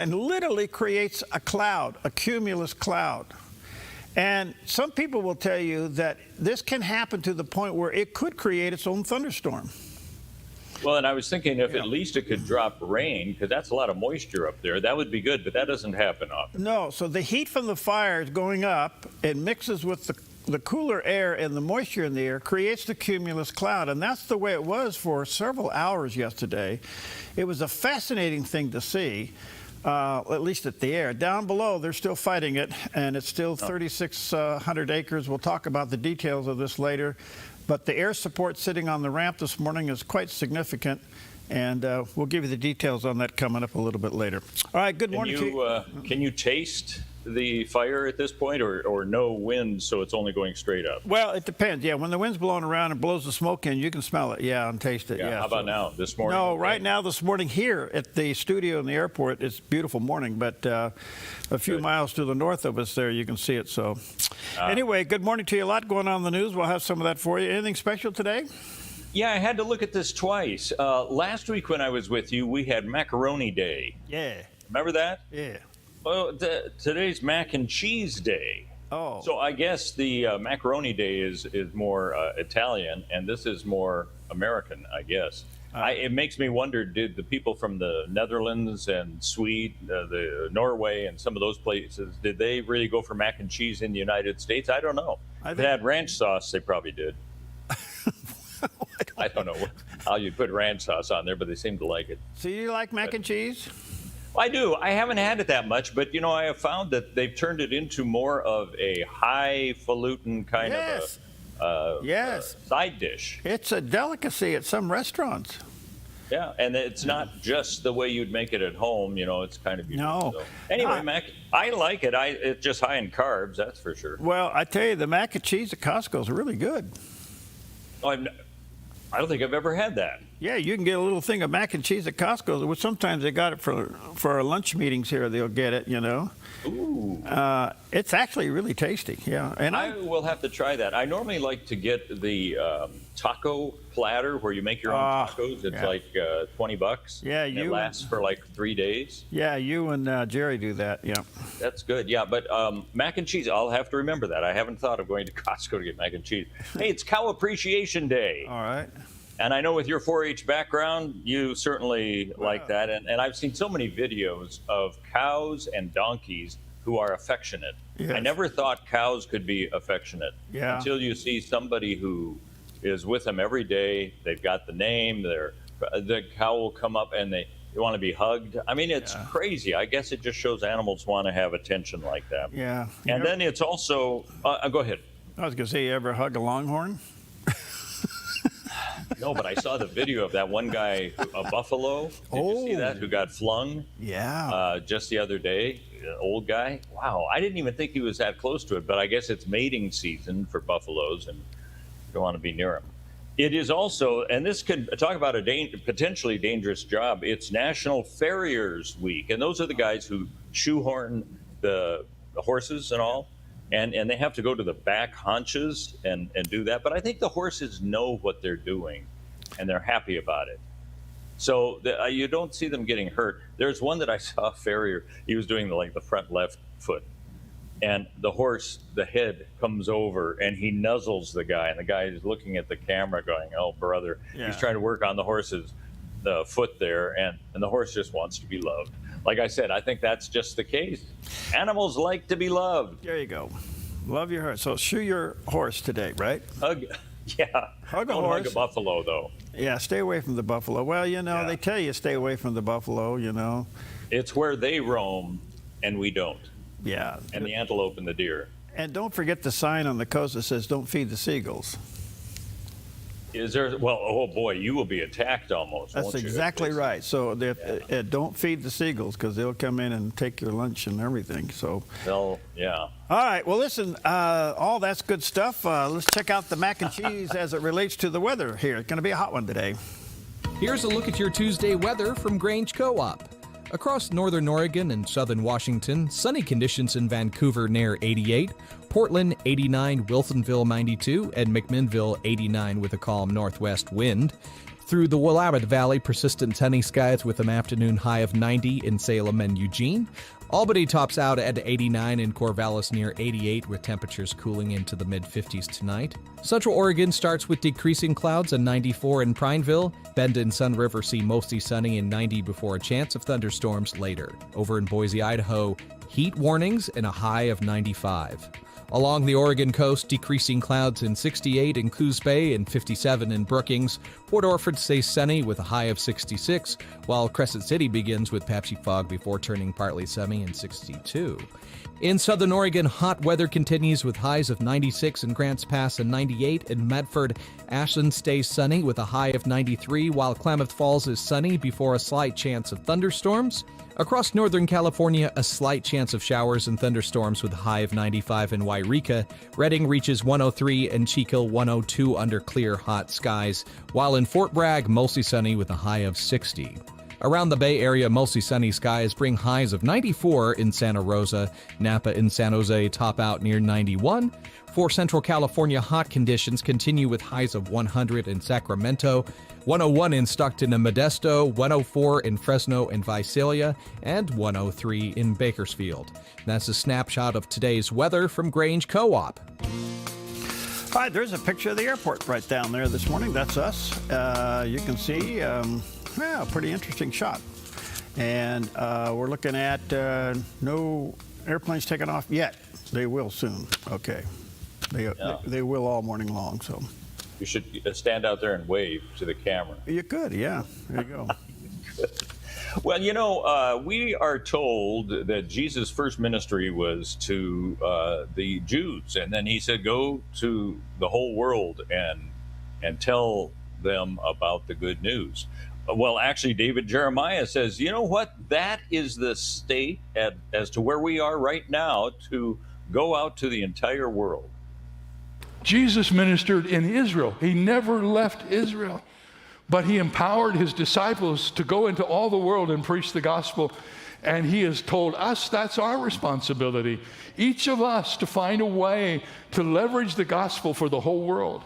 and literally creates a cloud, a cumulus cloud. And some people will tell you that this can happen to the point where it could create its own thunderstorm. Well, and I was thinking if at least it could drop rain, because that's a lot of moisture up there, that would be good, but that doesn't happen often. No, so the heat from the fire is going up, it mixes with the cooler air and the moisture in the air, creates the cumulus cloud, and that's the way it was for several hours yesterday. It was a fascinating thing to see. At least at the air. Down below, they're still fighting it, and it's still 3,600 acres. We'll talk about the details of this later. But the air support sitting on the ramp this morning is quite significant, and we'll give you the details on that coming up a little bit later. All right, good morning to you. Can you taste the fire at this point, or no wind, so it's only going straight up? Well, it depends. Yeah, when the wind's blowing around and blows the smoke in, you can smell it, and taste it. Yeah. How about now, this morning? No, right now, this morning here at the studio in the airport, it's a beautiful morning, but a few miles to the north of us there, you can see it. So anyway, good morning to you. A lot going on in the news. We'll have some of that for you. Anything special today? Yeah, I had to look at this twice. Last week when I was with you, we had Macaroni Day. Yeah. Remember that? Yeah. Well, today's Mac and Cheese Day. Oh. So I guess the Macaroni Day is more Italian, and this is more American, I guess. It makes me wonder, did the people from the Netherlands and Sweden, the Norway, and some of those places, did they really go for mac and cheese in the United States? I don't know. If they had ranch sauce, they probably did. I don't know how you put ranch sauce on there, but they seem to like it. So you like mac and cheese? I do. I haven't had it that much, but, I have found that they've turned it into more of a highfalutin kind of a side dish. It's a delicacy at some restaurants. Yeah, and it's not just the way you'd make it at home. It's kind of unique. No. So. Anyway, Mac, I like it. It's just high in carbs, that's for sure. Well, I tell you, the mac and cheese at Costco is really good. Oh, I don't think I've ever had that. Yeah, you can get a little thing of mac and cheese at Costco. Which sometimes they got it for our lunch meetings here. They'll get it, Ooh. It's actually really tasty, yeah. And I will have to try that. I normally like to get the taco platter where you make your own tacos. It's like $20. Yeah, and it lasts for like 3 days. Yeah, you and Jerry do that, yeah. That's good, yeah. But mac and cheese, I'll have to remember that. I haven't thought of going to Costco to get mac and cheese. Hey, it's Cow Appreciation Day. All right. And I know with your 4-H background, you certainly like that. And I've seen so many videos of cows and donkeys who are affectionate. Yes. I never thought cows could be affectionate until you see somebody who is with them every day. They've got the name. The cow will come up and they want to be hugged. I mean, it's crazy. I guess it just shows animals want to have attention like that. Yeah. And then it's also, go ahead. I was going to say, you ever hug a longhorn? No, but I saw the video of that one guy, a buffalo. Did you see that? Who got flung? Yeah. Just the other day, old guy. Wow, I didn't even think he was that close to it. But I guess it's mating season for buffaloes, and you don't want to be near them. It is also, and this could talk about a potentially dangerous job. It's National Farriers Week, and those are the guys who shoehorn the horses and all. And they have to go to the back haunches and do that. But I think the horses know what they're doing, and they're happy about it. So you don't see them getting hurt. There's one that I saw, a farrier. He was doing the front left foot. And the horse, the head comes over, and he nuzzles the guy. And the guy is looking at the camera going, oh, brother. Yeah. He's trying to work on the horse's foot there, and the horse just wants to be loved. Like I said, I think that's just the case. Animals like to be loved. There you go. Love your horse. So shoe your horse today, right? Hug a horse. Don't hug a buffalo, though. Yeah, stay away from the buffalo. Well, they tell you stay away from the buffalo, It's where they roam, and we don't. Yeah. And the antelope and the deer. And don't forget the sign on the coast that says, don't feed the seagulls. Is there? Well, oh boy, you will be attacked almost. That's exactly right. So don't feed the seagulls because they'll come in and take your lunch and everything. So. Well, yeah. All right. Well, listen. All that's good stuff. Let's check out the mac and cheese as it relates to the weather here. It's going to be a hot one today. Here's a look at your Tuesday weather from Grange Co-op. Across northern Oregon and southern Washington, sunny conditions in Vancouver near 88, Portland 89, Wilsonville 92, and McMinnville 89 with a calm northwest wind. Through the Willamette Valley, persistent sunny skies with an afternoon high of 90 in Salem and Eugene. Albany tops out at 89 and Corvallis near 88 with temperatures cooling into the mid-50s tonight. Central Oregon starts with decreasing clouds and 94 in Prineville. Bend and Sun River see mostly sunny and 90 before a chance of thunderstorms later. Over in Boise, Idaho, heat warnings and a high of 95. Along the Oregon coast, decreasing clouds in 68 in Coos Bay and 57 in Brookings. Port Orford stays sunny with a high of 66, while Crescent City begins with patchy fog before turning partly sunny in 62. In southern Oregon, hot weather continues with highs of 96 in Grants Pass and 98 in Medford. Ashland stays sunny with a high of 93, while Klamath Falls is sunny before a slight chance of thunderstorms. Across Northern California, a slight chance of showers and thunderstorms with a high of 95 in Wairika. Redding reaches 103 and Chico 102 under clear, hot skies, while in Fort Bragg, mostly sunny with a high of 60. Around the Bay Area, mostly sunny skies bring highs of 94 in Santa Rosa. Napa and San Jose top out near 91. For Central California, hot conditions continue with highs of 100 in Sacramento, 101 in Stockton and Modesto, 104 in Fresno and Visalia, and 103 in Bakersfield. That's a snapshot of today's weather from Grange Co-op. All right, there's a picture of the airport right down there this morning. That's us. You can see, a pretty interesting shot. And we're looking at no airplanes taking off yet. They will soon. Okay. They will all morning long. So You should stand out there and wave to the camera. you could, yeah. There you go. Well, we are told that Jesus' first ministry was to the Jews, and then he said, "Go to the whole world and tell them about the good news." Well, actually, David Jeremiah says, "You know what? That is the state as to where we are right now, to go out to the entire world." Jesus ministered in Israel. He never left Israel, but he empowered his disciples to go into all the world and preach the gospel. And he has told us that's our responsibility, each of us, to find a way to leverage the gospel for the whole world.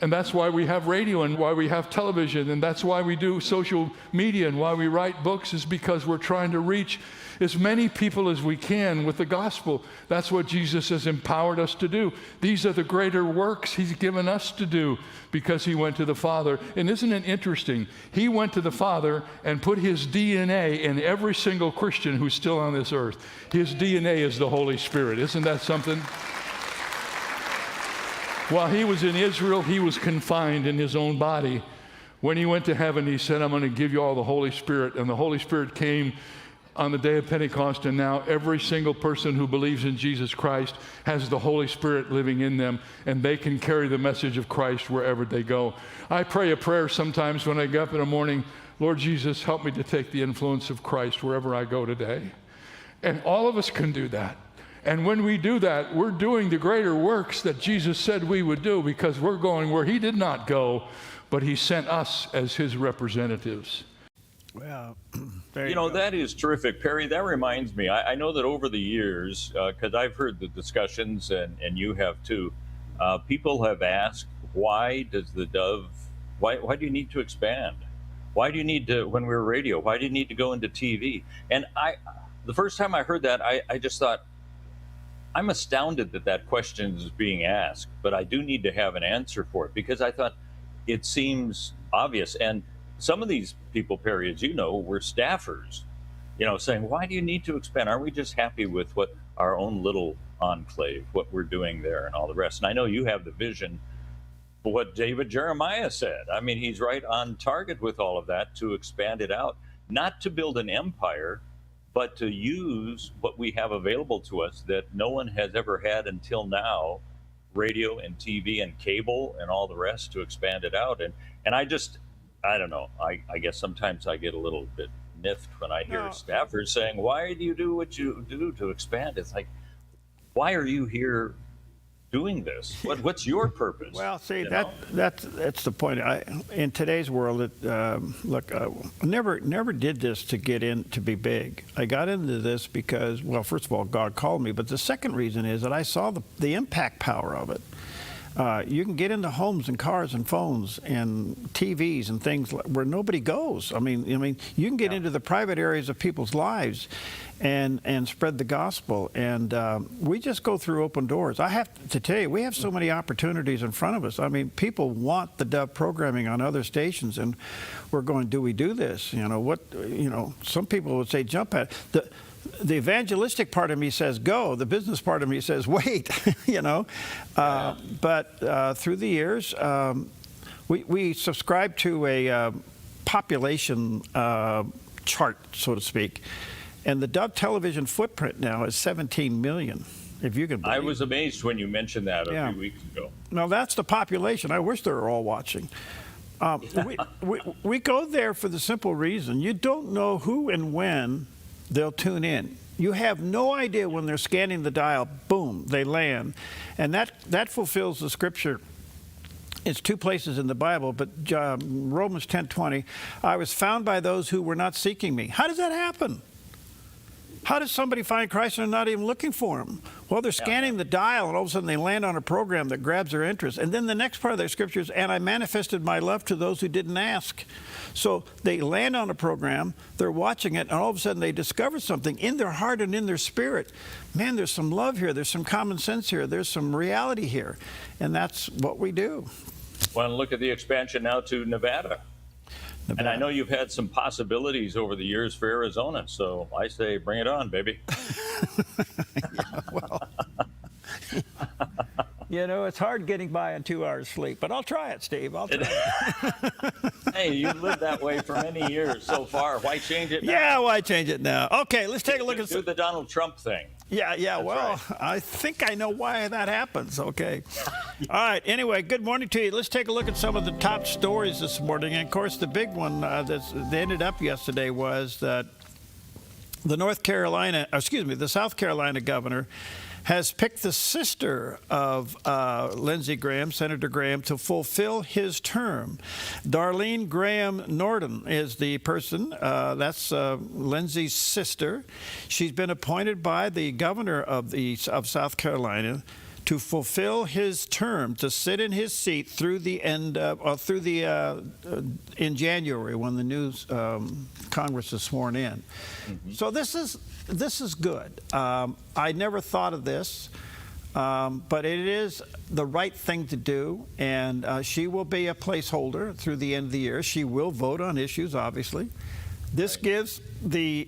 And that's why we have radio and why we have television, and that's why we do social media and why we write books, is because we're trying to reach as many people as we can with the gospel. That's what Jesus has empowered us to do. These are the greater works he's given us to do because he went to the Father. And isn't it interesting? He went to the Father and put his DNA in every single Christian who's still on this earth. His DNA is the Holy Spirit. Isn't that something? While he was in Israel, he was confined in his own body. When he went to heaven, he said, "I'm going to give you all the Holy Spirit." And the Holy Spirit came on the day of Pentecost, and now every single person who believes in Jesus Christ has the Holy Spirit living in them, and they can carry the message of Christ wherever they go. I pray a prayer sometimes when I get up in the morning, "Lord Jesus, help me to take the influence of Christ wherever I go today." And all of us can do that. And when we do that, we're doing the greater works that Jesus said we would do, because we're going where he did not go, but he sent us as his representatives. Well, there you go. That is terrific, Perry. That reminds me, I know that over the years, because I've heard the discussions, and you have too, people have asked, why does the Dove, why do you need to expand? Why do you need to, when we're radio, why do you need to go into TV? And the first time I heard that, I just thought, I'm astounded that question is being asked, but I do need to have an answer for it, because I thought it seems obvious. And some of these people, Perry, as you know, were staffers, saying, why do you need to expand? Aren't we just happy with what our own little enclave, what we're doing there and all the rest? And I know you have the vision for what David Jeremiah said. I mean, he's right on target with all of that, to expand it out, not to build an empire, but to use what we have available to us that no one has ever had until now, radio and TV and cable and all the rest, to expand it out. And I don't know. I guess sometimes I get a little bit miffed when I hear staffers saying, why do you do what you do to expand? It's like, why are you here doing this? What's your purpose? Well, see, you know? that's the point. In today's world, look, never did this to get in to be big. I got into this because, well, first of all, God called me, but the second reason is that I saw the impact power of it. You can get into homes and cars and phones and TVs and things where nobody goes. I mean, you can get into the private areas of people's lives and spread the gospel. And we just go through open doors. I have to tell you, we have so many opportunities in front of us. I mean, people want the Dove programming on other stations, and we're going, do we do this? Some people would say jump at it. The evangelistic part of me says go. The business part of me says wait. But through the years, we subscribe to a population chart, so to speak, and the Dove television footprint now is 17 million. If you can believe. I was amazed when you mentioned that a few weeks ago. Now that's the population. I wish they were all watching. We go there for the simple reason you don't know who and when they'll tune in. You have no idea when they're scanning the dial, boom, they land. And that fulfills the scripture. It's two places in the Bible, but Romans 10:20, I was found by those who were not seeking me. How does that happen? How does somebody find Christ and they're not even looking for him? Well, they're scanning the dial, and all of a sudden they land on a program that grabs their interest. And then the next part of their scripture is, and I manifested my love to those who didn't ask. So they land on a program, they're watching it, and all of a sudden they discover something in their heart and in their spirit. Man, there's some love here, there's some common sense here, there's some reality here. And that's what we do. Well, look at the expansion now to Nevada. And I know you've had some possibilities over the years for Arizona, so I say bring it on, baby. It's hard getting by on 2 hours sleep, but I'll try it, Steve. I'll try it. Hey, you've lived that way for many years so far. Why change it now? Yeah, why change it now? Okay, let's take a look at do the Donald Trump thing. Yeah. Well, right. I think I know why that happens. Okay. All right. Anyway, good morning to you. Let's take a look at some of the top stories this morning. And of course, the big one that ended up yesterday was that the South Carolina governor has picked the sister of Lindsey Graham, Senator Graham, to fulfill his term. Darlene Graham Norton is the person. That's Lindsey's sister. She's been appointed by the governor of South Carolina to fulfill his term, to sit in his seat through the end in January when the new Congress is sworn in. Mm-hmm. So this is good. I never thought of this, but it is the right thing to do, and she will be a placeholder through the end of the year. She will vote on issues, obviously. This gives the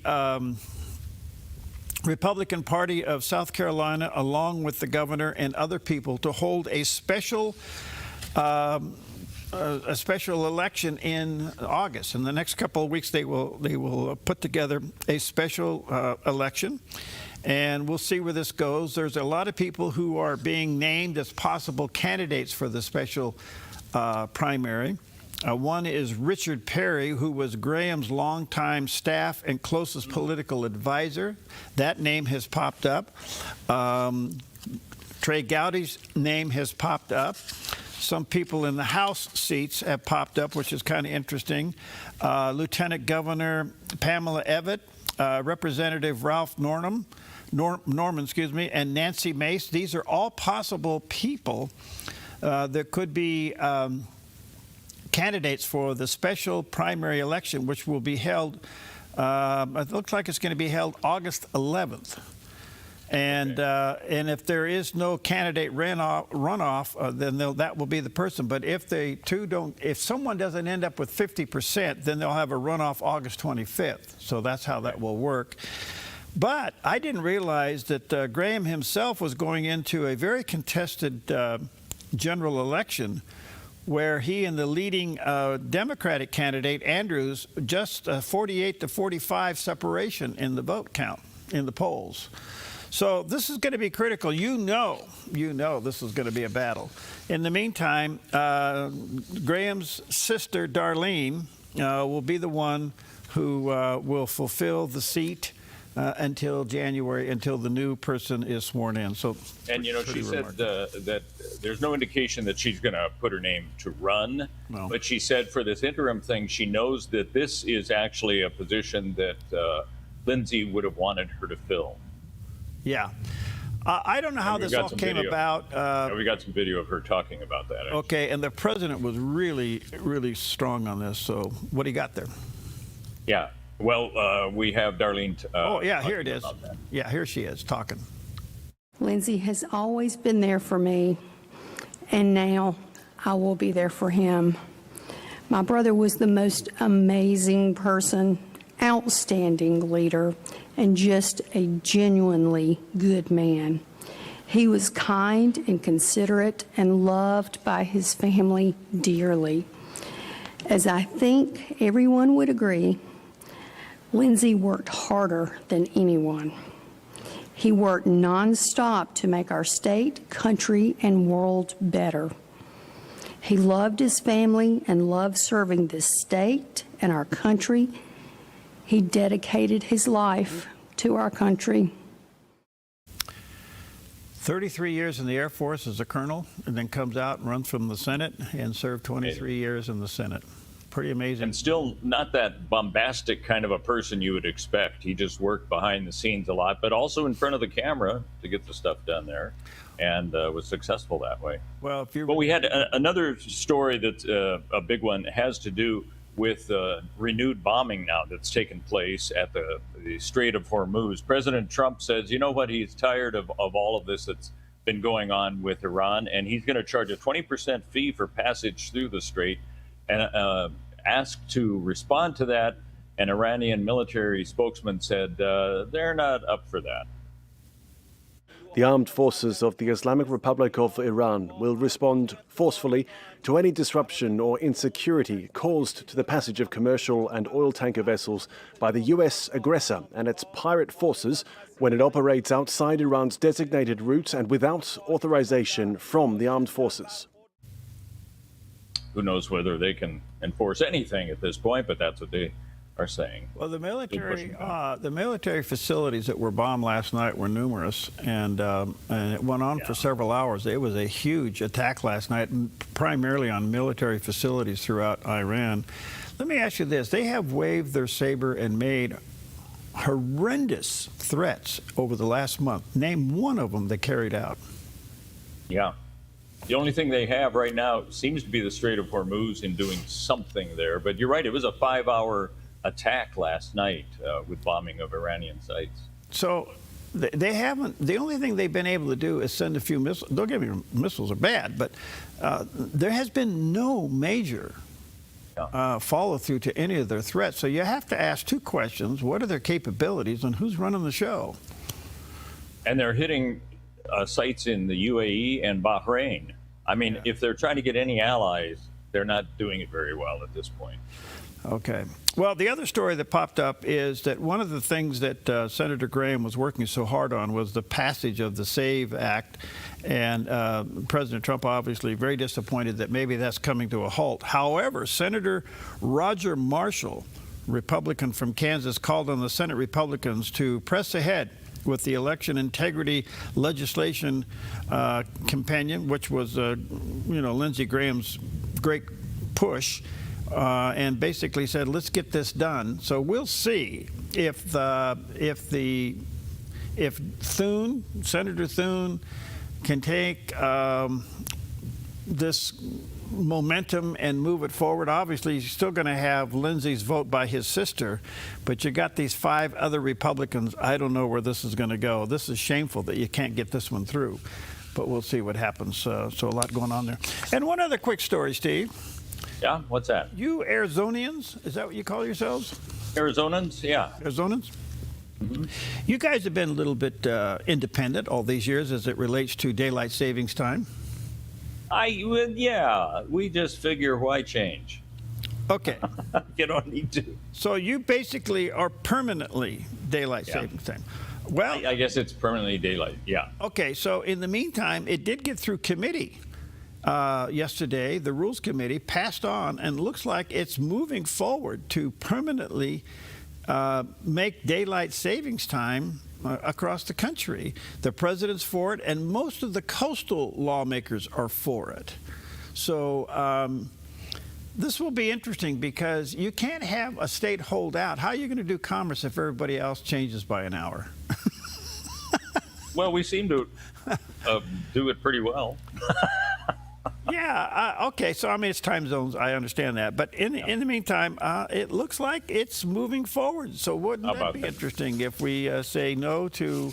Republican Party of South Carolina, along with the governor and other people, to hold a special election in August. In the next couple of weeks, they will put together a special election, and we'll see where this goes. There's a lot of people who are being named as possible candidates for the special primary. One is Richard Perry, who was Graham's longtime staff and closest political advisor. That name has popped up. Trey Gowdy's name has popped up. Some people in the House seats have popped up, which is kind of interesting. Lieutenant Governor Pamela Evett, Representative Ralph Norman, and Nancy Mace. These are all possible people that could be candidates for the special primary election, which will be held, it looks like it's going to be held August 11th. And if there is no candidate runoff, then that will be the person. But if if someone doesn't end up with 50%, then they'll have a runoff August 25th. So that's how that will work. But I didn't realize that Graham himself was going into a very contested general election, where he and the leading Democratic candidate, Andrews, just 48 to 45 separation in the vote count in the polls. So this is going to be critical. You know this is going to be a battle. In the meantime, Graham's sister, Darlene, will be the one who will fulfill the seat until January, until the new person is sworn in. So, And, you know, she said that there's no indication that she's going to put her name to run. No. But she said for this interim thing, she knows that this is actually a position that Lindsay would have wanted her to fill. yeah. I don't know how this all came about. Yeah, we got some video of her talking about that. Actually. Okay, and the president was really, really strong on this. So what do you got there? Yeah. Well, we have Darlene. Oh, yeah, here it is. Yeah, here she is talking. Lindsay has always been there for me, and now I will be there for him. My brother was the most amazing person, outstanding leader, and just a genuinely good man. He was kind and considerate and loved by his family dearly. As I think everyone would agree, Lindsay worked harder than anyone. He worked nonstop to make our state, country, and world better. He loved his family and loved serving this state and our country. He dedicated his life to our country. 33 years in the Air Force as a colonel, and then comes out and runs from the Senate and served 23 years in the Senate. Pretty amazing. And still not that bombastic kind of a person you would expect. He just worked behind the scenes a lot, but also in front of the camera to get the stuff done there, and was successful that way. Well, if you But we had another story that's a big one. It has to do with renewed bombing now that's taken place at the Strait of Hormuz. President Trump says, you know what, he's tired of all of this that's been going on with Iran, and he's going to charge a 20% fee for passage through the strait, and asked to respond to that. An Iranian military spokesman said they're not up for that. The armed forces of the Islamic Republic of Iran will respond forcefully to any disruption or insecurity caused to the passage of commercial and oil tanker vessels by the U.S. aggressor and its pirate forces when it operates outside Iran's designated route and without authorization from the armed forces. Who knows whether they can enforce anything at this point, but that's what they are saying. Well, the military facilities that were bombed last night were numerous, and it went on for several hours. It was a huge attack last night, primarily on military facilities throughout Iran. Let me ask you this. They have waved their saber and made horrendous threats over the last month. Name one of them they carried out. Yeah. The only thing they have right now seems to be the Strait of Hormuz in doing something there. But you're right, it was a 5-hour attack last night with bombing of Iranian sites. So they haven't, the only thing they've been able to do is send a few missiles. Don't get me wrong, missiles are bad, but there has been no major follow through to any of their threats. So you have to ask two questions. What are their capabilities and who's running the show? And they're hitting sites in the UAE and Bahrain. I mean, if they're trying to get any allies, they're not doing it very well at this point. Okay. Well, the other story that popped up is that one of the things that Senator Graham was working so hard on was the passage of the SAVE Act. And President Trump obviously very disappointed that maybe that's coming to a halt. However, Senator Roger Marshall, Republican from Kansas, called on the Senate Republicans to press ahead with the election integrity legislation companion, which was, Lindsey Graham's great push, and basically said, let's get this done. So we'll see if Thune, Senator Thune, can take this momentum and move it forward. Obviously, he's still going to have Lindsey's vote by his sister, but you got these 5 other Republicans. I don't know where this is going to go. This is shameful that you can't get this one through, but we'll see what happens. So a lot going on there. And one other quick story, Steve. Yeah, what's that? You Arizonians, is that what you call yourselves? Arizonans, yeah. Arizonans? Mm-hmm. You guys have been a little bit independent all these years as it relates to daylight savings time. We just figure why change. Okay. You don't need to. So you basically are permanently daylight savings time. Well, I guess it's permanently daylight, yeah. Okay, so in the meantime, it did get through committee yesterday. The Rules Committee passed on, and looks like it's moving forward to permanently make daylight savings time across the country. The president's for it, and most of the coastal lawmakers are for it. So this will be interesting because you can't have a state hold out. How are you going to do commerce if everybody else changes by an hour? Well, we seem to do it pretty well. Yeah, okay, so I mean, it's time zones, I understand that. But in the meantime, it looks like it's moving forward. So wouldn't that be interesting if we say no to,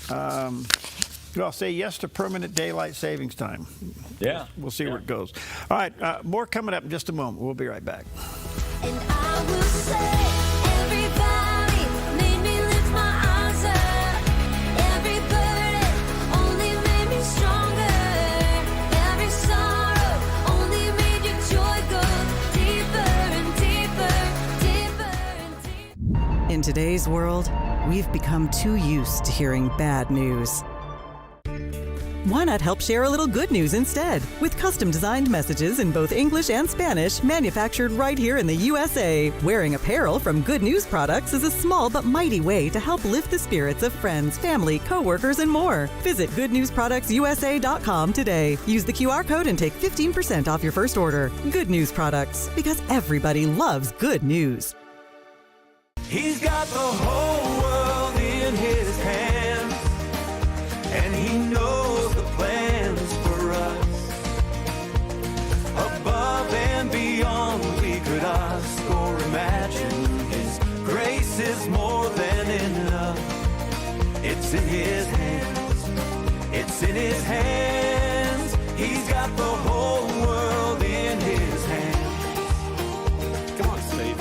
well, say yes to permanent daylight savings time? Yeah. We'll see where it goes. All right, more coming up in just a moment. We'll be right back. And I will say, everybody made me lift my eyes up. Every burden only made me stronger. Every sorrow only made your joy go deeper and deeper, deeper and deeper. In today's world, we've become too used to hearing bad news. Why not help share a little good news instead? With custom-designed messages in both English and Spanish, manufactured right here in the USA. Wearing apparel from Good News Products is a small but mighty way to help lift the spirits of friends, family, coworkers, and more. Visit goodnewsproductsusa.com today. Use the QR code and take 15% off your first order. Good News Products, because everybody loves good news. He's got the whole world in his hands, and he knows the plans for us. Above and beyond we could ask or imagine. His grace is more than enough. It's in his hands. It's in his hands. He's got the whole world in his hands. Come on, Steve.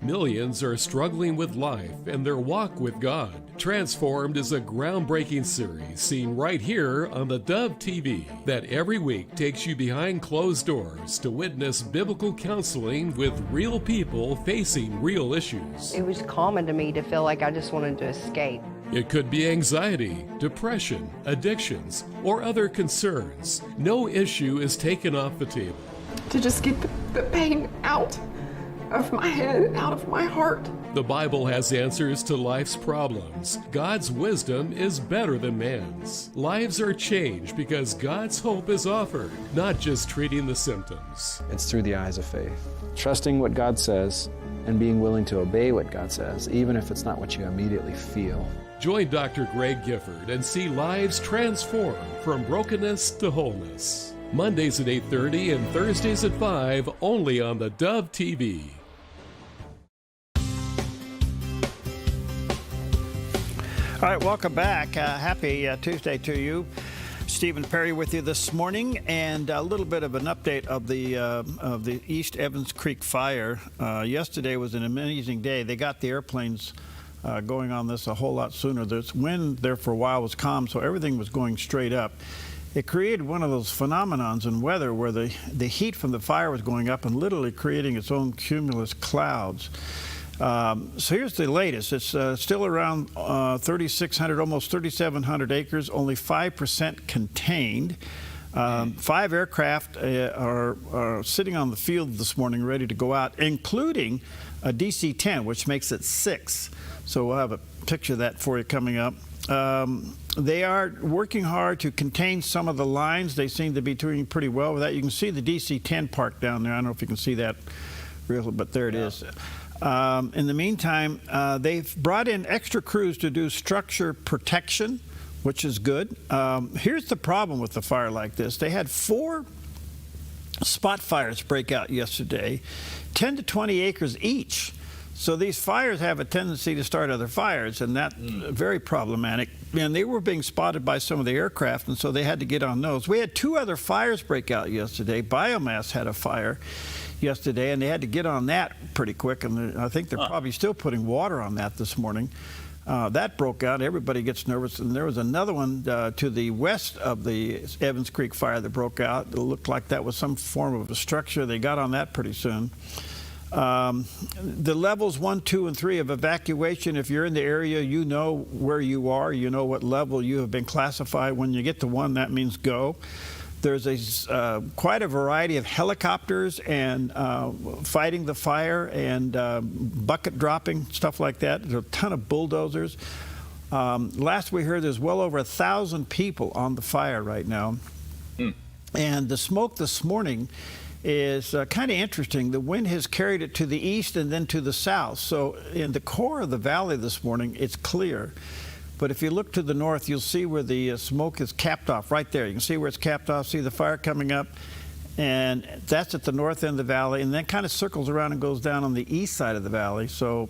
Millions are struggling with life and their walk with God. Transformed is a groundbreaking series seen right here on the Dove TV that every week takes you behind closed doors to witness biblical counseling with real people facing real issues. It was common to me to feel like I just wanted to escape. It could be anxiety, depression, addictions, or other concerns. No issue is taken off the table. To just get the pain out of my head and out of my heart. The Bible has answers to life's problems. God's wisdom is better than man's. Lives are changed because God's hope is offered, not just treating the symptoms. It's through the eyes of faith. Trusting what God says and being willing to obey what God says, even if it's not what you immediately feel. Join Dr. Greg Gifford and see lives transformed from brokenness to wholeness. Mondays at 8:30 and Thursdays at 5, only on the Dove TV. All right, welcome back. Happy Tuesday to you. Stephen Perry with you this morning, and a little bit of an update of the East Evans Creek fire. Yesterday was an amazing day. They got the airplanes going on this a whole lot sooner. The wind there for a while was calm, so everything was going straight up. It created one of those phenomenons in weather where the heat from the fire was going up and literally creating its own cumulus clouds. So here's the latest. It's still around 3,600, almost 3,700 acres, only 5% contained. 5 aircraft are sitting on the field this morning ready to go out, including a DC-10, which makes it 6. So we'll have a picture of that for you coming up. They are working hard to contain some of the lines. They seem to be doing pretty well with that. You can see the DC-10 parked down there. I don't know if you can see that real, but there it is. In the meantime, they've brought in extra crews to do structure protection, which is good. Here's the problem with the fire like this. They had 4 spot fires break out yesterday, 10 to 20 acres each. So these fires have a tendency to start other fires, and that's very problematic. And they were being spotted by some of the aircraft, and so they had to get on those. We had 2 other fires break out yesterday. Biomass had a fire yesterday, and they had to get on that pretty quick, and I think they're probably still putting water on that this morning. That broke out. Everybody gets nervous, and there was another one to the west of the Evans Creek fire that broke out. It looked like that was some form of a structure. They got on that pretty soon. The levels 1, 2, and 3 of evacuation, if you're in the area, you know where you are. You know what level you have been classified. When you get to 1, that means go. There's quite a variety of helicopters and fighting the fire and bucket dropping, stuff like that. There's a ton of bulldozers. Last we heard, there's well over 1,000 people on the fire right now. And the smoke this morning is kind of interesting. The wind has carried it to the east and then to the south. So in the core of the valley this morning, it's clear. But if you look to the north, you'll see where the smoke is capped off right there. You can see where it's capped off, see the fire coming up. And that's at the north end of the valley, and then kind of circles around and goes down on the east side of the valley. So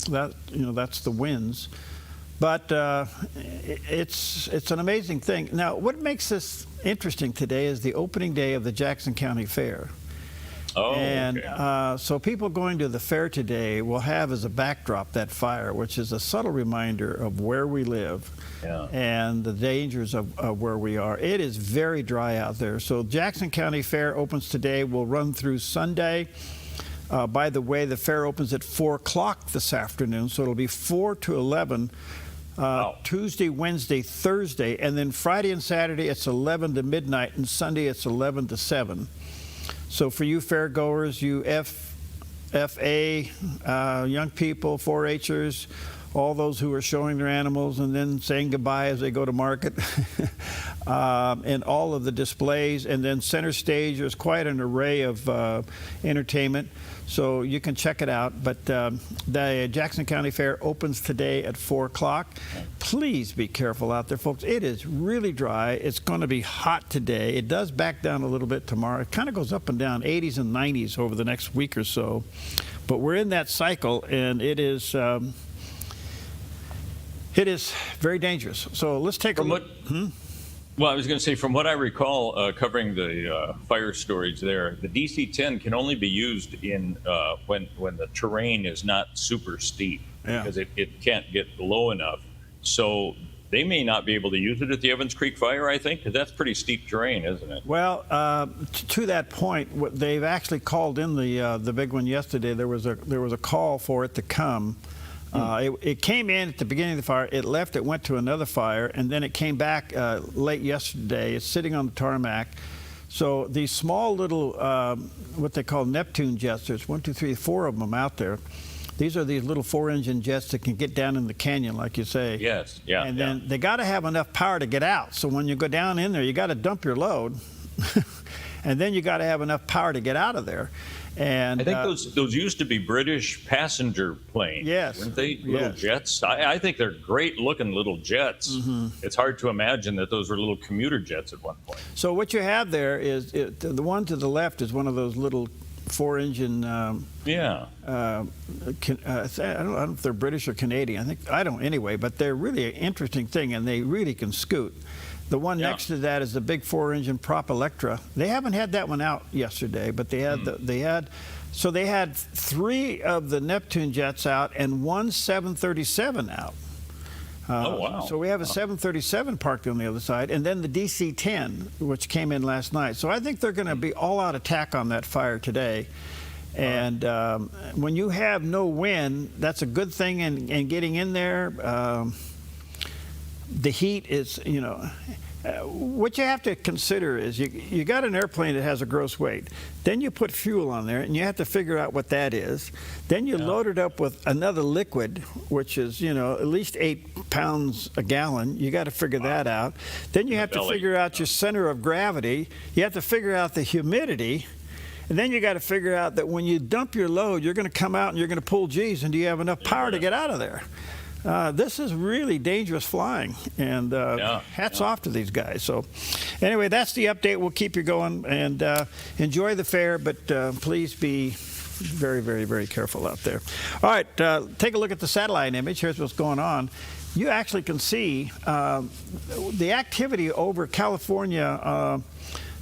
that's the winds. But it's an amazing thing. Now, what makes this interesting today is the opening day of the Jackson County Fair. Oh, and okay. So people going to the fair today will have as a backdrop that fire, which is a subtle reminder of where we live and the dangers of where we are. It is very dry out there. So Jackson County Fair opens today, will run through Sunday. By the way, the fair opens at 4 o'clock this afternoon, so it'll be 4 to 11. Tuesday, Wednesday, Thursday, and then Friday and Saturday it's 11 to midnight, and Sunday it's 11 to 7. So for you fair goers, you FA, young people, 4-Hers, all those who are showing their animals and then saying goodbye as they go to market, and all of the displays, and then center stage, there's quite an array of entertainment. So you can check it out. But the Jackson County Fair opens today at 4 o'clock. Please be careful out there, folks. It is really dry. It's going to be hot today. It does back down a little bit tomorrow. It kind of goes up and down, 80s and 90s over the next week or so. But we're in that cycle, and it is very dangerous. So let's take a look. Well, I was going to say, from what I recall covering the fire storage there, the DC-10 can only be used in when the terrain is not super steep, because it can't get low enough. So they may not be able to use it at the Evans Creek fire, I think, because that's pretty steep terrain, isn't it? Well, to that point, they've actually called in the big one yesterday. There was a call for it to come. It came in at the beginning of the fire, it left, it went to another fire, and then it came back late yesterday. It's sitting on the tarmac. So these small little, what they call Neptune jets, there's 1, 2, 3, 4 of them out there. These are these little 4-engine jets that can get down in the canyon, like you say. Yes, yeah. And then they got to have enough power to get out. So when you go down in there, you got to dump your load, and then you got to have enough power to get out of there. And I think those used to be British passenger planes. Yes. Weren't they little jets? I think they're great looking little jets. It's hard to imagine that those were little commuter jets at one point. So what you have there is, the one to the left is one of those little 4-engine. I don't know if they're British or Canadian. I don't anyway, but they're really an interesting thing, and they really can scoot. The one next to that is the big 4-engine Prop Electra. They haven't had that one out yesterday, but they had they had 3 of the Neptune jets out and 1 737 out. Oh, wow. So we have a 737 parked on the other side, and then the DC-10, which came in last night. So I think they're going to be all-out attack on that fire today. And when you have no wind, that's a good thing in getting in there. The heat is, what you have to consider is you got an airplane that has a gross weight. Then you put fuel on there, and you have to figure out what that is. Then you load it up with another liquid, which is, at least 8 pounds a gallon. You got to figure that out. Then you have to figure out your center of gravity. You have to figure out the humidity. And then you got to figure out that when you dump your load, you're going to come out and you're going to pull G's, and do you have enough power to get out of there? This is really dangerous flying, and hats off to these guys. So anyway, that's the update. We'll keep you going, and enjoy the fair, but please be very, very, very careful out there. All right, take a look at the satellite image. Here's what's going on. You actually can see the activity over California,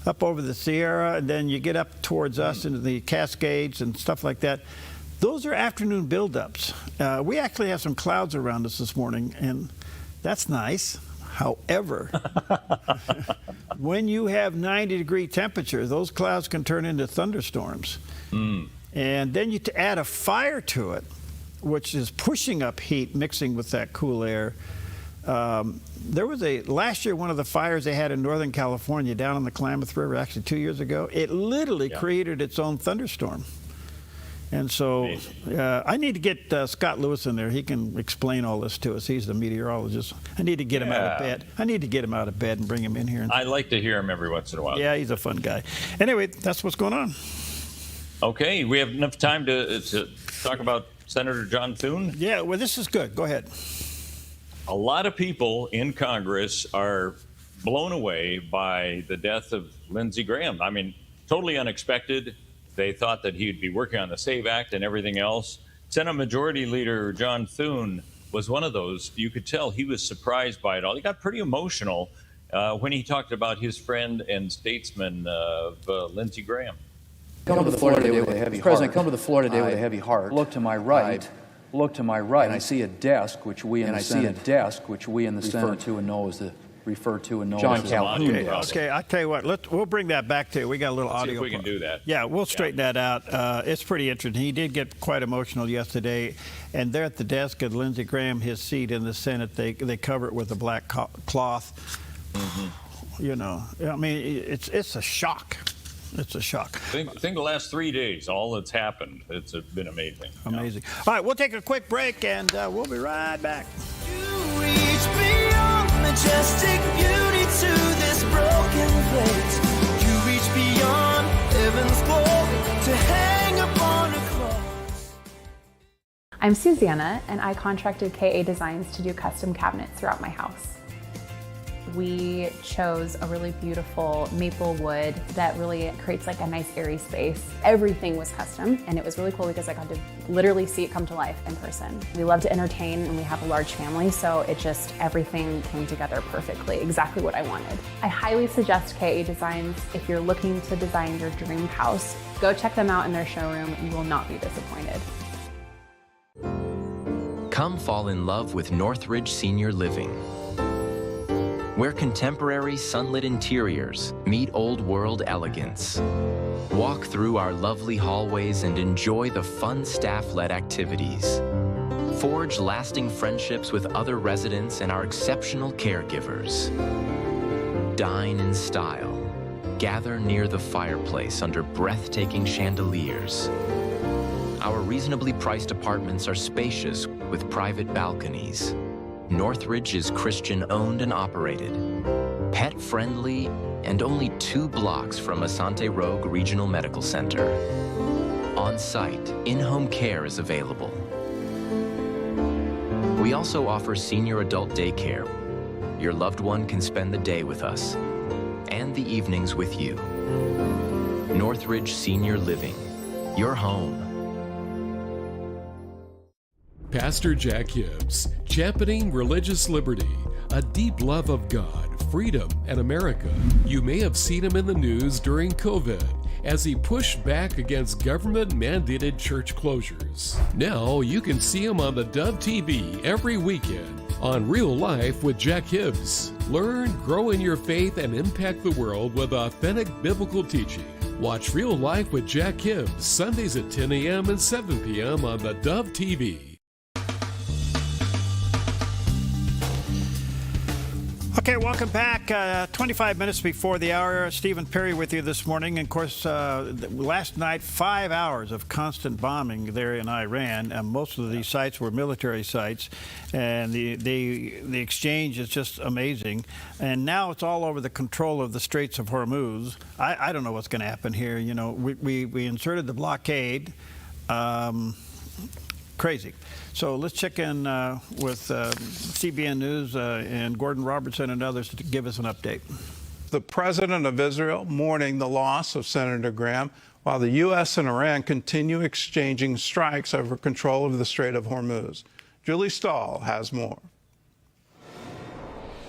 up over the Sierra, and then you get up towards us into the Cascades and stuff like that. Those are afternoon buildups. We actually have some clouds around us this morning, and that's nice. However, when you have 90-degree temperature, those clouds can turn into thunderstorms. And then you add a fire to it, which is pushing up heat, mixing with that cool air. There was last year, one of the fires they had in Northern California down on the Klamath River, actually 2 years ago, it literally created its own thunderstorm. And so I need to get Scott Lewis in there. He can explain all this to us. He's the meteorologist. I need to get him out of bed. I need to get him out of bed and bring him in here. I like to hear him every once in a while. Yeah, he's a fun guy. Anyway, that's what's going on. Okay, we have enough time to talk about Senator John Thune? Yeah, well, this is good. Go ahead. A lot of people in Congress are blown away by the death of Lindsey Graham. I mean, totally unexpected. They thought that he'd be working on the SAVE Act and everything else. Senate Majority Leader John Thune was one of those. You could tell he was surprised by it all. He got pretty emotional when he talked about his friend and statesman Lindsey Graham. Come to the floor today with a heavy heart. President, come to the floor today with a heavy heart. Look to my right. Look to my right. And I see a desk which we in the Senate refer to and know as the John Calhoun desk. Okay, I tell you what, we'll bring that back to you. We got a little audio. See if we can do that. Yeah, we'll straighten that out. It's pretty interesting. He did get quite emotional yesterday, and there at the desk of Lindsey Graham, his seat in the Senate, they cover it with a black cloth. Mm-hmm. You know, I mean, it's a shock. It's a shock. Think the last 3 days, all that's happened. It's been amazing. Amazing. All right, we'll take a quick break, and we'll be right back. You reach beyond majestic beauty to this broken place. You reach beyond heaven's glory to hang upon a cross. I'm Susanna, and I contracted KA Designs to do custom cabinets throughout my house. We chose a really beautiful maple wood that really creates like a nice airy space. Everything was custom, and it was really cool because I got to literally see it come to life in person. We love to entertain, and we have a large family, so everything came together perfectly, exactly what I wanted. I highly suggest KA Designs if you're looking to design your dream house. Go check them out in their showroom. You will not be disappointed. Come fall in love with Northridge Senior Living, where contemporary sunlit interiors meet old world elegance. Walk through our lovely hallways and enjoy the fun staff-led activities. Forge lasting friendships with other residents and our exceptional caregivers. Dine in style. Gather near the fireplace under breathtaking chandeliers. Our reasonably priced apartments are spacious with private balconies. Northridge is Christian-owned and operated, pet-friendly, and only 2 blocks from Asante Rogue Regional Medical Center. On-site, in-home care is available. We also offer senior adult daycare. Your loved one can spend the day with us, and the evenings with you. Northridge Senior Living, your home. Pastor Jack Hibbs, championing religious liberty, a deep love of God, freedom, and America. You may have seen him in the news during COVID as he pushed back against government-mandated church closures. Now you can see him on theDove TV every weekend on Real Life with Jack Hibbs. Learn, grow in your faith, and impact the world with authentic biblical teaching. Watch Real Life with Jack Hibbs Sundays at 10 a.m. and 7 p.m. on theDove TV. Okay, welcome back. 25 minutes before the hour. Stephen Perry with you this morning. And of course, last night, 5 hours of constant bombing there in Iran. Most of these sites were military sites, and the exchange is just amazing. And now it's all over the control of the Straits of Hormuz. I don't know what's going to happen here. You know, we inserted the blockade. Crazy. So let's check in with CBN News and Gordon Robertson and others to give us an update. The president of Israel mourning the loss of Senator Graham, while the U.S. and Iran continue exchanging strikes over control of the Strait of Hormuz. Julie Stahl has more.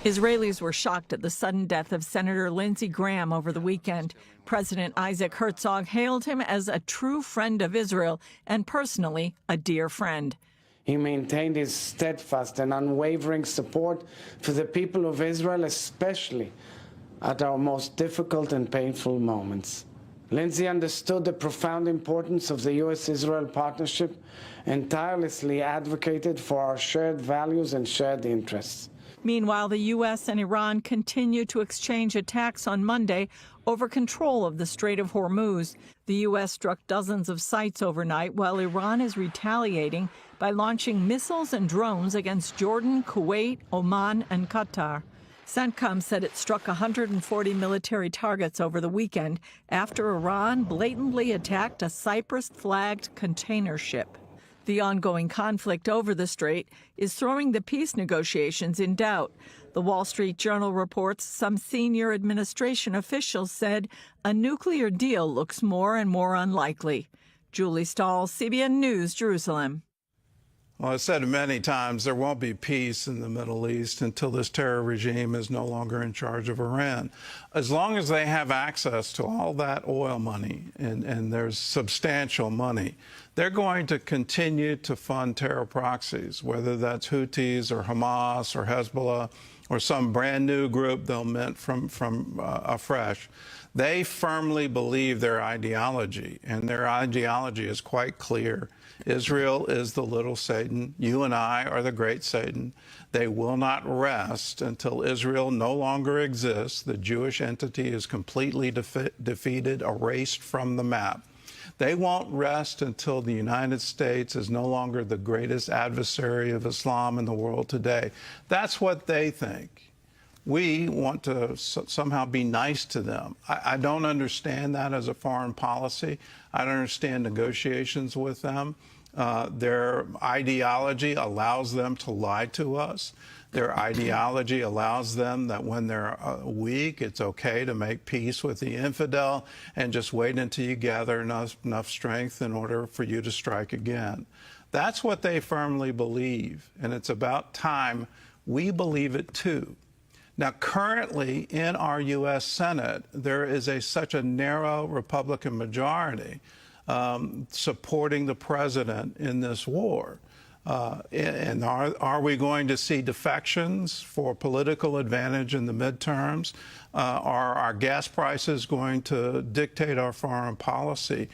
Israelis were shocked at the sudden death of Senator Lindsey Graham over the weekend. President Isaac Herzog hailed him as a true friend of Israel and personally a dear friend. He maintained his steadfast and unwavering support for the people of Israel, especially at our most difficult and painful moments. Lindsey understood the profound importance of the U.S.-Israel partnership and tirelessly advocated for our shared values and shared interests. Meanwhile, the U.S. and Iran continue to exchange attacks on Monday over control of the Strait of Hormuz. The U.S. struck dozens of sites overnight, while Iran is retaliating by launching missiles and drones against Jordan, Kuwait, Oman, and Qatar. CENTCOM said it struck 140 military targets over the weekend after Iran blatantly attacked a Cyprus-flagged container ship. The ongoing conflict over the strait is throwing the peace negotiations in doubt. The Wall Street Journal reports some senior administration officials said a nuclear deal looks more and more unlikely. Julie Stahl, CBN News, Jerusalem. Well, I've said many times there won't be peace in the Middle East until this terror regime is no longer in charge of Iran. As long as they have access to all that oil money, and there's substantial money, they're going to continue to fund terror proxies, whether that's Houthis or Hamas or Hezbollah or some brand new group they'll mint from afresh. They firmly believe their ideology, and their ideology is quite clear. Israel is the little Satan. You and I are the great Satan. They will not rest until Israel no longer exists. The Jewish entity is completely defeated, erased from the map. They won't rest until the United States is no longer the greatest adversary of Islam in the world today. That's what they think. We want to somehow be nice to them. I don't understand that as a foreign policy. I don't understand negotiations with them. Their ideology allows them to lie to us. Their ideology allows them that when they're weak, it's okay to make peace with the infidel and just wait until you gather enough strength in order for you to strike again. That's what they firmly believe, and it's about time we believe it too. Now, currently in our U.S. Senate, there is such a narrow Republican majority supporting the president in this war. And are we going to see defections for political advantage in the midterms? Are our gas prices going to dictate our foreign policy?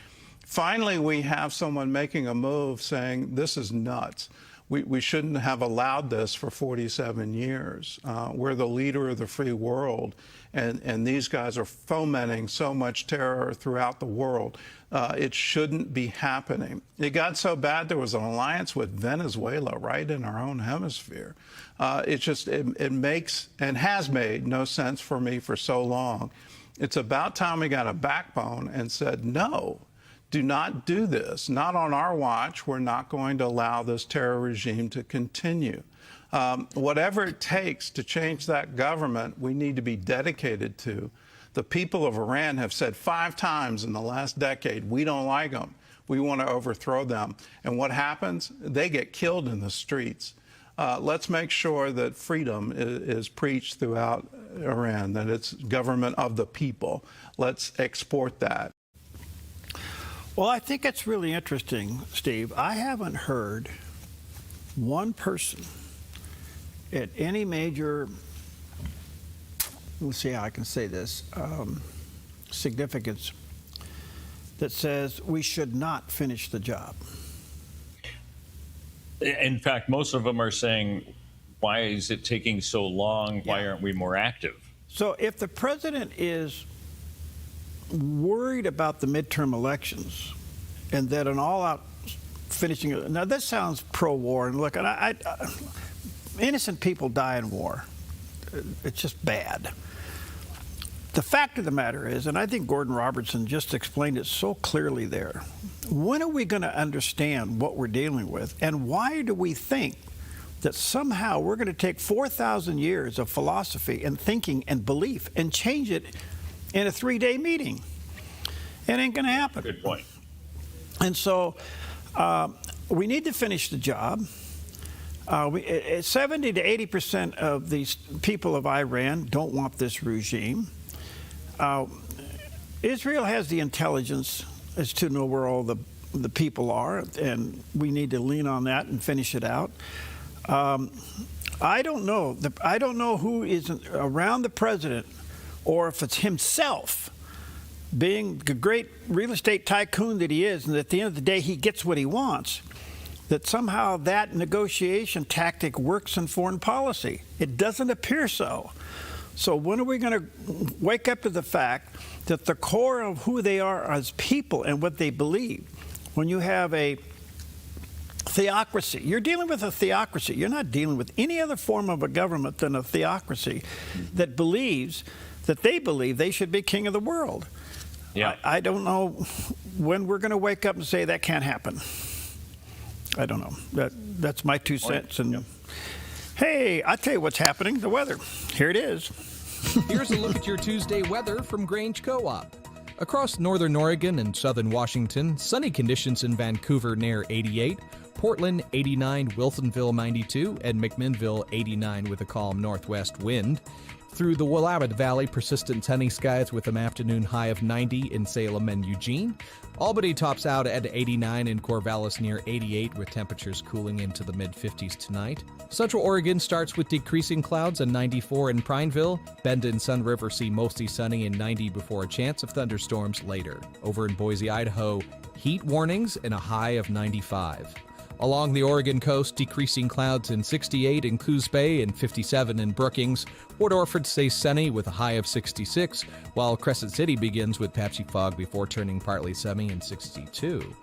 Finally, we have someone making a move saying this is nuts. We shouldn't have allowed this for 47 years. We're the leader of the free world, and these guys are fomenting so much terror throughout the world. It shouldn't be happening. It got so bad there was an alliance with Venezuela right in our own hemisphere. It makes and has made no sense for me for so long. It's about time we got a backbone and said no. Do not do this. Not on our watch. We're not going to allow this terror regime to continue. Whatever it takes to change that government, we need to be dedicated to. The people of Iran have said 5 times in the last decade, we don't like them. We want to overthrow them. And what happens? They get killed in the streets. Let's make sure that freedom is preached throughout Iran, that it's government of the people. Let's export that. Well, I think it's really interesting, Steve. I haven't heard one person at any major, let's see how I can say this, significance that says we should not finish the job. In fact, most of them are saying, why is it taking so long? Why aren't we more active? So if the president is worried about the midterm elections and that an all-out finishing, now this sounds pro-war, and look, innocent people die in war. It's just bad. The fact of the matter is, and I think Gordon Robertson just explained it so clearly there, when are we going to understand what we're dealing with, and why do we think that somehow we're going to take 4,000 years of philosophy and thinking and belief and change it in a 3-day meeting? It ain't going to happen. Good point. And so we need to finish the job. 70 to 80% of these people of Iran don't want this regime. Israel has the intelligence as to know where all the people are, and we need to lean on that and finish it out. I don't know. I don't know who is around the president, or if it's himself, being the great real estate tycoon that he is, and at the end of the day he gets what he wants, that somehow that negotiation tactic works in foreign policy. It doesn't appear so. So when are we going to wake up to the fact that the core of who they are as people and what they believe, when you have a theocracy, you're dealing with a theocracy. You're not dealing with any other form of a government than a theocracy that believes that they believe they should be king of the world. Yeah. I don't know when we're going to wake up and say that can't happen. I don't know. That's my 2 cents. And hey, I'll tell you what's happening, the weather. Here it is. Here's a look at your Tuesday weather from Grange Co-op. Across northern Oregon and southern Washington, sunny conditions in Vancouver near 88, Portland 89, Wilsonville 92, and McMinnville 89 with a calm northwest wind. Through the Willamette Valley, persistent sunny skies with an afternoon high of 90 in Salem and Eugene. Albany tops out at 89 and Corvallis near 88 with temperatures cooling into the mid-50s tonight. Central Oregon starts with decreasing clouds and 94 in Prineville. Bend and Sun River see mostly sunny and 90 before a chance of thunderstorms later. Over in Boise, Idaho, heat warnings and a high of 95. Along the Oregon coast, decreasing clouds in 68 in Coos Bay and 57 in Brookings. Port Orford stays sunny with a high of 66, while Crescent City begins with patchy fog before turning partly sunny in 62.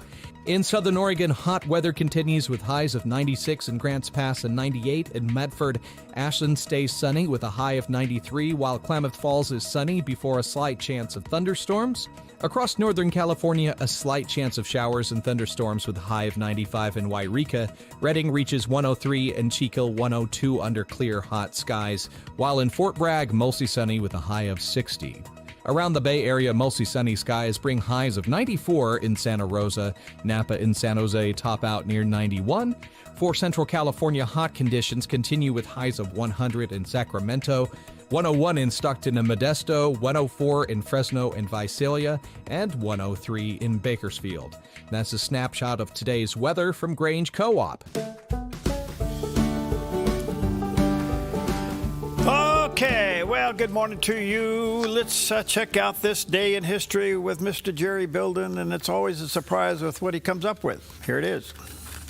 In southern Oregon, hot weather continues with highs of 96 in Grants Pass and 98 in Medford. Ashland stays sunny with a high of 93, while Klamath Falls is sunny before a slight chance of thunderstorms. Across Northern California, a slight chance of showers and thunderstorms with a high of 95 in Wairika. Redding reaches 103 and Chico 102 under clear, hot skies, while in Fort Bragg, mostly sunny with a high of 60. Around the Bay Area, mostly sunny skies bring highs of 94 in Santa Rosa. Napa and San Jose top out near 91. For Central California, hot conditions continue with highs of 100 in Sacramento, 101 in Stockton and Modesto, 104 in Fresno and Visalia, and 103 in Bakersfield. That's a snapshot of today's weather from Grange Co-op. Okay, well, good morning to you. Let's check out this day in history with Mr. Jerry Bilden, and it's always a surprise with what he comes up with. Here it is.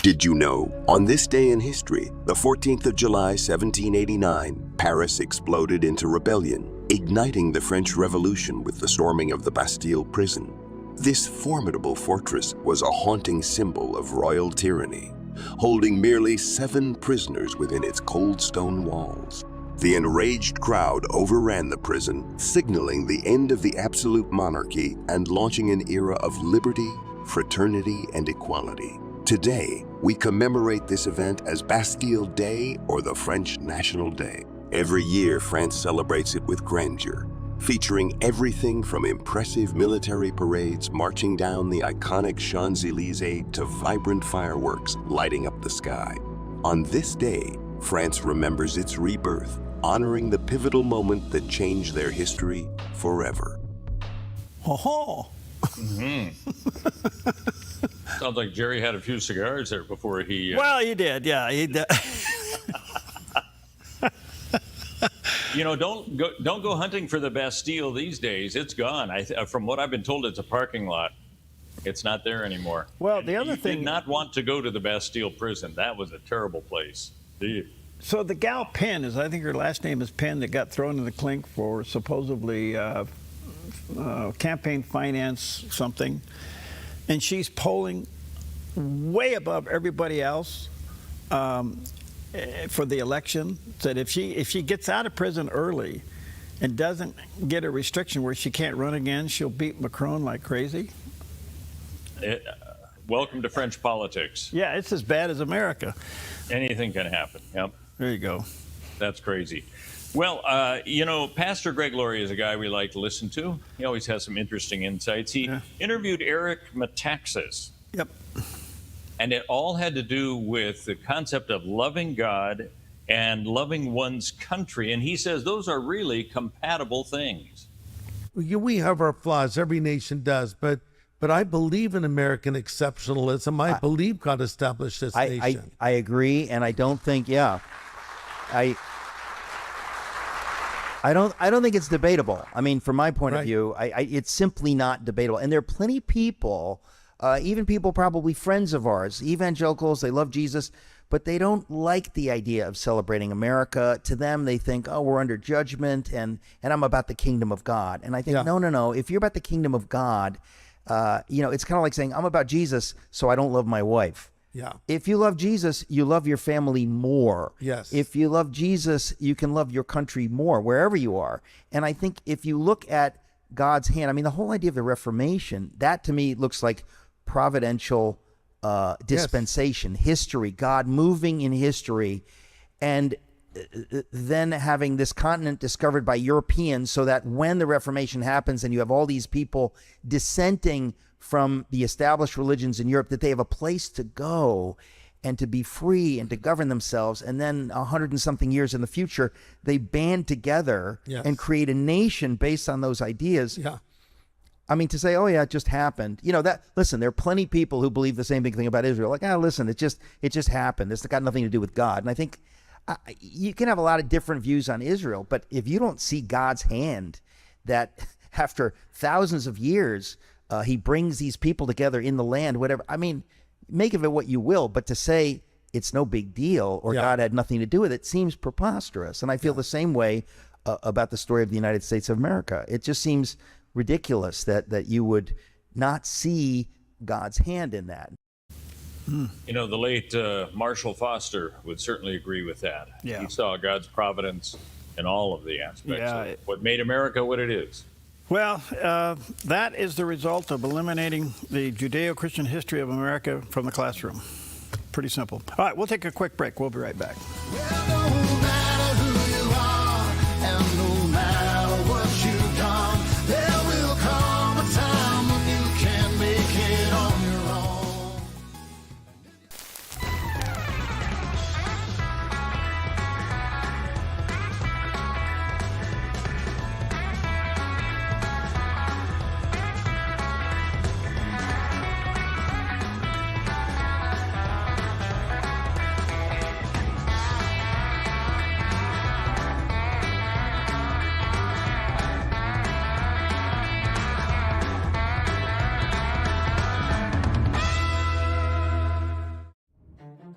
Did you know, on this day in history, the 14th of July, 1789, Paris exploded into rebellion, igniting the French Revolution with the storming of the Bastille prison. This formidable fortress was a haunting symbol of royal tyranny, holding merely 7 prisoners within its cold stone walls. The enraged crowd overran the prison, signaling the end of the absolute monarchy and launching an era of liberty, fraternity, and equality. Today, we commemorate this event as Bastille Day or the French National Day. Every year, France celebrates it with grandeur, featuring everything from impressive military parades marching down the iconic Champs-Élysées to vibrant fireworks lighting up the sky. On this day, France remembers its rebirth, honoring the pivotal moment that changed their history forever. Ho-ho! Sounds like Jerry had a few cigars there before he... Well, he did, yeah. He did. You know, don't go hunting for the Bastille these days. It's gone. From what I've been told, it's a parking lot. It's not there anymore. Well, the other thing... did not want to go to the Bastille prison. That was a terrible place. So the gal Penn, I think her last name is Penn, that got thrown in the clink for supposedly campaign finance something, and she's polling way above everybody else for the election. That if she gets out of prison early and doesn't get a restriction where she can't run again, she'll beat Macron like crazy. Welcome to French politics. Yeah, it's as bad as America. Anything can happen. Yep. There you go. That's crazy. Well, you know, Pastor Greg Laurie is a guy we like to listen to. He always has some interesting insights. He interviewed Eric Metaxas. Yep. And it all had to do with the concept of loving God and loving one's country. And he says those are really compatible things. We have our flaws. Every nation does. But I believe in American exceptionalism. I believe God established this nation. I agree, and I don't think, I don't think it's debatable. I mean, from my point of view, it's simply not debatable. And there are plenty of people even people probably friends of ours, evangelicals, they love Jesus, but they don't like the idea of celebrating America. To them, they think, oh, we're under judgment, and I'm about the kingdom of God. And I think, no. If you're about the kingdom of God, it's kind of like saying, I'm about Jesus, so I don't love my wife. Yeah. If you love Jesus, you love your family more. Yes. If you love Jesus, you can love your country more, wherever you are. And I think if you look at God's hand, I mean, the whole idea of the Reformation, that to me looks like providential dispensation, history, God moving in history, and then having this continent discovered by Europeans, so that when the Reformation happens and you have all these people dissenting from the established religions in Europe, that they have a place to go and to be free and to govern themselves. And then 100 and something years in the future, they band together and create a nation based on those ideas. Yeah. I mean, to say, oh yeah, it just happened. Listen, there are plenty of people who believe the same thing about Israel. Like, listen, it just happened. It's got nothing to do with God. And I think you can have a lot of different views on Israel, but if you don't see God's hand, that after thousands of years, he brings these people together in the land, whatever. I mean, make of it what you will, but to say it's no big deal or God had nothing to do with it seems preposterous. And I feel the same way about the story of the United States of America. It just seems ridiculous that you would not see God's hand in that. The late Marshall Foster would certainly agree with that. Yeah. He saw God's providence in all of the aspects of what made America what it is. Well, that is the result of eliminating the Judeo-Christian history of America from the classroom. Pretty simple. All right, we'll take a quick break. We'll be right back.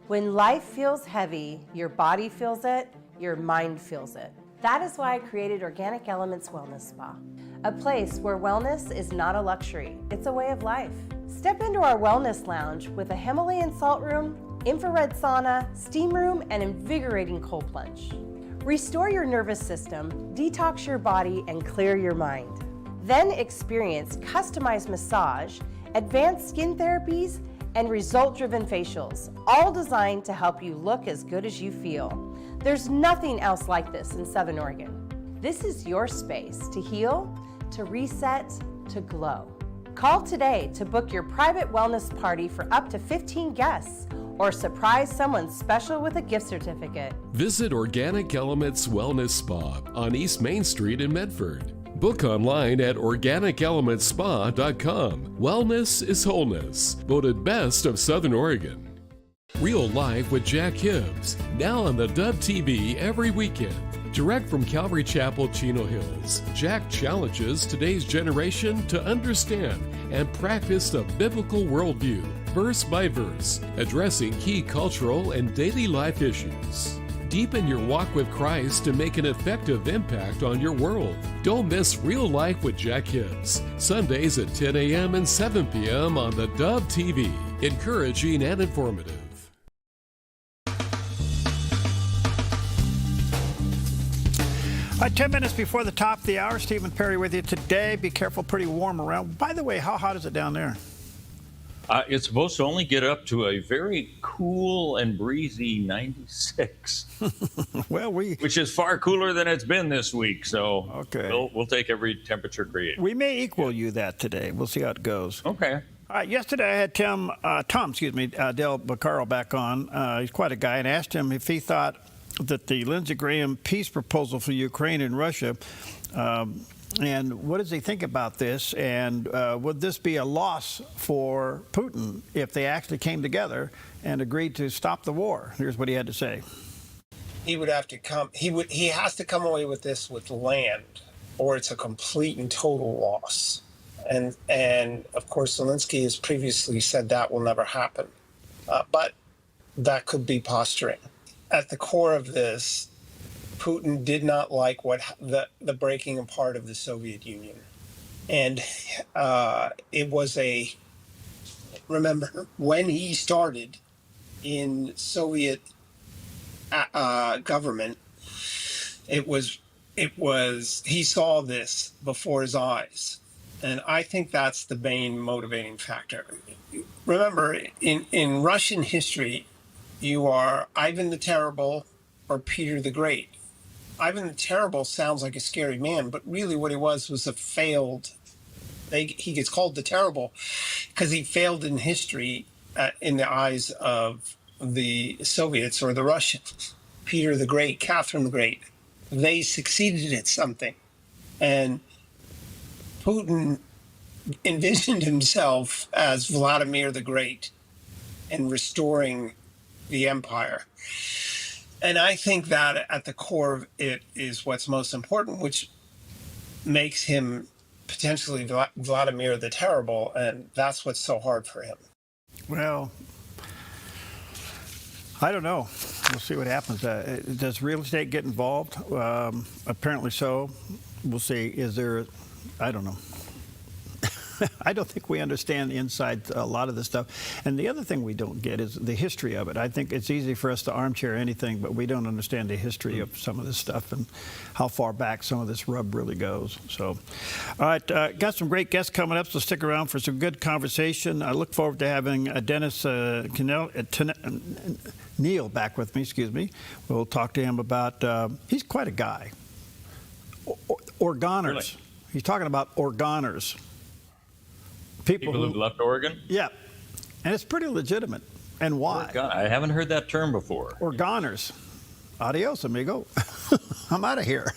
When life feels heavy, your body feels it, your mind feels it. That is why I created Organic Elements Wellness Spa, a place where wellness is not a luxury, it's a way of life. Step into our wellness lounge with a Himalayan salt room, infrared sauna, steam room, and invigorating cold plunge. Restore your nervous system, detox your body, and clear your mind. Then experience customized massage, advanced skin therapies, and result-driven facials, all designed to help you look as good as you feel. There's nothing else like this in Southern Oregon. This is your space to heal, to reset, to glow. Call today to book your private wellness party for up to 15 guests or surprise someone special with a gift certificate. Visit Organic Elements Wellness Spa on East Main Street in Medford. Book online at organicelementspa.com. Wellness is wholeness. Voted best of Southern Oregon. Real Life with Jack Hibbs, now on the Dove TV every weekend. Direct from Calvary Chapel, Chino Hills, Jack challenges today's generation to understand and practice a biblical worldview, verse by verse, addressing key cultural and daily life issues. Deepen your walk with Christ to make an effective impact on your world. Don't miss Real Life with Jack Hibbs, Sundays at 10 a.m. and 7 p.m. on the Dove TV. Encouraging and informative. All right, 10 minutes before the top of the hour, Stephen Perry with you today. Be careful, pretty warm around. By the way, how hot is it down there? It's supposed to only get up to a very cool and breezy 96. Well, which is far cooler than it's been this week. So we'll take every temperature created. We may equal you that today. We'll see how it goes. Okay. All right, yesterday I had Tom Del Beccaro back on. He's quite a guy, and asked him if he thought that the Lindsey Graham peace proposal for Ukraine and Russia, and what does he think about this? And would this be a loss for Putin if they actually came together and agreed to stop the war? Here's what he had to say. He would have to come. He has to come away with this with land, or it's a complete and total loss. And of course, Zelensky has previously said that will never happen. But that could be posturing. At the core of this, Putin did not like what the breaking apart of the Soviet Union. And it was remember, when he started in Soviet government, he saw this before his eyes. And I think that's the main motivating factor. Remember, in Russian history, you are Ivan the Terrible or Peter the Great. Ivan the Terrible sounds like a scary man, but really what he was a failed. He gets called the Terrible because he failed in history in the eyes of the Soviets or the Russians. Peter the Great, Catherine the Great, they succeeded at something. And Putin envisioned himself as Vladimir the Great and restoring the empire. And I think that at the core of it is what's most important, which makes him potentially Vladimir the Terrible, and that's what's so hard for him. Well, I don't know. We'll see what happens. Does real estate get involved? Apparently so. We'll see. I don't know. I don't think we understand inside a lot of this stuff. And the other thing we don't get is the history of it. I think it's easy for us to armchair anything, but we don't understand the history of some of this stuff and how far back some of this rub really goes. So, all right, got some great guests coming up, so stick around for some good conversation. I look forward to having Dennis Neal back with me, excuse me. We'll talk to him about, he's quite a guy. Organers. Really? He's talking about organers. People who've left Oregon? Yeah. And it's pretty legitimate. And why? I haven't heard that term before. Organers. Adios, amigo. I'm out of here.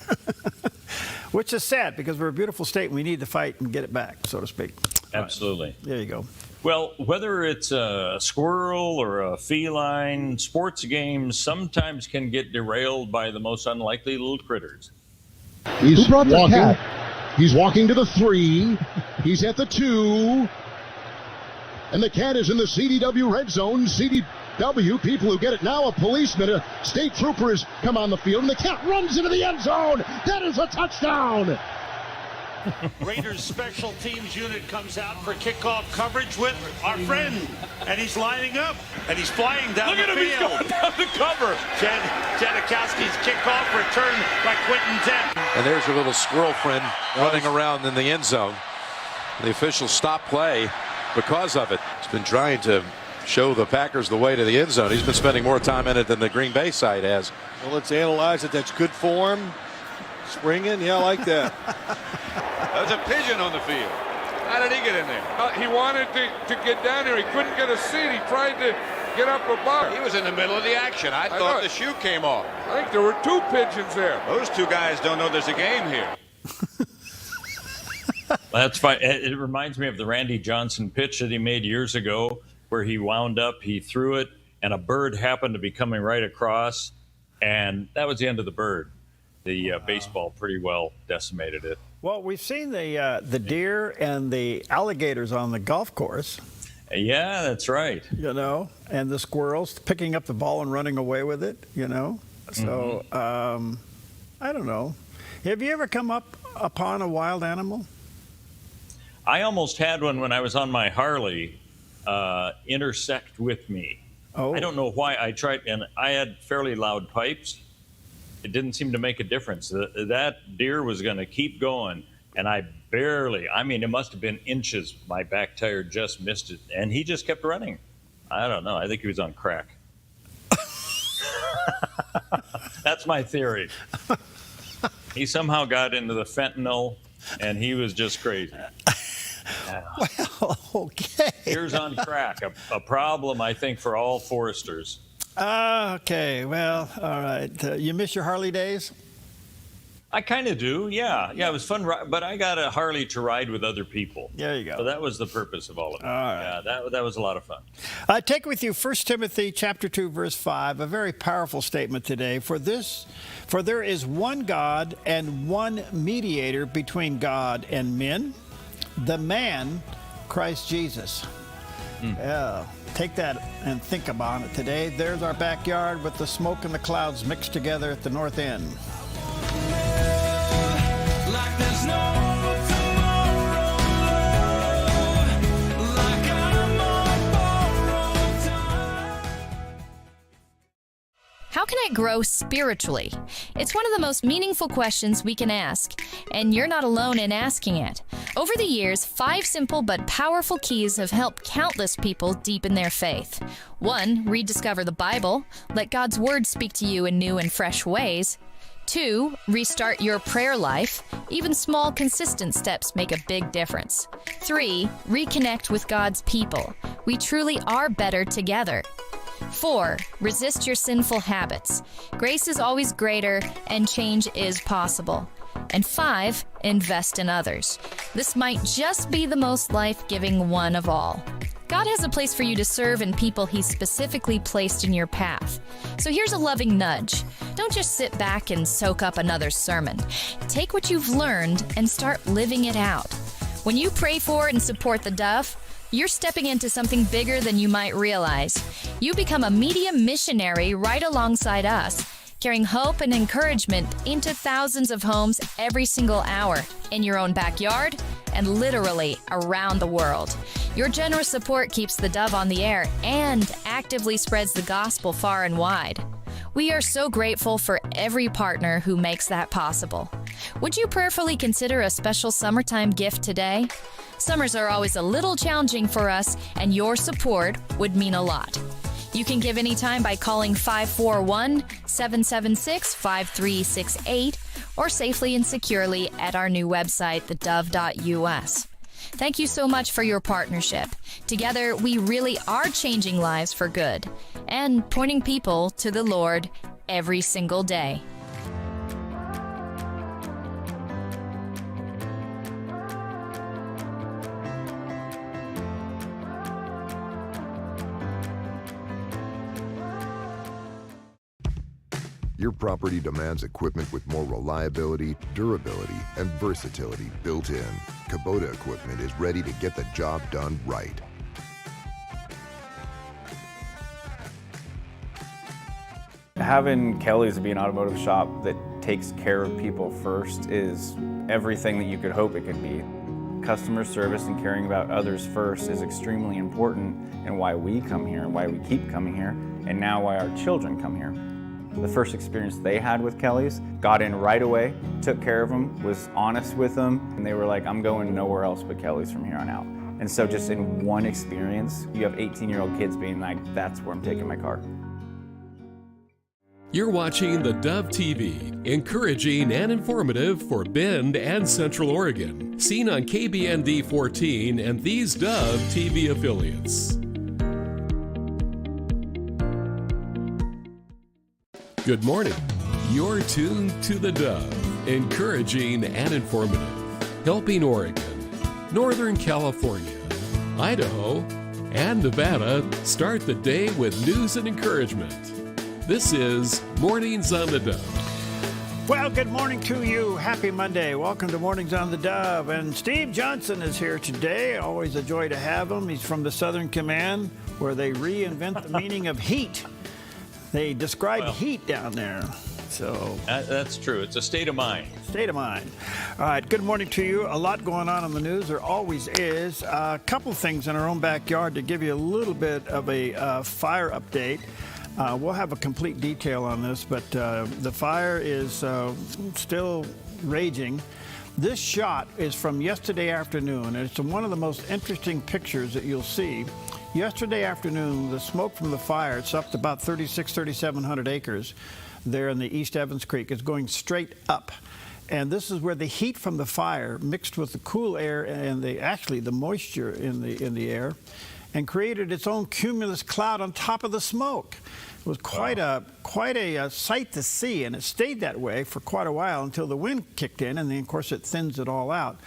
Which is sad because we're a beautiful state and we need to fight and get it back, so to speak. Absolutely. Right. There you go. Well, whether it's a squirrel or a feline, sports games sometimes can get derailed by the most unlikely little critters. He's walking. He's walking to the 3. He's at the 2. And the cat is in the CDW red zone. CDW, people who get it now, a policeman, a state trooper has come on the field, and the cat runs into the end zone. That is a touchdown. Raiders special teams unit comes out for kickoff coverage with our friend, and he's lining up, and he's flying down the field. Look at him, he's going down the cover. Janikowski's kickoff return by Quentin Dent. And there's your little squirrel friend running around in the end zone. The officials stop play because of it. He's been trying to show the Packers the way to the end zone. He's been spending more time in it than the Green Bay side has. Well, let's analyze it. That's good form. Springing, yeah, I like that. There's a pigeon on the field. How did he get in there? He wanted to get down there. He couldn't get a seat. He tried to get up above. He was in the middle of the action. I thought the shoe came off. I think there were 2 pigeons there. Those 2 guys don't know there's a game here. That's fine. It reminds me of the Randy Johnson pitch that he made years ago where he wound up, he threw it, and a bird happened to be coming right across, and that was the end of the bird. The baseball pretty well decimated it. Well, we've seen the deer and the alligators on the golf course. Yeah, that's right. You know, and the squirrels picking up the ball and running away with it, you know. So, I don't know. Have you ever come upon a wild animal? I almost had one when I was on my Harley intersect with me. Oh. I don't know why. I tried, and I had fairly loud pipes. It didn't seem to make a difference. That deer was going to keep going, and I mean, it must have been inches. My back tire just missed it, and he just kept running. I don't know. I think he was on crack. That's my theory. He somehow got into the fentanyl, and he was just crazy. Well, okay. Deer's on crack, a problem, I think, for all foresters. Okay, well, all right. You miss your Harley days? I kind of do, yeah. Yeah, it was fun, but I got a Harley to ride with other people. There you go. So that was the purpose of all of it. All right. Yeah, that was a lot of fun. Take with you 1 Timothy chapter 2, verse 5, a very powerful statement today. For there is one God and one mediator between God and men, the man, Christ Jesus. Yeah, take that and think about it today. There's our backyard with the smoke and the clouds mixed together at the north end. Like there's no tomorrow, like I'm on borrowed time. How can I grow spiritually? It's one of the most meaningful questions we can ask, and you're not alone in asking it. Over the years, 5 simple but powerful keys have helped countless people deepen their faith. 1, rediscover the Bible. Let God's Word speak to you in new and fresh ways. 2, restart your prayer life. Even small, consistent steps make a big difference. 3, reconnect with God's people. We truly are better together. 4, resist your sinful habits. Grace is always greater, and change is possible. And 5, invest in others. This might just be the most life-giving one of all. God has a place for you to serve and people He's specifically placed in your path. So here's a loving nudge. Don't just sit back and soak up another sermon. Take what you've learned and start living it out. When you pray for and support the Dove, you're stepping into something bigger than you might realize. You become a media missionary right alongside us, carrying hope and encouragement into thousands of homes every single hour, in your own backyard and literally around the world. Your generous support keeps the Dove on the air and actively spreads the gospel far and wide. We are so grateful for every partner who makes that possible. Would you prayerfully consider a special summertime gift today? Summers are always a little challenging for us, and your support would mean a lot. You can give anytime by calling 541-776-5368 or safely and securely at our new website, theDove.us. Thank you so much for your partnership. Together, we really are changing lives for good and pointing people to the Lord every single day. Your property demands equipment with more reliability, durability, and versatility built in. Kubota equipment is ready to get the job done right. Having Kelly's be an automotive shop that takes care of people first is everything that you could hope it could be. Customer service and caring about others first is extremely important, and why we come here and why we keep coming here, and now why our children come here. The first experience they had with Kelly's, got in right away, took care of them, was honest with them, and they were like, I'm going nowhere else but Kelly's from here on out. And so just in one experience, you have 18-year-old kids being like, that's where I'm taking my car. You're watching the Dove TV, encouraging and informative for Bend and Central Oregon. Seen on KBND 14 and these Dove TV affiliates. Good morning. You're tuned to the Dove, encouraging and informative, helping Oregon, Northern California, Idaho, and Nevada start the day with news and encouragement. This is Mornings on the Dove. Well, good morning to you. Happy Monday. Welcome to Mornings on the Dove. And Steve Johnson is here today. Always a joy to have him. He's from the Southern Command, where they reinvent the meaning of heat. They describe heat down there. So that's true. It's a state of mind. State of mind. All right. Good morning to you. A lot going on in the news. There always is. A couple things in our own backyard to give you a little bit of a fire update. We'll have a complete detail on this, but the fire is still raging. This shot is from yesterday afternoon, and it's one of the most interesting pictures that you'll see. Yesterday afternoon, the smoke from the fire, it's up to about 3,700 acres there in the East Evans Creek, is going straight up. And this is where the heat from the fire mixed with the cool air and the moisture in the air and created its own cumulus cloud on top of the smoke. It was quite a sight to see, and it stayed that way for quite a while until the wind kicked in, and then, of course, it thins it all out.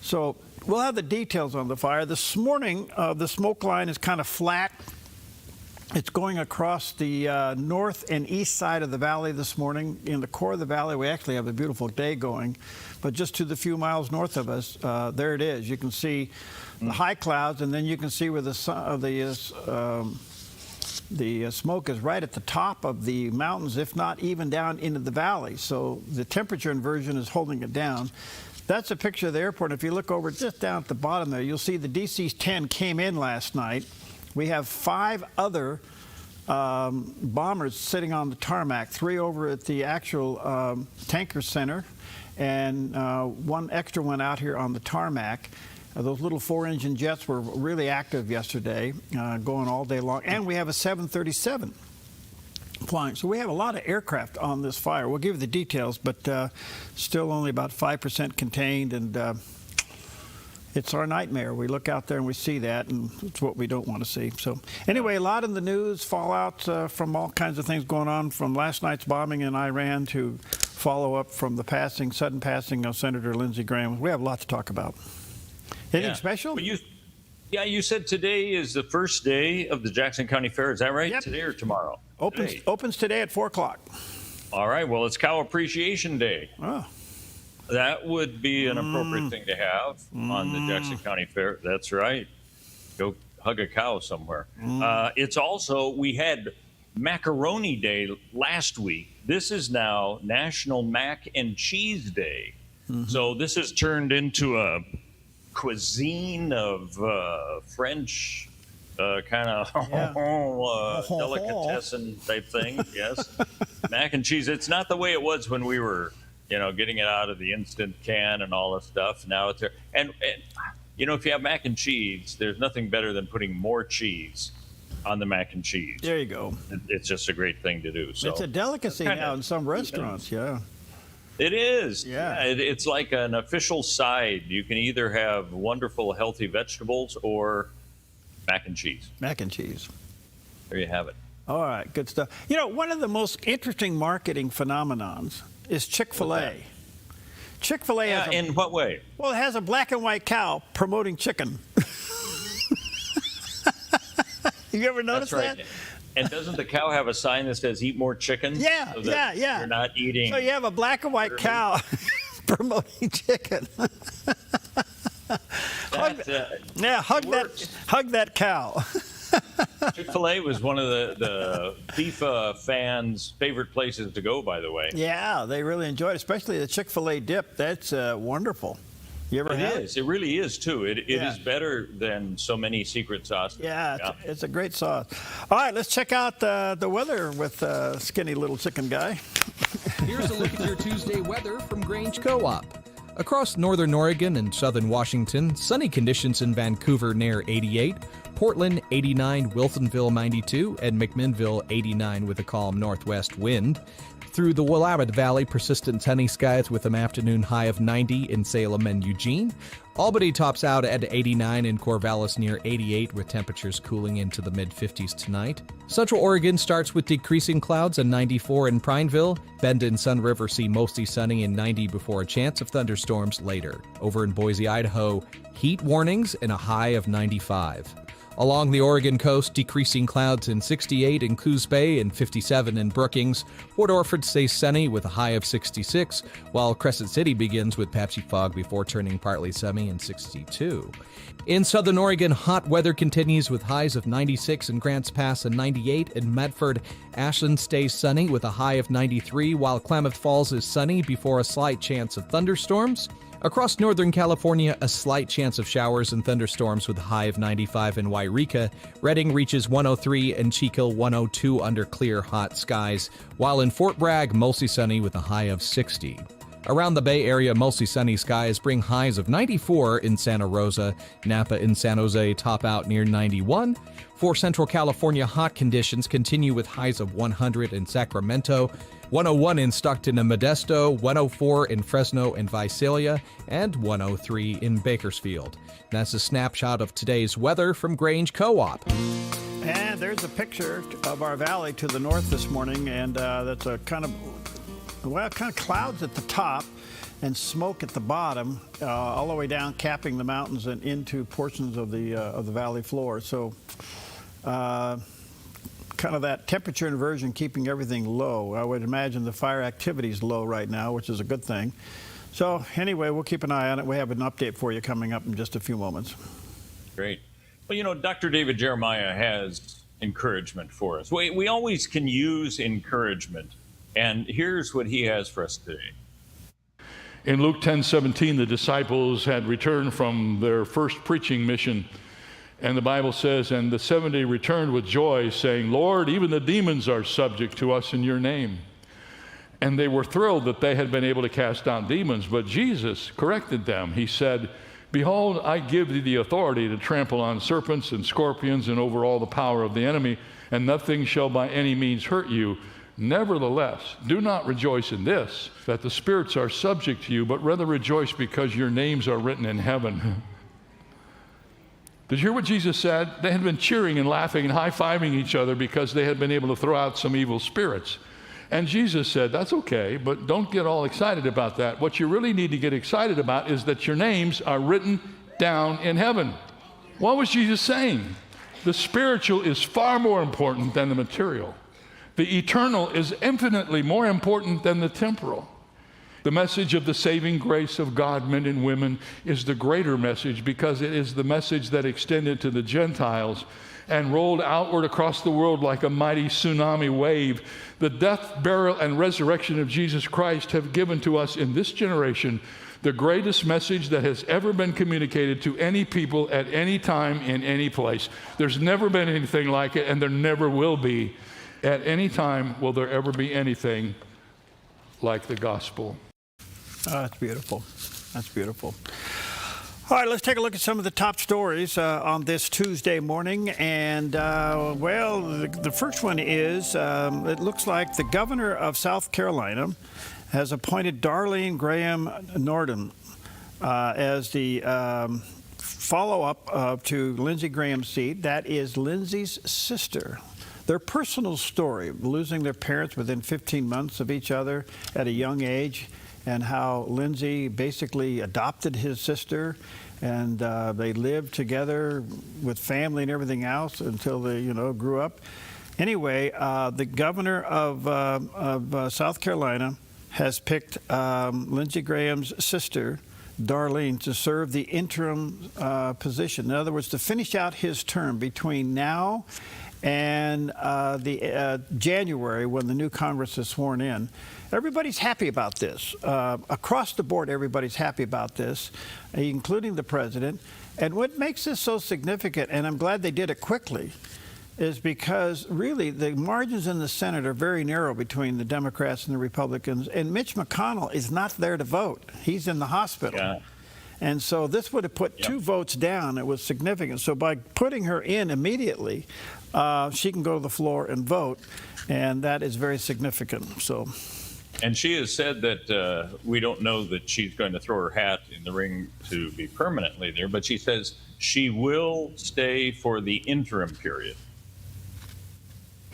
So we'll have the details on the fire. This morning, the smoke line is kind of flat. It's going across the north and east side of the valley this morning. In the core of the valley, we actually have a beautiful day going. But just to the few miles north of us, there it is. You can see the high clouds, and then you can see where the smoke is right at the top of the mountains, if not even down into the valley. So the temperature inversion is holding it down. That's a picture of the airport. If you look over just down at the bottom there, you'll see the DC-10 came in last night. We have 5 other bombers sitting on the tarmac, 3 over at the actual tanker center, and 1 extra one out here on the tarmac. Those little 4-engine jets were really active yesterday, going all day long. And we have a 737 flying. So we have a lot of aircraft on this fire. We'll give you the details, but still only about 5% contained, and it's our nightmare. We look out there and we see that, and it's what we don't want to see. So anyway, a lot in the news, fallout from all kinds of things going on, from last night's bombing in Iran to follow-up from the sudden passing of Senator Lindsey Graham. We have a lot to talk about. Anything special? Well, you said today is the first day of the Jackson County Fair. Is that right? Yep. Today or tomorrow? Opens today at 4 o'clock. All right. Well, it's Cow Appreciation Day. Oh. That would be an appropriate thing to have on the Jackson County Fair. That's right. Go hug a cow somewhere. It's also, we had Macaroni Day last week. This is now National Mac and Cheese Day. So this has turned into a cuisine of French kind of delicatessen type thing. Yes. Mac and cheese. It's not the way it was when we were, getting it out of the instant can and all this stuff. Now it's there. And if you have mac and cheese, there's nothing better than putting more cheese on the mac and cheese. There you go. It's just a great thing to do. So it's a delicacy now in some restaurants. Yeah. It is. Yeah. It's like an official side. You can either have wonderful, healthy vegetables or mac and cheese. Mac and cheese. There you have it. All right, good stuff. One of the most interesting marketing phenomenons is Chick-fil-A. Chick-fil-A has in what way? Well, it has a black and white cow promoting chicken. You ever noticed that? And doesn't the cow have a sign that says "Eat more chicken"? Yeah, so that yeah. You're not eating. So you have a black and white cow promoting chicken. Hug that cow. Chick-fil-A was one of the FIFA fans' favorite places to go, by the way. Yeah, they really enjoyed it, especially the Chick-fil-A dip. That's wonderful. You ever had it? It really is, too. It is better than so many secret sauces. Yeah, it's a great sauce. All right, let's check out the weather with skinny little chicken guy. Here's a look at your Tuesday weather from Grange Co-op. Across northern Oregon and southern Washington, sunny conditions in Vancouver near 88, Portland 89, Wilsonville 92, and McMinnville 89 with a calm northwest wind. Through the Willamette Valley, persistent sunny skies with an afternoon high of 90 in Salem and Eugene. Albany tops out at 89 and Corvallis near 88 with temperatures cooling into the mid-50s tonight. Central Oregon starts with decreasing clouds and 94 in Prineville. Bend and Sun River see mostly sunny and 90 before a chance of thunderstorms later. Over in Boise, Idaho, heat warnings and a high of 95. Along the Oregon coast, decreasing clouds in 68 in Coos Bay and 57 in Brookings. Port Orford stays sunny with a high of 66, while Crescent City begins with patchy fog before turning partly sunny in 62. In southern Oregon, hot weather continues with highs of 96 in Grants Pass and 98 in Medford. Ashland stays sunny with a high of 93, while Klamath Falls is sunny before a slight chance of thunderstorms. Across Northern California, a slight chance of showers and thunderstorms with a high of 95 in Wairika. Redding reaches 103 and Chico 102 under clear, hot skies, while in Fort Bragg, mostly sunny with a high of 60. Around the Bay Area, mostly sunny skies bring highs of 94 in Santa Rosa. Napa and San Jose top out near 91. For Central California, hot conditions continue with highs of 100 in Sacramento, 101 in Stockton and Modesto, 104 in Fresno and Visalia, and 103 in Bakersfield. That's a snapshot of today's weather from Grange Co-op. And there's a picture of our valley to the north this morning, and that's a kind of clouds at the top and smoke at the bottom, all the way down, capping the mountains and into portions of the valley floor. So kind of that temperature inversion keeping everything low. I would imagine the fire activity is low right now, which is a good thing. So anyway, we'll keep an eye on it. We have an update for you coming up in just a few moments. Great. Well, you know, Dr. David Jeremiah has encouragement for us. We always can use encouragement. And here's what he has for us today. In Luke 10:17, the disciples had returned from their first preaching mission. And the Bible says, and the 70 returned with joy, saying, Lord, even the demons are subject to us in your name. And they were thrilled that they had been able to cast out demons. But Jesus corrected them. He said, behold, I give thee the authority to trample on serpents and scorpions and over all the power of the enemy, and nothing shall by any means hurt you. Nevertheless, do not rejoice in this, that the spirits are subject to you, but rather rejoice because your names are written in heaven. Did you hear what Jesus said? They had been cheering and laughing and high-fiving each other because they had been able to throw out some evil spirits. And Jesus said, that's okay, but don't get all excited about that. What you really need to get excited about is that your names are written down in heaven. What was Jesus saying? The spiritual is far more important than the material. The eternal is infinitely more important than the temporal. The message of the saving grace of God, men and women, is the greater message because it is the message that extended to the Gentiles and rolled outward across the world like a mighty tsunami wave. The death, burial, and resurrection of Jesus Christ have given to us in this generation the greatest message that has ever been communicated to any people at any time in any place. There's never been anything like it, and there never will be. At any time will there ever be anything like the gospel. Oh, that's beautiful. That's beautiful. All right, let's take a look at some of the top stories on this Tuesday morning. And, well, the first one is it looks like the governor of South Carolina has appointed Darlene Graham Nordham as the follow-up to Lindsey Graham's seat. That is Lindsey's sister. Their personal story, losing their parents within 15 months of each other at a young age, and how Lindsey basically adopted his sister, and they lived together with family and everything else until they, grew up. Anyway, the governor of South Carolina has picked Lindsey Graham's sister, Darlene, to serve the interim position. In other words, to finish out his term between now and January, when the new Congress is sworn in. Everybody's happy about this. Across the board, everybody's happy about this, including the president. And what makes this so significant, and I'm glad they did it quickly, is because really the margins in the Senate are very narrow between the Democrats and the Republicans. And Mitch McConnell is not there to vote. He's in the hospital. Yeah. And so this would have put two votes down. It was significant. So by putting her in immediately, she can go to the floor and vote, and that is very significant. So, and she has said that we don't know that she's going to throw her hat in the ring to be permanently there, but she says she will stay for the interim period.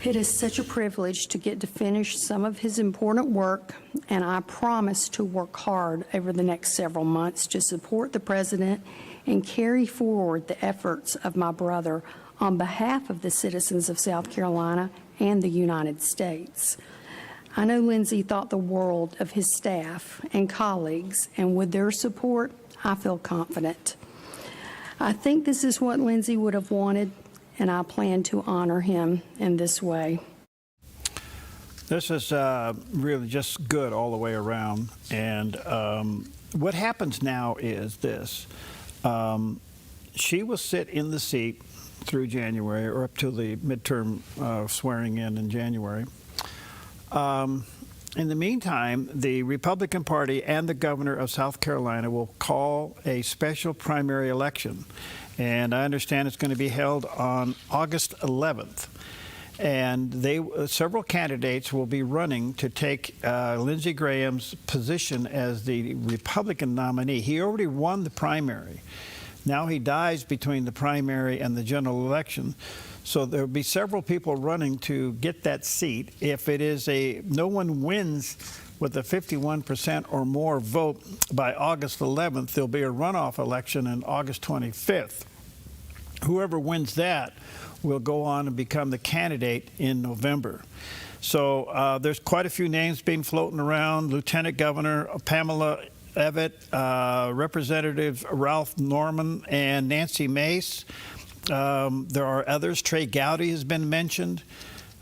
It is such a privilege to get to finish some of his important work, and I promise to work hard over the next several months to support the president and carry forward the efforts of my brother on behalf of the citizens of South Carolina and the United States. I know Lindsey thought the world of his staff and colleagues, and with their support, I feel confident. I think this is what Lindsey would have wanted, and I plan to honor him in this way. This is really just good all the way around. And what happens now is this. She will sit in the seat through January, or up to the midterm swearing in January. In the meantime, the Republican Party and the governor of South Carolina will call a special primary election. And I understand it's going to be held on August 11th. And several candidates will be running to take Lindsey Graham's position as the Republican nominee. He already won the primary. Now he dies between the primary and the general election. So there will be several people running to get that seat. If it is no one wins with a 51% or more vote by August 11th, there'll be a runoff election on August 25th. Whoever wins that will go on and become the candidate in November. So there's quite a few names being floating around. Lieutenant Governor Pamela Evett, Representative Ralph Norman, and Nancy Mace. There are others. Trey Gowdy has been mentioned.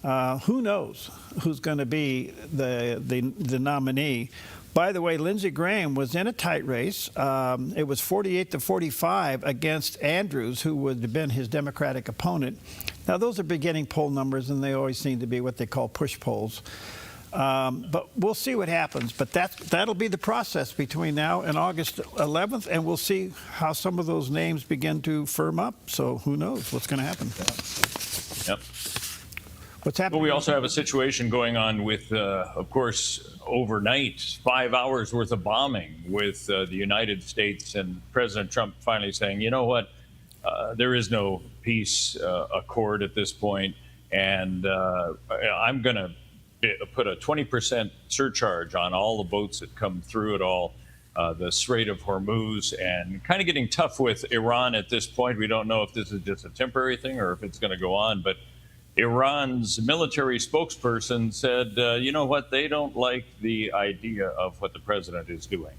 Who knows who's going to be the nominee? By the way, Lindsey Graham was in a tight race. It was 48 to 45 against Andrews, who would have been his Democratic opponent. Now, those are beginning poll numbers, and they always seem to be what they call push polls. But we'll see what happens. But that'll be the process between now and August 11th, and we'll see how some of those names begin to firm up. So who knows what's going to happen. Yep. What's happening? Well, we also have a situation going on with, of course, overnight, 5 hours worth of bombing with the United States and President Trump finally saying, you know what, there is no peace accord at this point, and I'm going to put a 20% surcharge on all the boats that come through at all the Strait of Hormuz, and kind of getting tough with Iran at this point. We don't know if this is just a temporary thing or if it's going to go on, but Iran's military spokesperson said, you know what, they don't like the idea of what the president is doing.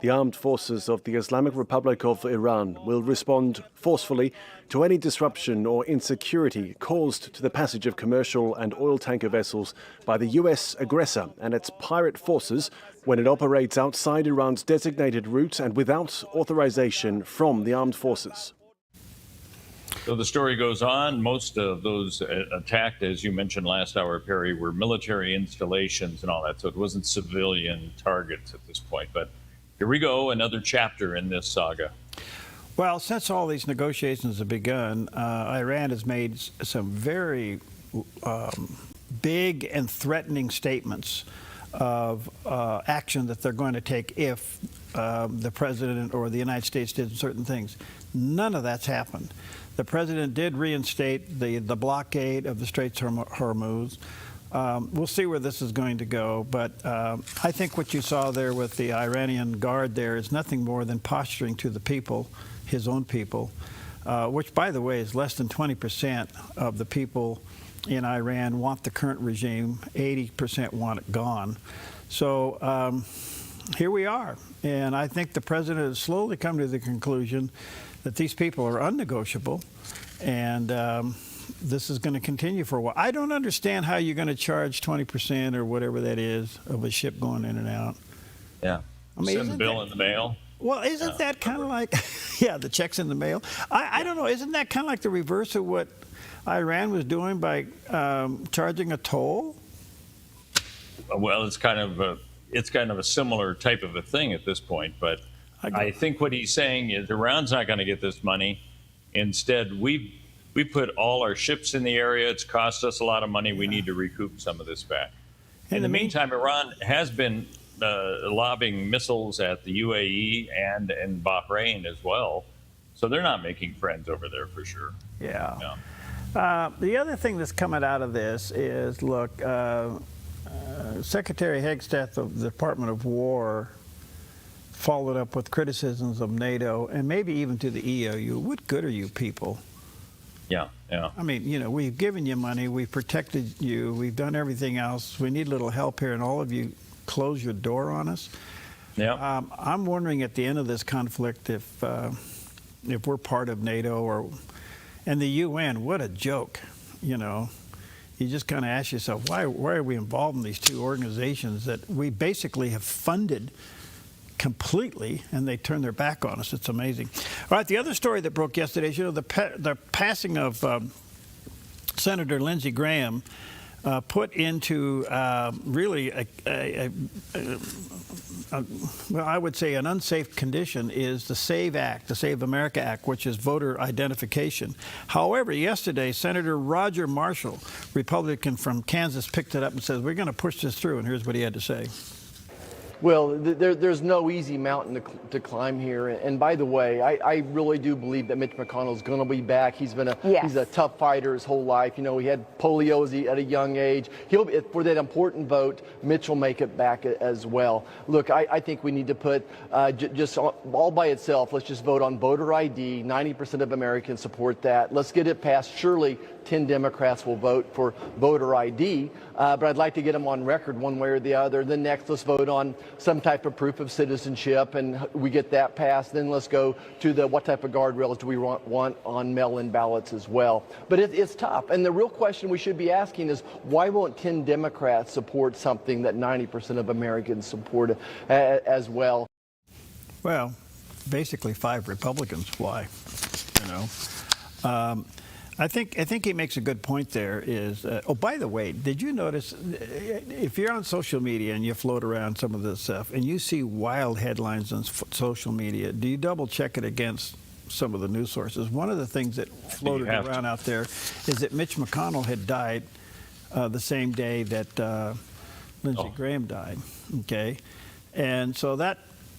The armed forces of the Islamic Republic of Iran will respond forcefully to any disruption or insecurity caused to the passage of commercial and oil tanker vessels by the U.S. aggressor and its pirate forces when it operates outside Iran's designated route and without authorization from the armed forces. So the story goes on. Most of those attacked, as you mentioned last hour, Perry, were military installations and all that. So it wasn't civilian targets at this point. But here we go, another chapter in this saga. Well, since all these negotiations have begun, Iran has made some very big and threatening statements of action that they're going to take if the president or the United States did certain things. None of that's happened. The president did reinstate the blockade of the Straits of Hormuz. We'll see where this is going to go, but I think what you saw there with the Iranian guard there is nothing more than posturing to the people, his own people, which, by the way, is less than 20% of the people in Iran want the current regime. 80% want it gone. So here we are, and I think the president has slowly come to the conclusion that these people are unnegotiable, and this is going to continue for a while. I don't understand how you're going to charge 20% or whatever that is of a ship going in and out. Yeah. I mean, send the bill in the mail. Well, isn't that kind of like, yeah, the checks in the mail? I don't know. Isn't that kind of like the reverse of what Iran was doing by charging a toll? Well, it's kind of a similar type of a thing at this point, but I think what he's saying is Iran's not going to get this money. Instead, we put all our ships in the area. It's cost us a lot of money. We need to recoup some of this back. In the meantime, Iran has been lobbing missiles at the UAE and in Bahrain as well. So they're not making friends over there for sure. Yeah. The other thing that's coming out of this is, look, Secretary Hagstead of the Department of War followed up with criticisms of NATO and maybe even to the EOU. What good are you people? Yeah. I mean, you know, we've given you money, we've protected you, we've done everything else. We need a little help here, and all of you close your door on us. Yeah. I'm wondering at the end of this conflict if we're part of NATO and the UN. What a joke, you know. You just kind of ask yourself, why are we involved in these two organizations that we basically have funded completely, and they turn their back on us? It's amazing. All right, the other story that broke yesterday is, you know, the passing of Senator Lindsey Graham put into really well, I would say an unsafe condition is the SAVE Act, the Save America Act, which is voter identification. However, yesterday, Senator Roger Marshall, Republican from Kansas, picked it up and says, we're going to push this through, and here's what he had to say. Well, there's no easy mountain to climb here. And by the way, I really do believe that Mitch McConnell is going to be back. He's been he's a tough fighter his whole life. You know, he had polio at a young age. He'll be, for that important vote, Mitch will make it back as well. Look, I think we need to put just all by itself. Let's just vote on voter ID. 90% of Americans support that. Let's get it passed. Surely 10 Democrats will vote for voter ID, but I'd like to get them on record one way or the other. Then next, let's vote on some type of proof of citizenship, and we get that passed. Then let's go to the what type of guardrails do we want on mail-in ballots as well. But it's tough, and the real question we should be asking is why won't 10 Democrats support something that 90% of Americans support as well? Well, basically 5 Republicans fly, you know. I think he makes a good point there is, oh, by the way, did you notice, if you're on social media and you float around some of this stuff and you see wild headlines on social media, do you double check it against some of the news sources? One of the things that floated around out there is that Mitch McConnell had died the same day that Lindsey Graham died, okay? And so that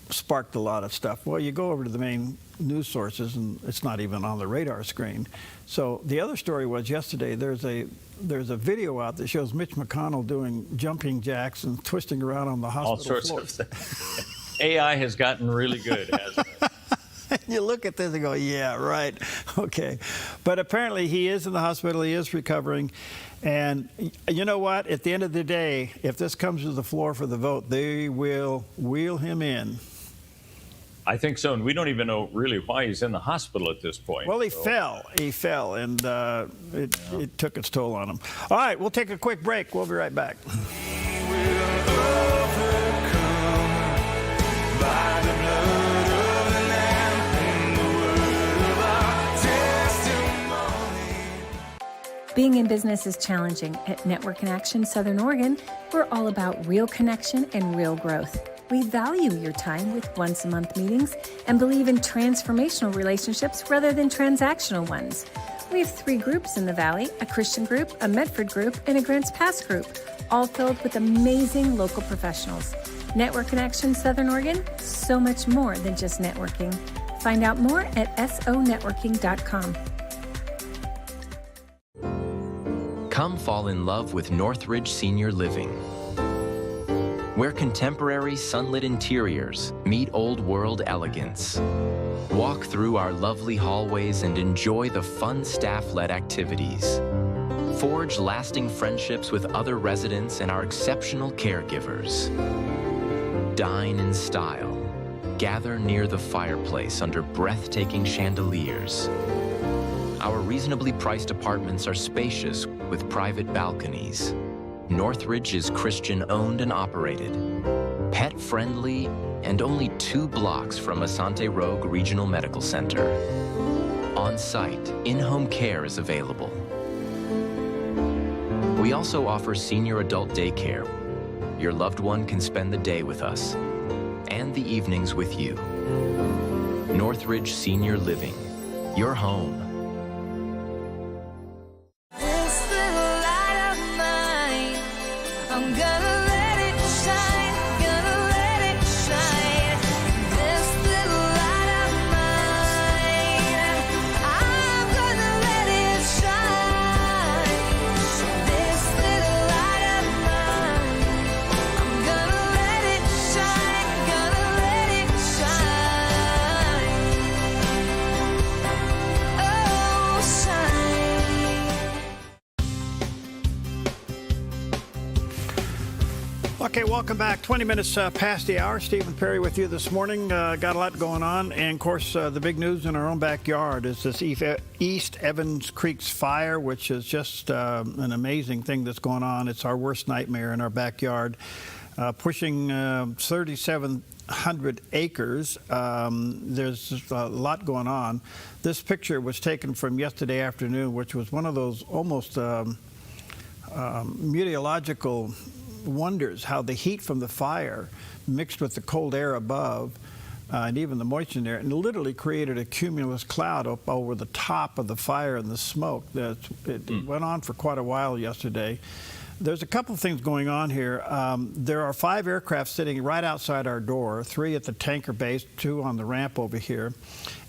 sparked a lot of stuff. Well, you go over to the main news sources and it's not even on the radar screen. So the other story was yesterday there's a video out that shows Mitch McConnell doing jumping jacks and twisting around on the hospital floor. All sorts of stuff. AI has gotten really good, hasn't it? You look at this and go, yeah, right, okay. But apparently he is in the hospital, he is recovering. And you know what? At the end of the day, if this comes to the floor for the vote, they will wheel him in. I think so, and we don't even know really why he's in the hospital at this point. Well, he fell, and it took its toll on him. All right, we'll take a quick break. We'll be right back. Being in business is challenging. At Network in Action Southern Oregon, we're all about real connection and real growth. We value your time with once-a-month meetings and believe in transformational relationships rather than transactional ones. We have 3 groups in the Valley, a Christian group, a Medford group, and a Grants Pass group, all filled with amazing local professionals. Network in Action Southern Oregon, so much more than just networking. Find out more at sonetworking.com. Come fall in love with Northridge Senior Living, where contemporary sunlit interiors meet old world elegance. Walk through our lovely hallways and enjoy the fun staff-led activities. Forge lasting friendships with other residents and our exceptional caregivers. Dine in style. Gather near the fireplace under breathtaking chandeliers. Our reasonably priced apartments are spacious with private balconies. Northridge is Christian-owned and operated, pet-friendly, and only 2 blocks from Asante Rogue Regional Medical Center. On-site, in-home care is available. We also offer senior adult daycare. Your loved one can spend the day with us, and the evenings with you. Northridge Senior Living, your home. Okay, welcome back. 20 minutes past the hour. Stephen Perry with you this morning. Got a lot going on. And, of course, the big news in our own backyard is this East Evans Creek's fire, which is just an amazing thing that's going on. It's our worst nightmare in our backyard, pushing 3,700 acres. There's a lot going on. This picture was taken from yesterday afternoon, which was one of those almost meteorological wonders, how the heat from the fire mixed with the cold air above and even the moisture in there, and literally created a cumulus cloud up over the top of the fire and the smoke. It went on for quite a while yesterday. There's a couple of things going on here. There are 5 aircraft sitting right outside our door, 3 at the tanker base, 2 on the ramp over here.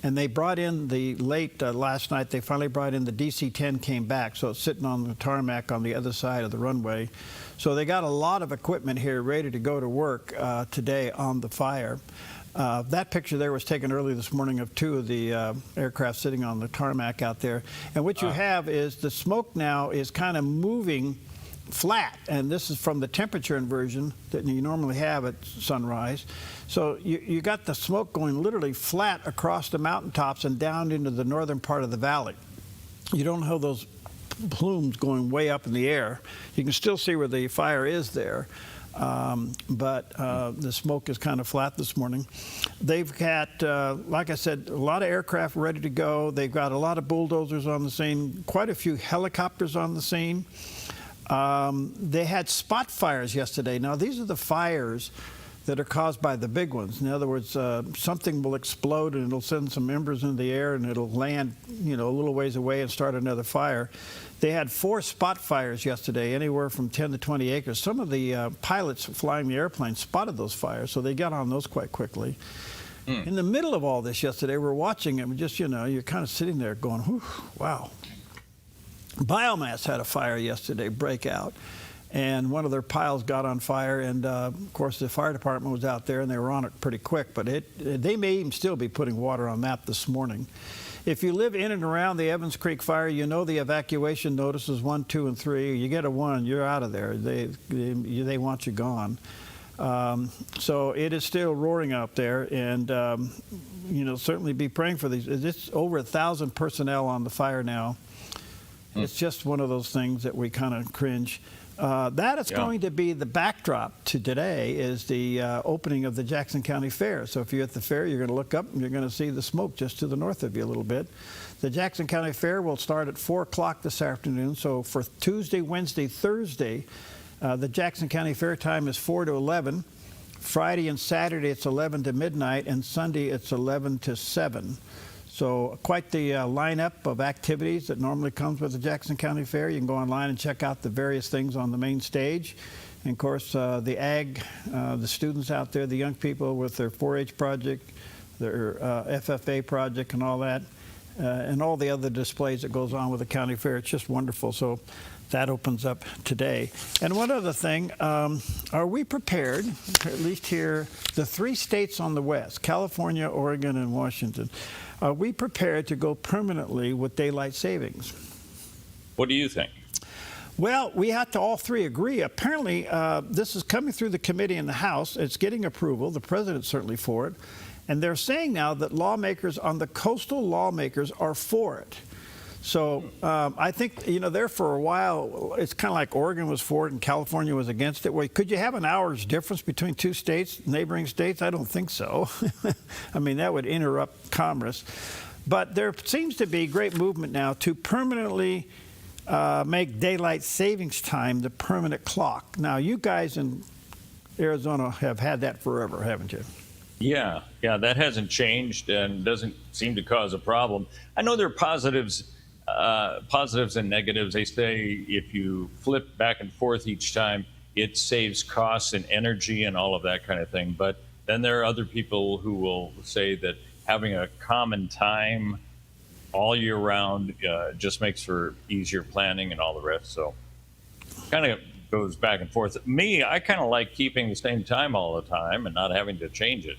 And they brought in last night, they finally brought in the DC-10 came back, so it's sitting on the tarmac on the other side of the runway. So they got a lot of equipment here ready to go to work today on the fire. That picture there was taken early this morning of 2 of the aircraft sitting on the tarmac out there. And what you have is the smoke now is kind of moving flat, and this is from the temperature inversion that you normally have at sunrise. So you got the smoke going literally flat across the mountaintops and down into the northern part of the valley. You don't have those plumes going way up in the air. You can still see where the fire is there. But the smoke is kind of flat this morning. They've got, like I said, a lot of aircraft ready to go. They've got a lot of bulldozers on the scene, quite a few helicopters on the scene. They had spot fires yesterday. Now, these are the fires that are caused by the big ones. In other words, something will explode and it'll send some embers into the air and it'll land, a little ways away and start another fire. They had 4 spot fires yesterday, anywhere from 10 to 20 acres. Some of the pilots flying the airplane spotted those fires, so they got on those quite quickly. In the middle of all this yesterday, we're watching it, and just, you're kind of sitting there going, whew, wow. Biomass had a fire yesterday break out, and one of their piles got on fire, and of course the fire department was out there and they were on it pretty quick, but they may even still be putting water on that this morning. If you live in and around the Evans Creek fire, you know the evacuation notices 1, 2, and 3. You get a 1, you're out of there. They want you gone. So it is still roaring out there, and certainly be praying for these. It's over 1,000 personnel on the fire now. It's just one of those things that we kind of cringe. That is going to be the backdrop to today, is the opening of the Jackson County Fair. So if you're at the fair, you're going to look up and you're going to see the smoke just to the north of you a little bit. The Jackson County Fair will start at 4 o'clock this afternoon. So for Tuesday, Wednesday, Thursday, the Jackson County Fair time is 4 to 11. Friday and Saturday, it's 11 to midnight, and Sunday, it's 11 to 7. So quite the lineup of activities that normally comes with the Jackson County Fair. You can go online and check out the various things on the main stage. And of course, the students out there, the young people with their 4-H project, their FFA project and all that, and all the other displays that goes on with the county fair. It's just wonderful. So that opens up today. And one other thing, are we prepared, at least here, the 3 states on the west, California, Oregon, and Washington, are we prepared to go permanently with daylight savings? What do you think? Well, we have to all 3 agree. Apparently, this is coming through the committee in the House. It's getting approval. The president's certainly for it. And they're saying now that the coastal lawmakers are for it. So I think, there for a while, it's kind of like Oregon was for it and California was against it. Well, could you have an hour's difference between 2 states, neighboring states? I don't think so. I mean, that would interrupt commerce. But there seems to be great movement now to permanently make daylight savings time the permanent clock. Now, you guys in Arizona have had that forever, haven't you? Yeah, that hasn't changed and doesn't seem to cause a problem. I know there are positives and negatives. They say if you flip back and forth each time, it saves costs and energy and all of that kind of thing. But then there are other people who will say that having a common time all year round just makes for easier planning and all the rest. So kind of goes back and forth. Me, I kind of like keeping the same time all the time and not having to change it,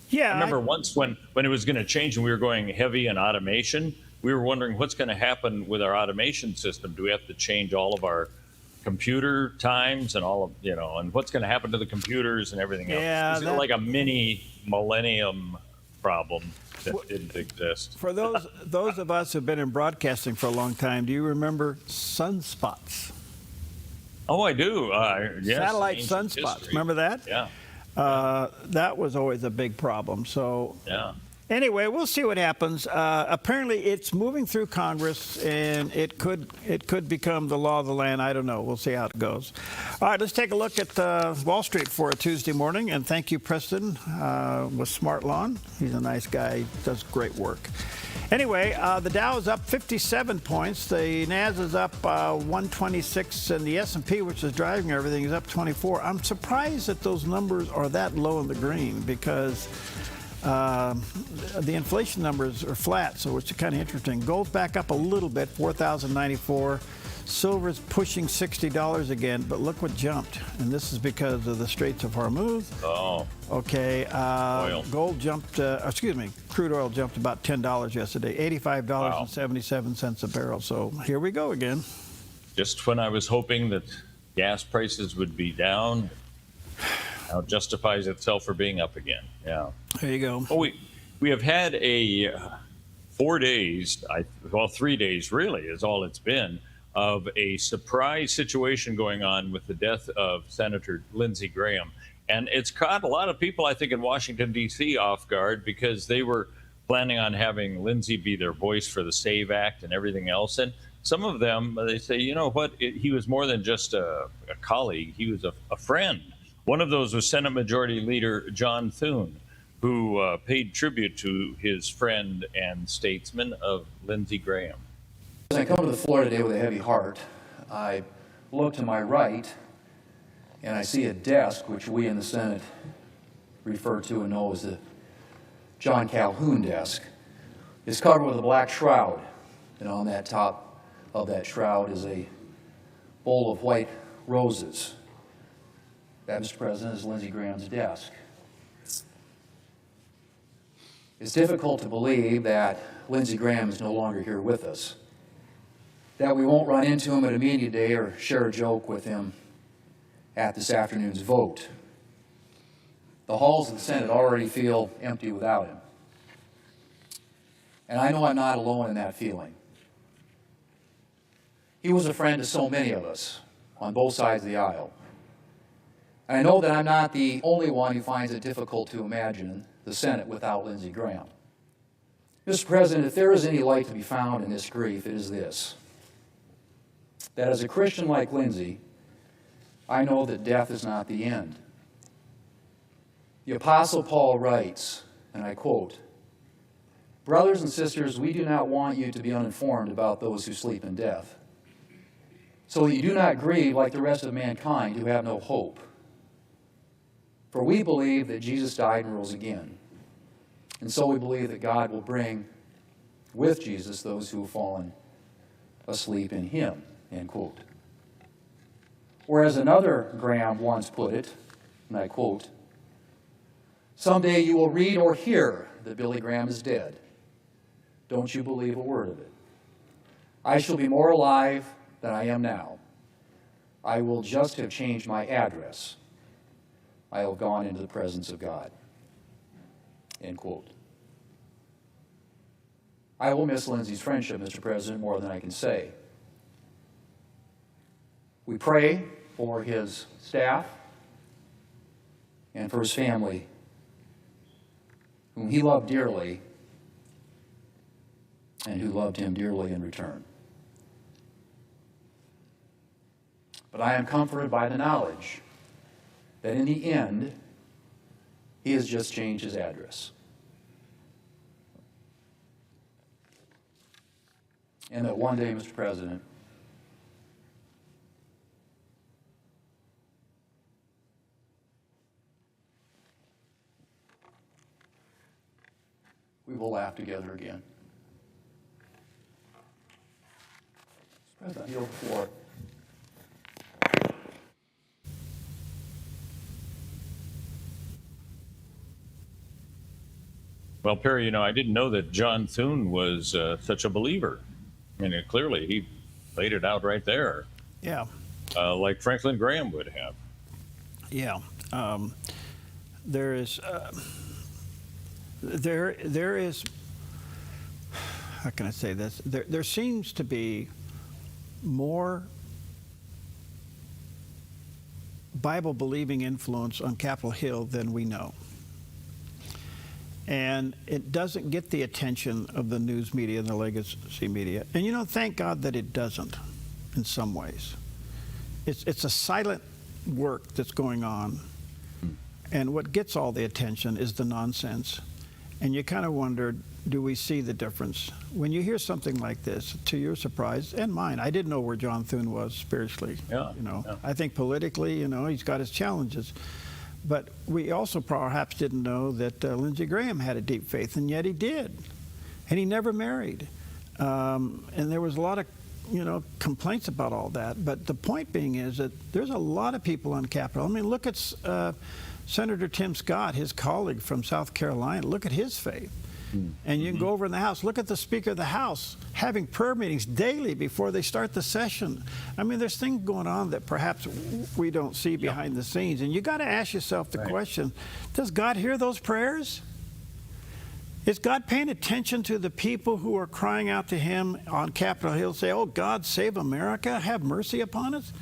Yeah. I remember once when it was going to change and we were going heavy in automation, we were wondering what's going to happen with our automation system. Do we have to change all of our computer times and all of, and what's going to happen to the computers and everything else? Yeah, Is it like a mini millennium problem that didn't exist? For those of us who've been in broadcasting for a long time, do you remember sunspots? Oh, I do. Yes, satellite sunspots. History. Remember that? Yeah. That was always a big problem. So yeah. Anyway, we'll see what happens. Apparently, it's moving through Congress, and it could become the law of the land. I don't know. We'll see how it goes. All right, let's take a look at Wall Street for a Tuesday morning. And tthank you, Preston, with Smart Lawn. He's a nice guy. He does great work. Anyway, the Dow is up 57 points. The Nas is up 126, and the S&P, which is driving everything, is up 24. I'm surprised that those numbers are that low in the green because the inflation numbers are flat, so it's kind of interesting. Gold's back up a little bit, 4,094. Silver's pushing $60 again, but look what jumped. And this is because of the Straits of Hormuz. Oh. Okay. Oil. Gold jumped, crude oil jumped about $10 yesterday, $85.77 a barrel. So here we go again. Just when I was hoping that gas prices would be down, now it justifies itself for being up again. Yeah. There you go. Oh, we have had a 4 days, 3 days really is all it's been, of a surprise situation going on with the death of Senator Lindsey Graham. And it's caught a lot of people, I think, in Washington, D.C. off guard because they were planning on having Lindsey be their voice for the SAVE Act and everything else. And some of them, they say, you know what, he was more than just a colleague. He was a friend. One of those was Senate Majority Leader John Thune, who paid tribute to his friend and statesman of Lindsey Graham. As I come to the floor today with a heavy heart, I look to my right and I see a desk which we in the Senate refer to and know as the John Calhoun desk. It's covered with a black shroud, and on that top of that shroud is a bowl of white roses. That, Mr. President, is Lindsey Graham's desk. It's difficult to believe that Lindsey Graham is no longer here with us, that we won't run into him at a media day or share a joke with him at this afternoon's vote. The halls of the Senate already feel empty without him. And I know I'm not alone in that feeling. He was a friend to so many of us on both sides of the aisle. And I know that I'm not the only one who finds it difficult to imagine the Senate without Lindsey Graham. Mr. President, if there is any light to be found in this grief, it is this: that as a Christian like Lindsey, I know that death is not the end. The Apostle Paul writes, and I quote, "Brothers and sisters, we do not want you to be uninformed about those who sleep in death, so that you do not grieve like the rest of mankind who have no hope. For we believe that Jesus died and rose again, and so we believe that God will bring with Jesus those who have fallen asleep in him," end quote. Or as another Graham once put it, and I quote, "Someday you will read or hear that Billy Graham is dead. Don't you believe a word of it. I shall be more alive than I am now. I will just have changed my address. I have gone into the presence of God," end quote. I will miss Lindsey's friendship, Mr. President, more than I can say. We pray for his staff and for his family, whom he loved dearly and who loved him dearly in return. But I am comforted by the knowledge that in the end, he has just changed his address. And that one day, Mr. President, we will laugh together again. Mr. President, I yield the floor. Well, Perry, I didn't know that John Thune was such a believer. Clearly he laid it out right there. Yeah. Like Franklin Graham would have. Yeah. There is, how can I say this? There seems to be more Bible-believing influence on Capitol Hill than we know. And it doesn't get the attention of the news media and the legacy media. And thank God that it doesn't in some ways. It's a silent work that's going on. And what gets all the attention is the nonsense. And you kind of wondered, do we see the difference? When you hear something like this, to your surprise and mine, I didn't know where John Thune was spiritually. Yeah, I think politically, he's got his challenges. But we also perhaps didn't know that Lindsey Graham had a deep faith, and yet he did. And he never married. And there was a lot of complaints about all that. But the point being is that there's a lot of people on Capitol. I mean, look at Senator Tim Scott, his colleague from South Carolina. Look at his faith. And you can go over in the House. Look at the Speaker of the House having prayer meetings daily before they start the session. I mean, there's things going on that perhaps we don't see behind the scenes. And you got to ask yourself the question, does God hear those prayers? Is God paying attention to the people who are crying out to him on Capitol Hill, say, oh, God, save America, have mercy upon us?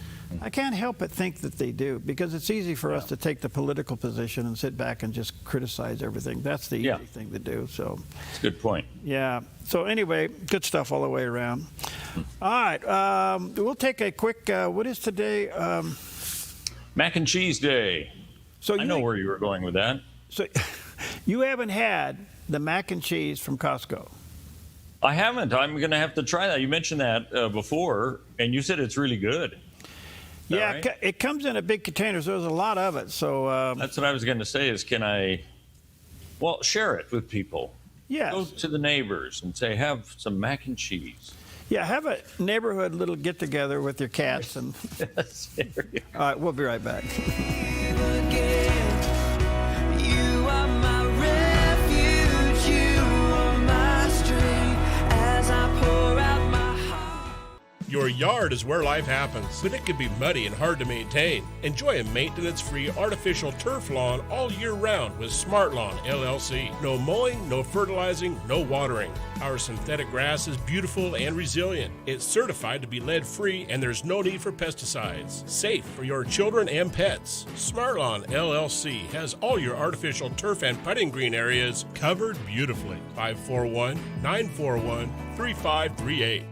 I can't help but think that they do, because it's easy for us to take the political position and sit back and just criticize everything. That's the easy thing to do. So, that's a good point. Yeah. So anyway, good stuff all the way around. All right. We'll take a quick, what is today? Mac and cheese day. So I know where you were going with that. So you haven't had the mac and cheese from Costco? I haven't. I'm going to have to try that. You mentioned that before, and you said it's really good. Yeah, right? It comes in a big container, so there's a lot of it. So that's what I was going to say is, can I, share it with people? Yes. Go to the neighbors and say, have some mac and cheese. Yeah, have a neighborhood little get-together with your cats. And all right, we'll be right back. Your yard is where life happens, but it can be muddy and hard to maintain. Enjoy a maintenance-free artificial turf lawn all year round with Smart Lawn LLC. No mowing, no fertilizing, no watering. Our synthetic grass is beautiful and resilient. It's certified to be lead-free, and there's no need for pesticides. Safe for your children and pets. Smart Lawn LLC has all your artificial turf and putting green areas covered beautifully. 541-941-3538.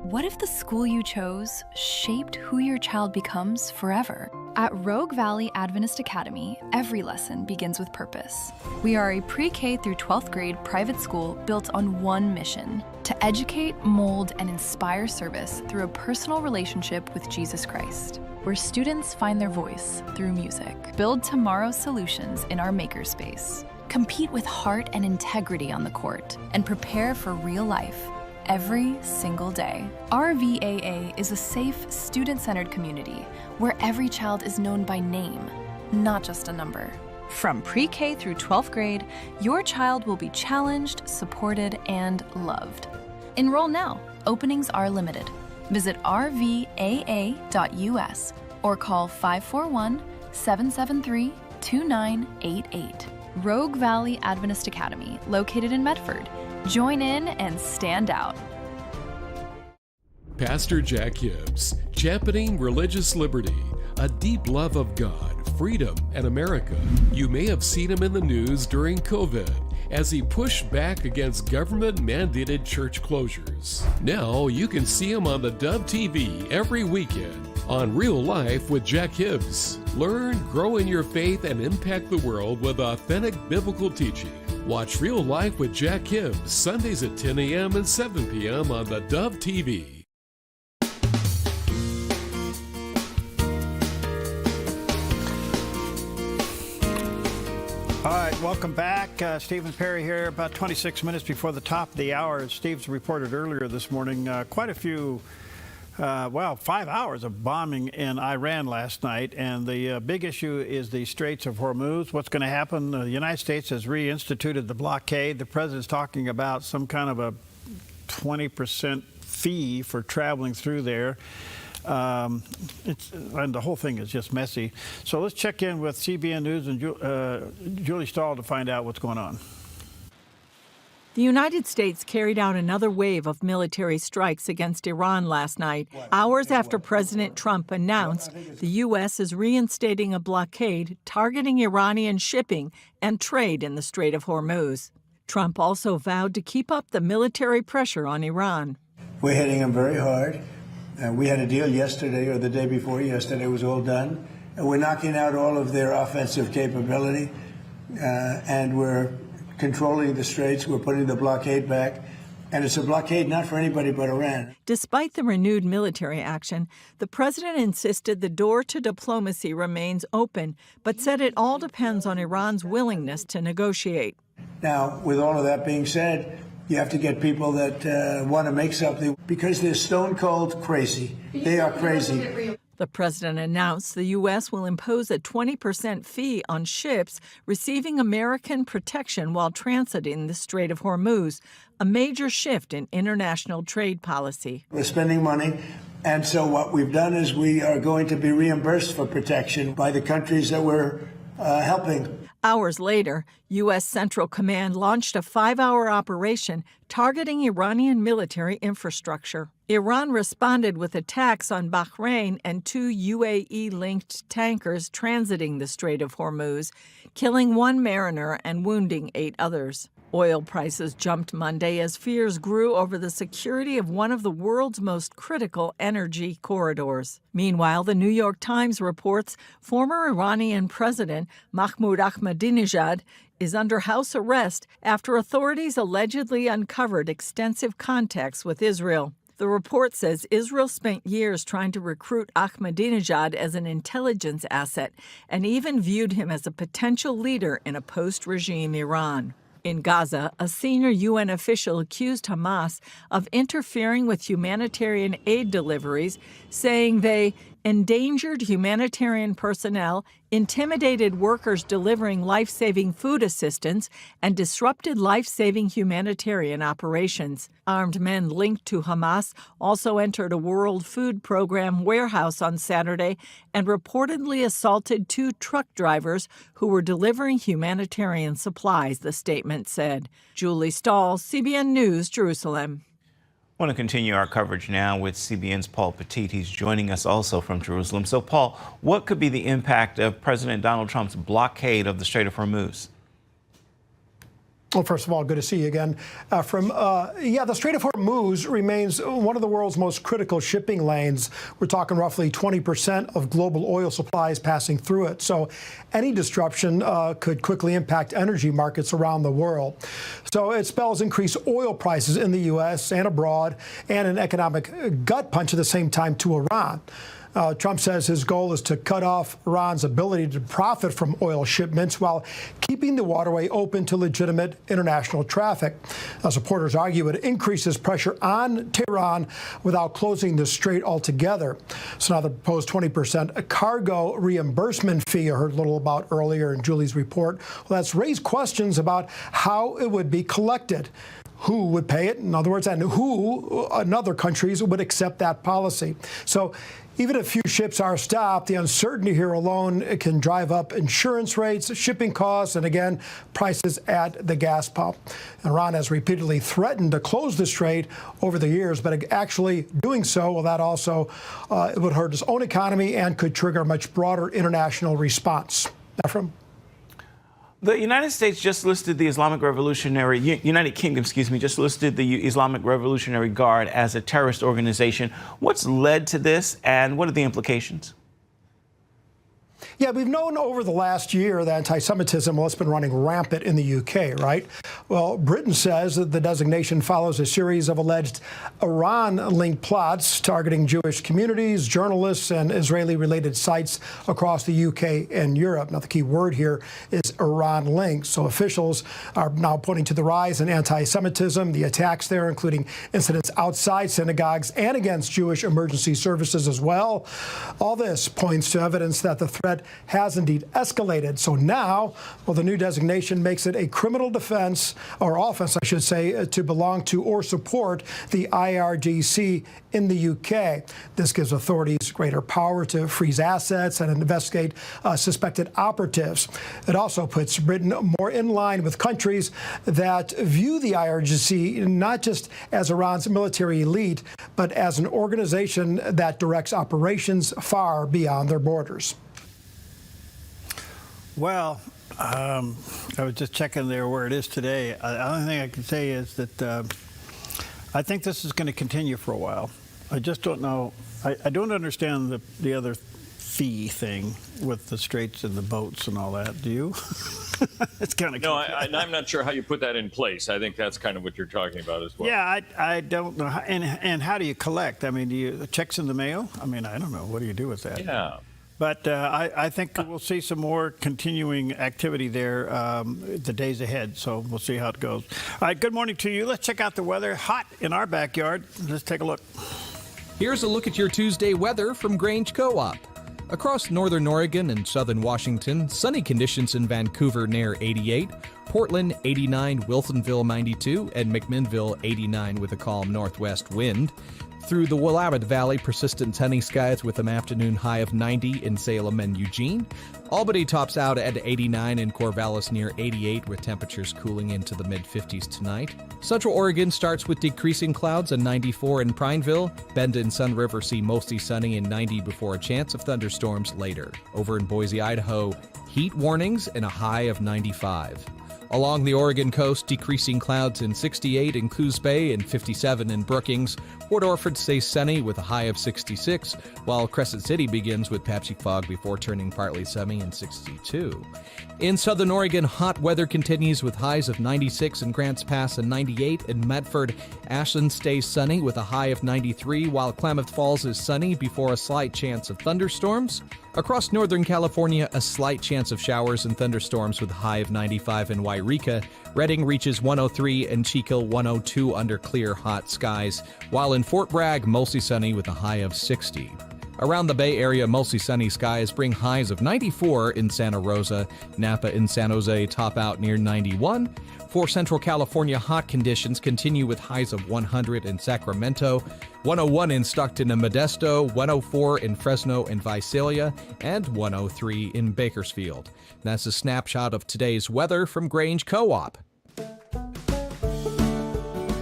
What if the school you chose shaped who your child becomes forever? At Rogue Valley Adventist Academy, every lesson begins with purpose. We are a pre-K through 12th grade private school built on one mission: to educate, mold, and inspire service through a personal relationship with Jesus Christ, where students find their voice through music. Build tomorrow's solutions in our makerspace. Compete with heart and integrity on the court, and prepare for real life every single day. Our VAA is a safe, student-centered community where every child is known by name, not just a number. From pre-K through 12th grade, your child will be challenged, supported, and loved. Enroll now. Openings are limited. Visit rvaa.us or call 541-773-2988. Rogue Valley Adventist Academy, located in Medford. Join in and stand out. Pastor Jack Hibbs, championing religious liberty, a deep love of God, freedom, and America. You may have seen him in the news during COVID as he pushed back against government-mandated church closures. Now you can see him on theDove TV every weekend on Real Life with Jack Hibbs. Learn, grow in your faith, and impact the world with authentic biblical teaching. Watch Real Life with Jack Hibbs Sundays at 10 a.m. and 7 p.m. on theDove TV. All right, welcome back. Stephen Perry here. About 26 minutes before the top of the hour, as Steve's reported earlier this morning, quite a few 5 hours of bombing in Iran last night, and the big issue is the Straits of Hormuz. What's going to happen? The United States has reinstituted the blockade. The president's talking about some kind of a 20% fee for traveling through there. And the whole thing is just messy. So let's check in with CBN News and Julie Stahl to find out what's going on. The United States carried out another wave of military strikes against Iran last night, hours after President Trump announced the U.S. is reinstating a blockade targeting Iranian shipping and trade in the Strait of Hormuz. Trump also vowed to keep up the military pressure on Iran. We're hitting them very hard. We had a deal yesterday or the day before yesterday. It was all done. And we're knocking out all of their offensive capability, and we're controlling the straits. We're putting the blockade back. And it's a blockade not for anybody but Iran. Despite the renewed military action, the president insisted the door to diplomacy remains open, but said it all depends on Iran's willingness to negotiate. Now, with all of that being said, you have to get people that want to make something because they're stone cold crazy. They are crazy. The president announced the U.S. will impose a 20% fee on ships receiving American protection while transiting the Strait of Hormuz, a major shift in international trade policy. We're spending money, and so what we've done is we are going to be reimbursed for protection by the countries that we're helping. Hours later, U.S. Central Command launched a 5-hour operation targeting Iranian military infrastructure. Iran responded with attacks on Bahrain and 2 UAE-linked tankers transiting the Strait of Hormuz, killing 1 mariner and wounding 8 others. Oil prices jumped Monday as fears grew over the security of one of the world's most critical energy corridors. Meanwhile, the New York Times reports former Iranian President Mahmoud Ahmadinejad is under house arrest after authorities allegedly uncovered extensive contacts with Israel. The report says Israel spent years trying to recruit Ahmadinejad as an intelligence asset and even viewed him as a potential leader in a post-regime Iran. In Gaza, a senior UN official accused Hamas of interfering with humanitarian aid deliveries, saying they endangered humanitarian personnel, intimidated workers delivering life-saving food assistance, and disrupted life-saving humanitarian operations. Armed men linked to Hamas also entered a World Food Program warehouse on Saturday and reportedly assaulted 2 truck drivers who were delivering humanitarian supplies, the statement said. Julie Stahl, CBN News, Jerusalem. I want to continue our coverage now with CBN's Paul Petit. He's joining us also from Jerusalem. So, Paul, what could be the impact of President Donald Trump's blockade of the Strait of Hormuz? Well, first of all, good to see you again. The Strait of Hormuz remains one of the world's most critical shipping lanes. We're talking roughly 20% of global oil supplies passing through it. So any disruption could quickly impact energy markets around the world. So it spells increased oil prices in the U.S. and abroad, and an economic gut punch at the same time to Iran. Trump says his goal is to cut off Iran's ability to profit from oil shipments while keeping the waterway open to legitimate international traffic. Supporters argue it increases pressure on Tehran without closing the strait altogether. So now the proposed 20% cargo reimbursement fee I heard a little about earlier in Julie's report, well, that's raised questions about how it would be collected. Who would pay it, in other words, and who in other countries would accept that policy. So even if few ships are stopped, the uncertainty here alone can drive up insurance rates, shipping costs, and again, prices at the gas pump. Iran has repeatedly threatened to close the strait over the years, but actually doing so, well, that also it would hurt its own economy and could trigger a much broader international response. Ephraim? The United States just listed the United Kingdom, just listed the Islamic Revolutionary Guard as a terrorist organization. What's led to this, and what are the implications? Yeah, we've known over the last year that anti-Semitism, well, it's been running rampant in the UK, right? Well, Britain says that the designation follows a series of alleged Iran-linked plots targeting Jewish communities, journalists, and Israeli-related sites across the UK and Europe. Now, the key word here is Iran-linked. So officials are now pointing to the rise in anti-Semitism, the attacks there, including incidents outside synagogues and against Jewish emergency services as well. All this points to evidence that the threat has indeed escalated. So now, well, the new designation makes it a criminal defense, or offense, I should say, to belong to or support the IRGC in the UK. This gives authorities greater power to freeze assets and investigate suspected operatives. It also puts Britain more in line with countries that view the IRGC not just as Iran's military elite, but as an organization that directs operations far beyond their borders. Well, I was just checking there where it is today. The only thing I can say is that I think this is going to continue for a while. I just don't know. I don't understand the other fee thing with the straits and the boats and all that. Do you? It's kind of no. I'm not sure how you put that in place. I think that's kind of what you're talking about as well. Yeah, I don't know. And how do you collect? I mean, do you checks in the mail? I mean, I don't know. What do you do with that? Yeah. But I think we'll see some more continuing activity there the days ahead. So we'll see how it goes. All right, good morning to you. Let's check out the weather. Hot in our backyard. Let's take a look. Here's a look at your Tuesday weather from Grange Co-op. Across northern Oregon and southern Washington, sunny conditions in Vancouver near 88, Portland 89, Wilsonville 92, and McMinnville 89 with a calm northwest wind. Through the Willamette Valley, persistent sunny skies with an afternoon high of 90 in Salem and Eugene. Albany tops out at 89 and Corvallis near 88 with temperatures cooling into the mid-50s tonight. Central Oregon starts with decreasing clouds and 94 in Prineville. Bend and Sun River see mostly sunny and 90 before a chance of thunderstorms later. Over in Boise, Idaho, heat warnings and a high of 95. Along the Oregon coast, decreasing clouds in 68 in Coos Bay and 57 in Brookings. Port Orford stays sunny with a high of 66, while Crescent City begins with patchy fog before turning partly sunny in 62. In southern Oregon, hot weather continues with highs of 96 in Grants Pass and 98 in Medford. Ashland stays sunny with a high of 93, while Klamath Falls is sunny before a slight chance of thunderstorms. Across Northern California, a slight chance of showers and thunderstorms with a high of 95 in Wairika. Redding reaches 103 and Chico 102 under clear, hot skies, while in Fort Bragg, mostly sunny with a high of 60. Around the Bay Area, mostly sunny skies bring highs of 94 in Santa Rosa. Napa and San Jose top out near 91. For Central California, hot conditions continue with highs of 100 in Sacramento, 101 in Stockton and Modesto, 104 in Fresno and Visalia, and 103 in Bakersfield. That's a snapshot of today's weather from Grange Co-op.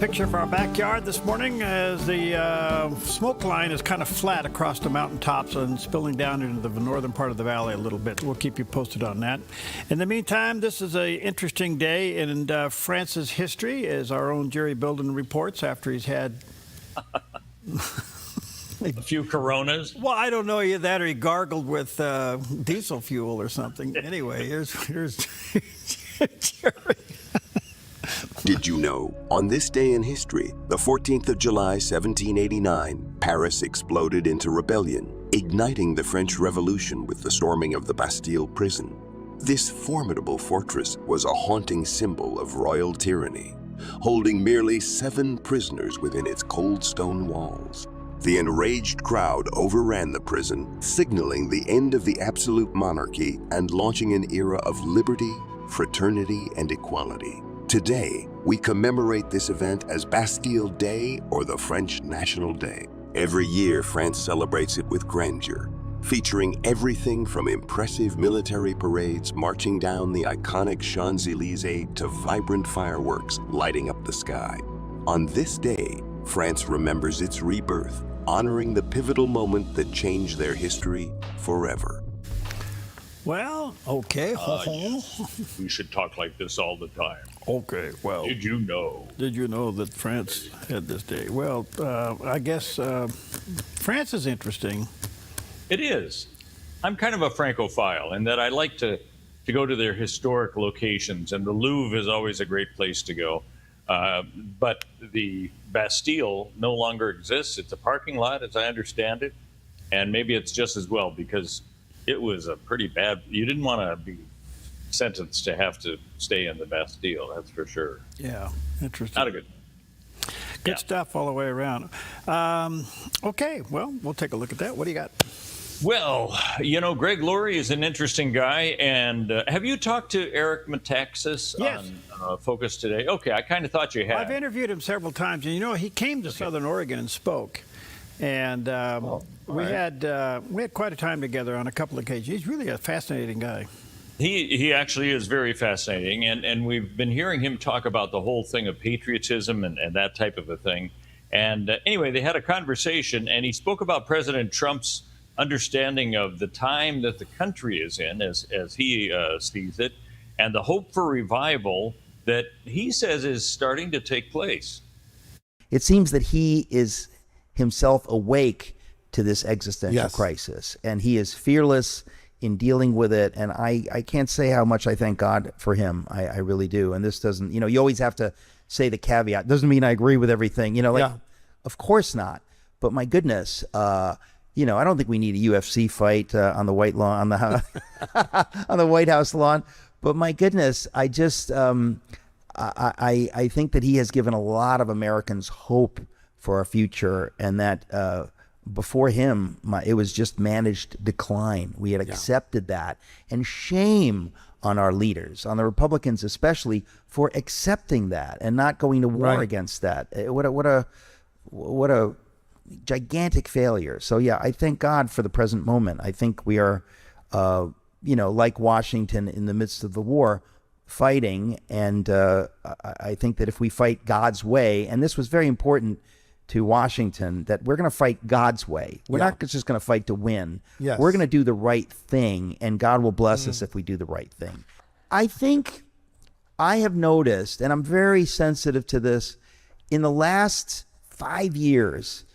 Picture of our backyard this morning as the smoke line is kind of flat across the mountaintops and spilling down into the northern part of the valley a little bit. We'll keep you posted on that. In the meantime, this is an interesting day in France's history, as our own Jerry Bilden reports after he's had a few Coronas. Well, I don't know either that or he gargled with diesel fuel or something. Anyway, here's Jerry. Did you know, on this day in history, the 14th of July, 1789, Paris exploded into rebellion, igniting the French Revolution with the storming of the Bastille prison. This formidable fortress was a haunting symbol of royal tyranny, holding merely 7 prisoners within its cold stone walls. The enraged crowd overran the prison, signaling the end of the absolute monarchy and launching an era of liberty, fraternity, and equality. Today, we commemorate this event as Bastille Day or the French National Day. Every year, France celebrates it with grandeur, featuring everything from impressive military parades marching down the iconic Champs-Élysées to vibrant fireworks lighting up the sky. On this day, France remembers its rebirth, honoring the pivotal moment that changed their history forever. Well, okay. We should talk like this all the time. Okay, well. Did you know? Did you know that France had this day? Well, I guess France is interesting. It is. I'm kind of a Francophile in that I like to go to their historic locations, and the Louvre is always a great place to go. But the Bastille no longer exists. It's a parking lot, as I understand it, and maybe it's just as well because it was a pretty bad. You didn't want to be sentenced to have to stay in the Bastille, that's for sure. Yeah, interesting. Not a good. Good stuff all the way around. Okay, well, we'll take a look at that. What do you got? Well, you know, Greg Laurie is an interesting guy. And have you talked to Eric Metaxas on Focus Today? Okay, I kind of thought you had. I've interviewed him several times. And, you know, he came to Southern Oregon and spoke. And we had quite a time together on a couple of occasions. He's really a fascinating guy. He actually is very fascinating. And we've been hearing him talk about the whole thing of patriotism and that type of a thing. And anyway, they had a conversation, and he spoke about President Trump's understanding of the time that the country is in, as he sees it, and the hope for revival that he says is starting to take place. It seems that he is himself awake to this existential crisis. And he is fearless in dealing with it. And I can't say how much I thank God for him. I really do. And this doesn't, you always have to say the caveat. Doesn't mean I agree with everything, of course not. But my goodness, I don't think we need a UFC fight on the White lawn, on the White House lawn. But my goodness, I just, I think that he has given a lot of Americans hope for our future, and that before him, it was just managed decline. We had accepted that, and shame on our leaders, on the Republicans especially, for accepting that and not going to war against that. What a gigantic failure. So yeah, I thank God for the present moment. I think we are, like Washington in the midst of the war, fighting, and I think that if we fight God's way, and this was very important to Washington, that we're going to fight God's way. We're not just going to fight to win. Yes. We're going to do the right thing, and God will bless us if we do the right thing. I think I have noticed, and I'm very sensitive to this, in the last 5 years,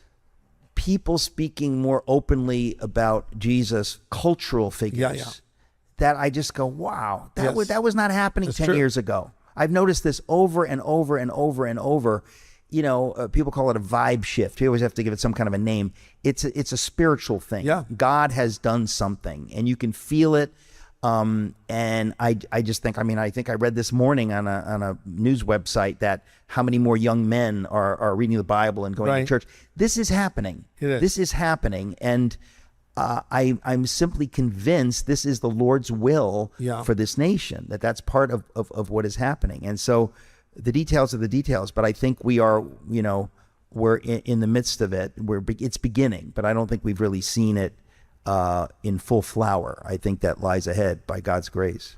people speaking more openly about Jesus, cultural figures, that I just go, wow, that was not happening 10 years ago. I've noticed this over and over and over and over. People call it a vibe shift. You always have to give it some kind of a name. It's a spiritual thing. Yeah. God has done something, and you can feel it. And I just think, I think I read this morning on a news website that how many more young men are reading the Bible and going to church. This is happening. This is happening. And I'm simply convinced this is the Lord's will for this nation, that's part of what is happening. And so the details are the details, but I think we are, we're in the midst of it. It's beginning, but I don't think we've really seen it in full flower. I think that lies ahead by God's grace.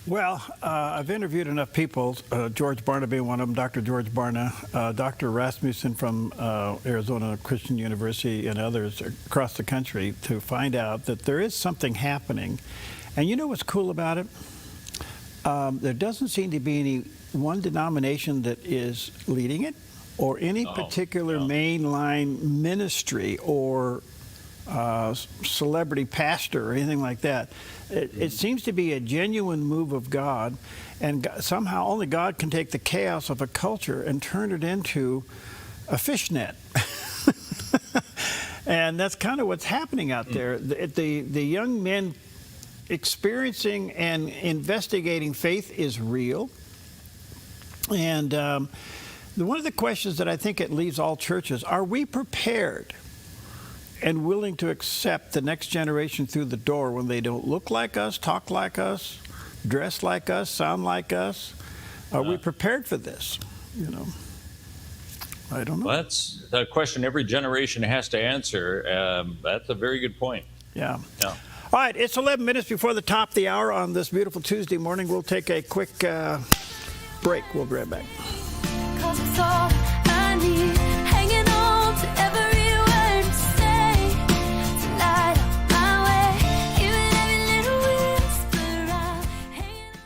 Well, I've interviewed enough people, George Barna being one of them, Dr. George Barna, Dr. Rasmussen from Arizona Christian University, and others across the country, to find out that there is something happening. And you know what's cool about it? There doesn't seem to be any one denomination that is leading it, or any particular mainline ministry or celebrity pastor or anything like that. It seems to be a genuine move of God, and somehow only God can take the chaos of a culture and turn it into a fishnet. And that's kind of what's happening out there. The young men experiencing and investigating faith is real. And one of the questions that I think it leaves all churches, are we prepared and willing to accept the next generation through the door when they don't look like us, talk like us, dress like us, sound like us? Are we prepared for this? I don't know. Well, that's a question every generation has to answer. That's a very good point. Yeah. All right, it's 11 minutes before the top of the hour on this beautiful Tuesday morning. We'll take a quick break. We'll be right back. 'Cause it's all I need, hanging on to every word you say, to light up my way, even every little whisper I'm hanging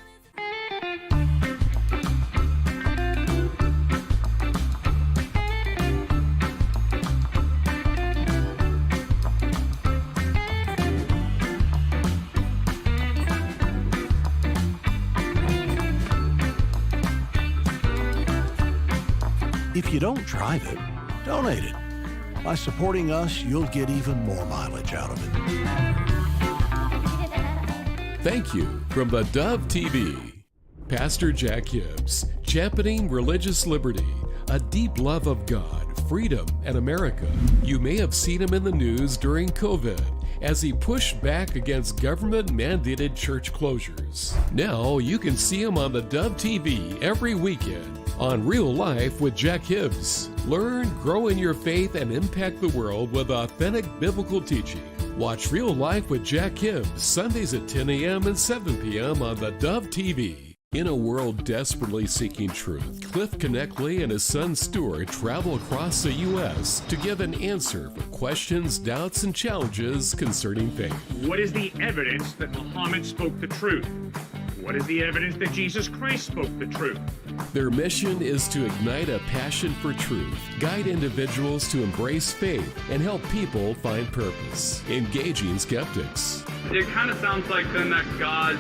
If you don't drive it, donate it. By supporting us, you'll get even more mileage out of it. Thank you from the Dove TV. Pastor Jack Hibbs, championing religious liberty, a deep love of God, freedom, and America. You may have seen him in the news during COVID as he pushed back against government-mandated church closures. Now you can see him on the Dove TV every weekend on Real Life with Jack Hibbs. Learn, grow in your faith, and impact the world with authentic biblical teaching. Watch Real Life with Jack Hibbs Sundays at 10 a.m. and 7 p.m. on the Dove TV. In a world desperately seeking truth, Cliff Connectley and his son Stuart travel across the U.S. to give an answer for questions, doubts, and challenges concerning faith. What is the evidence that Muhammad spoke the truth? What is the evidence that Jesus Christ spoke the truth? Their mission is to ignite a passion for truth, guide individuals to embrace faith, and help people find purpose, engaging skeptics. It kind of sounds like then that God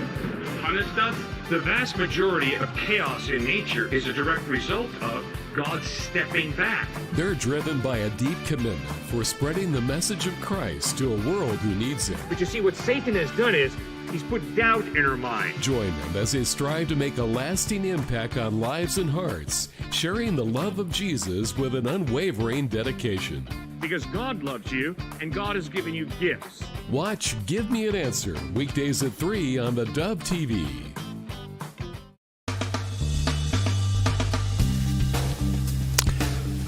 punished us. The vast majority of chaos in nature is a direct result of God stepping back. They're driven by a deep commitment for spreading the message of Christ to a world who needs it. But you see, what Satan has done is he's put doubt in our mind. Join them as they strive to make a lasting impact on lives and hearts, sharing the love of Jesus with an unwavering dedication. Because God loves you, and God has given you gifts. Watch Give Me an Answer, weekdays at 3 on the Dove TV.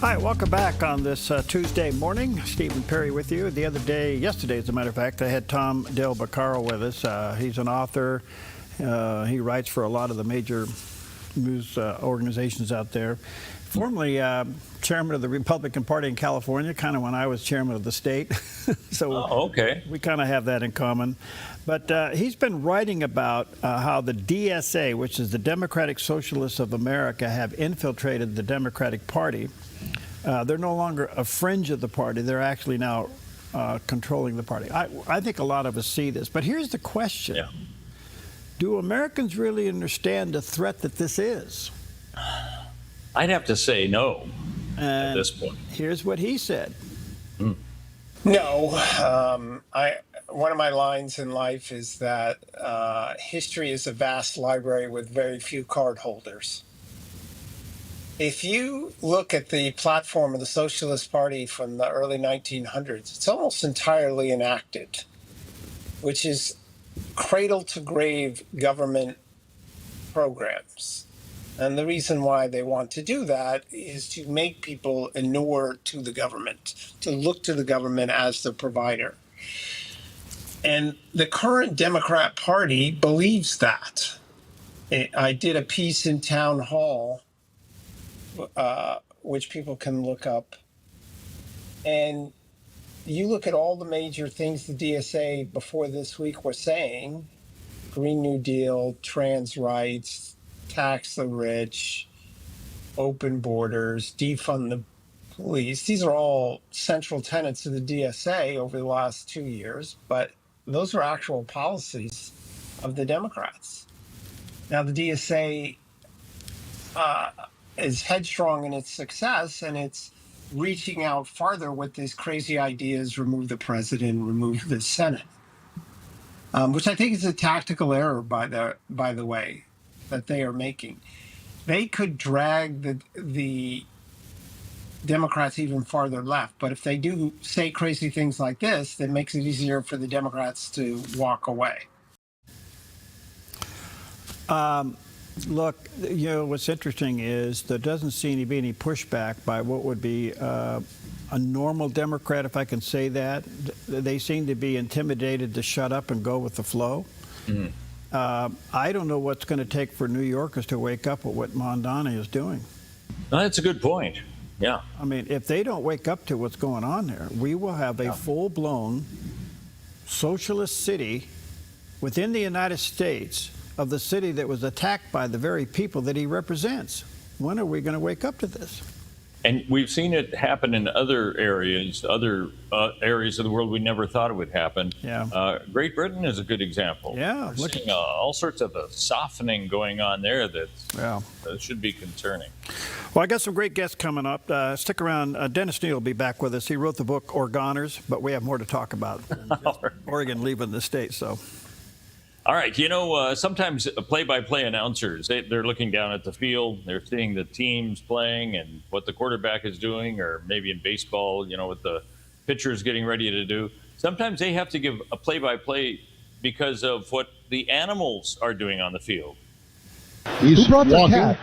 Hi, welcome back on this Tuesday morning. Stephen Perry with you. Yesterday, as a matter of fact, I had Tom Del Beccaro with us. He's an author. He writes for a lot of the major news organizations out there. Formerly chairman of the Republican Party in California, kind of when I was chairman of the state. So okay. We kind of have that in common. But he's been writing about how the DSA, which is the Democratic Socialists of America, have infiltrated the Democratic Party. They're no longer a fringe of the party. They're actually now controlling the party. I think a lot of us see this. But here's the question. Yeah. Do Americans really understand the threat that this is? I'd have to say no at this point. Here's what he said. No. One of my lines in life is that history is a vast library with very few card holders. If you look at the platform of the Socialist Party from the early 1900s, it's almost entirely enacted, which is cradle-to-grave government programs. And the reason why they want to do that is to make people inure to the government, to look to the government as the provider. And the current Democrat Party believes that. I did a piece in Town Hall, which people can look up. And you look at all the major things the DSA before this week were saying, Green New Deal, trans rights, tax the rich, open borders, defund the police. These are all central tenets of the DSA over the last 2 years, but those are actual policies of the Democrats. Now, the DSA is headstrong in its success, and it's reaching out farther with these crazy ideas, remove the president, remove the Senate, which I think is a tactical error, by the way, that they are making. They could drag the Democrats even farther left, but if they do say crazy things like this, that makes it easier for the Democrats to walk away. Look, what's interesting is there doesn't seem to be any pushback by what would be a normal Democrat, if I can say that. They seem to be intimidated to shut up and go with the flow. Mm-hmm. I don't know what's going to take for New Yorkers to wake up with what Mondani is doing. That's a good point. Yeah. I mean, if they don't wake up to what's going on there, we will have a full-blown socialist city within the United States of the city that was attacked by the very people that he represents. When are we going to wake up to this? And we've seen it happen in other areas of the world we never thought it would happen. Yeah. Great Britain is a good example. Yeah. We're seeing all sorts of softening going on there that should be concerning. Well, I got some great guests coming up. Stick around. Dennis Neal will be back with us. He wrote the book Oregoners, but we have more to talk about. Oregon leaving the state, so. All right, sometimes play-by-play announcers, they're looking down at the field, they're seeing the teams playing and what the quarterback is doing, or maybe in baseball, what the pitcher is getting ready to do. Sometimes they have to give a play-by-play because of what the animals are doing on the field. He's walking.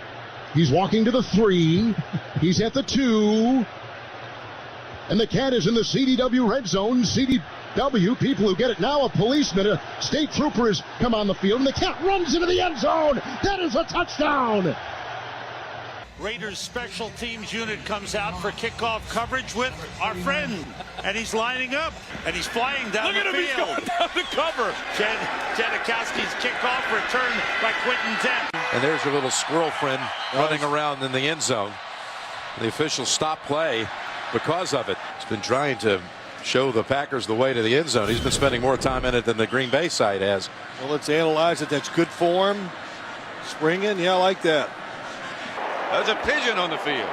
He's walking to the 3. He's at the 2. And the cat is in the CDW red zone. CDW, people who get it now, a policeman, a state trooper has come on the field, and the cat runs into the end zone. That is a touchdown. Raiders special teams unit comes out for kickoff coverage with our friend, and he's lining up, and he's flying down the field. He's going down the cover. Janikowski's kickoff returned by Quentin Dent. And there's your little squirrel friend running around in the end zone. The officials stopped play because of it. He's been trying to show the Packers the way to the end zone. He's been spending more time in it than the Green Bay side has. Well, let's analyze it. That's good form. Springing, yeah, I like that. There's a pigeon on the field.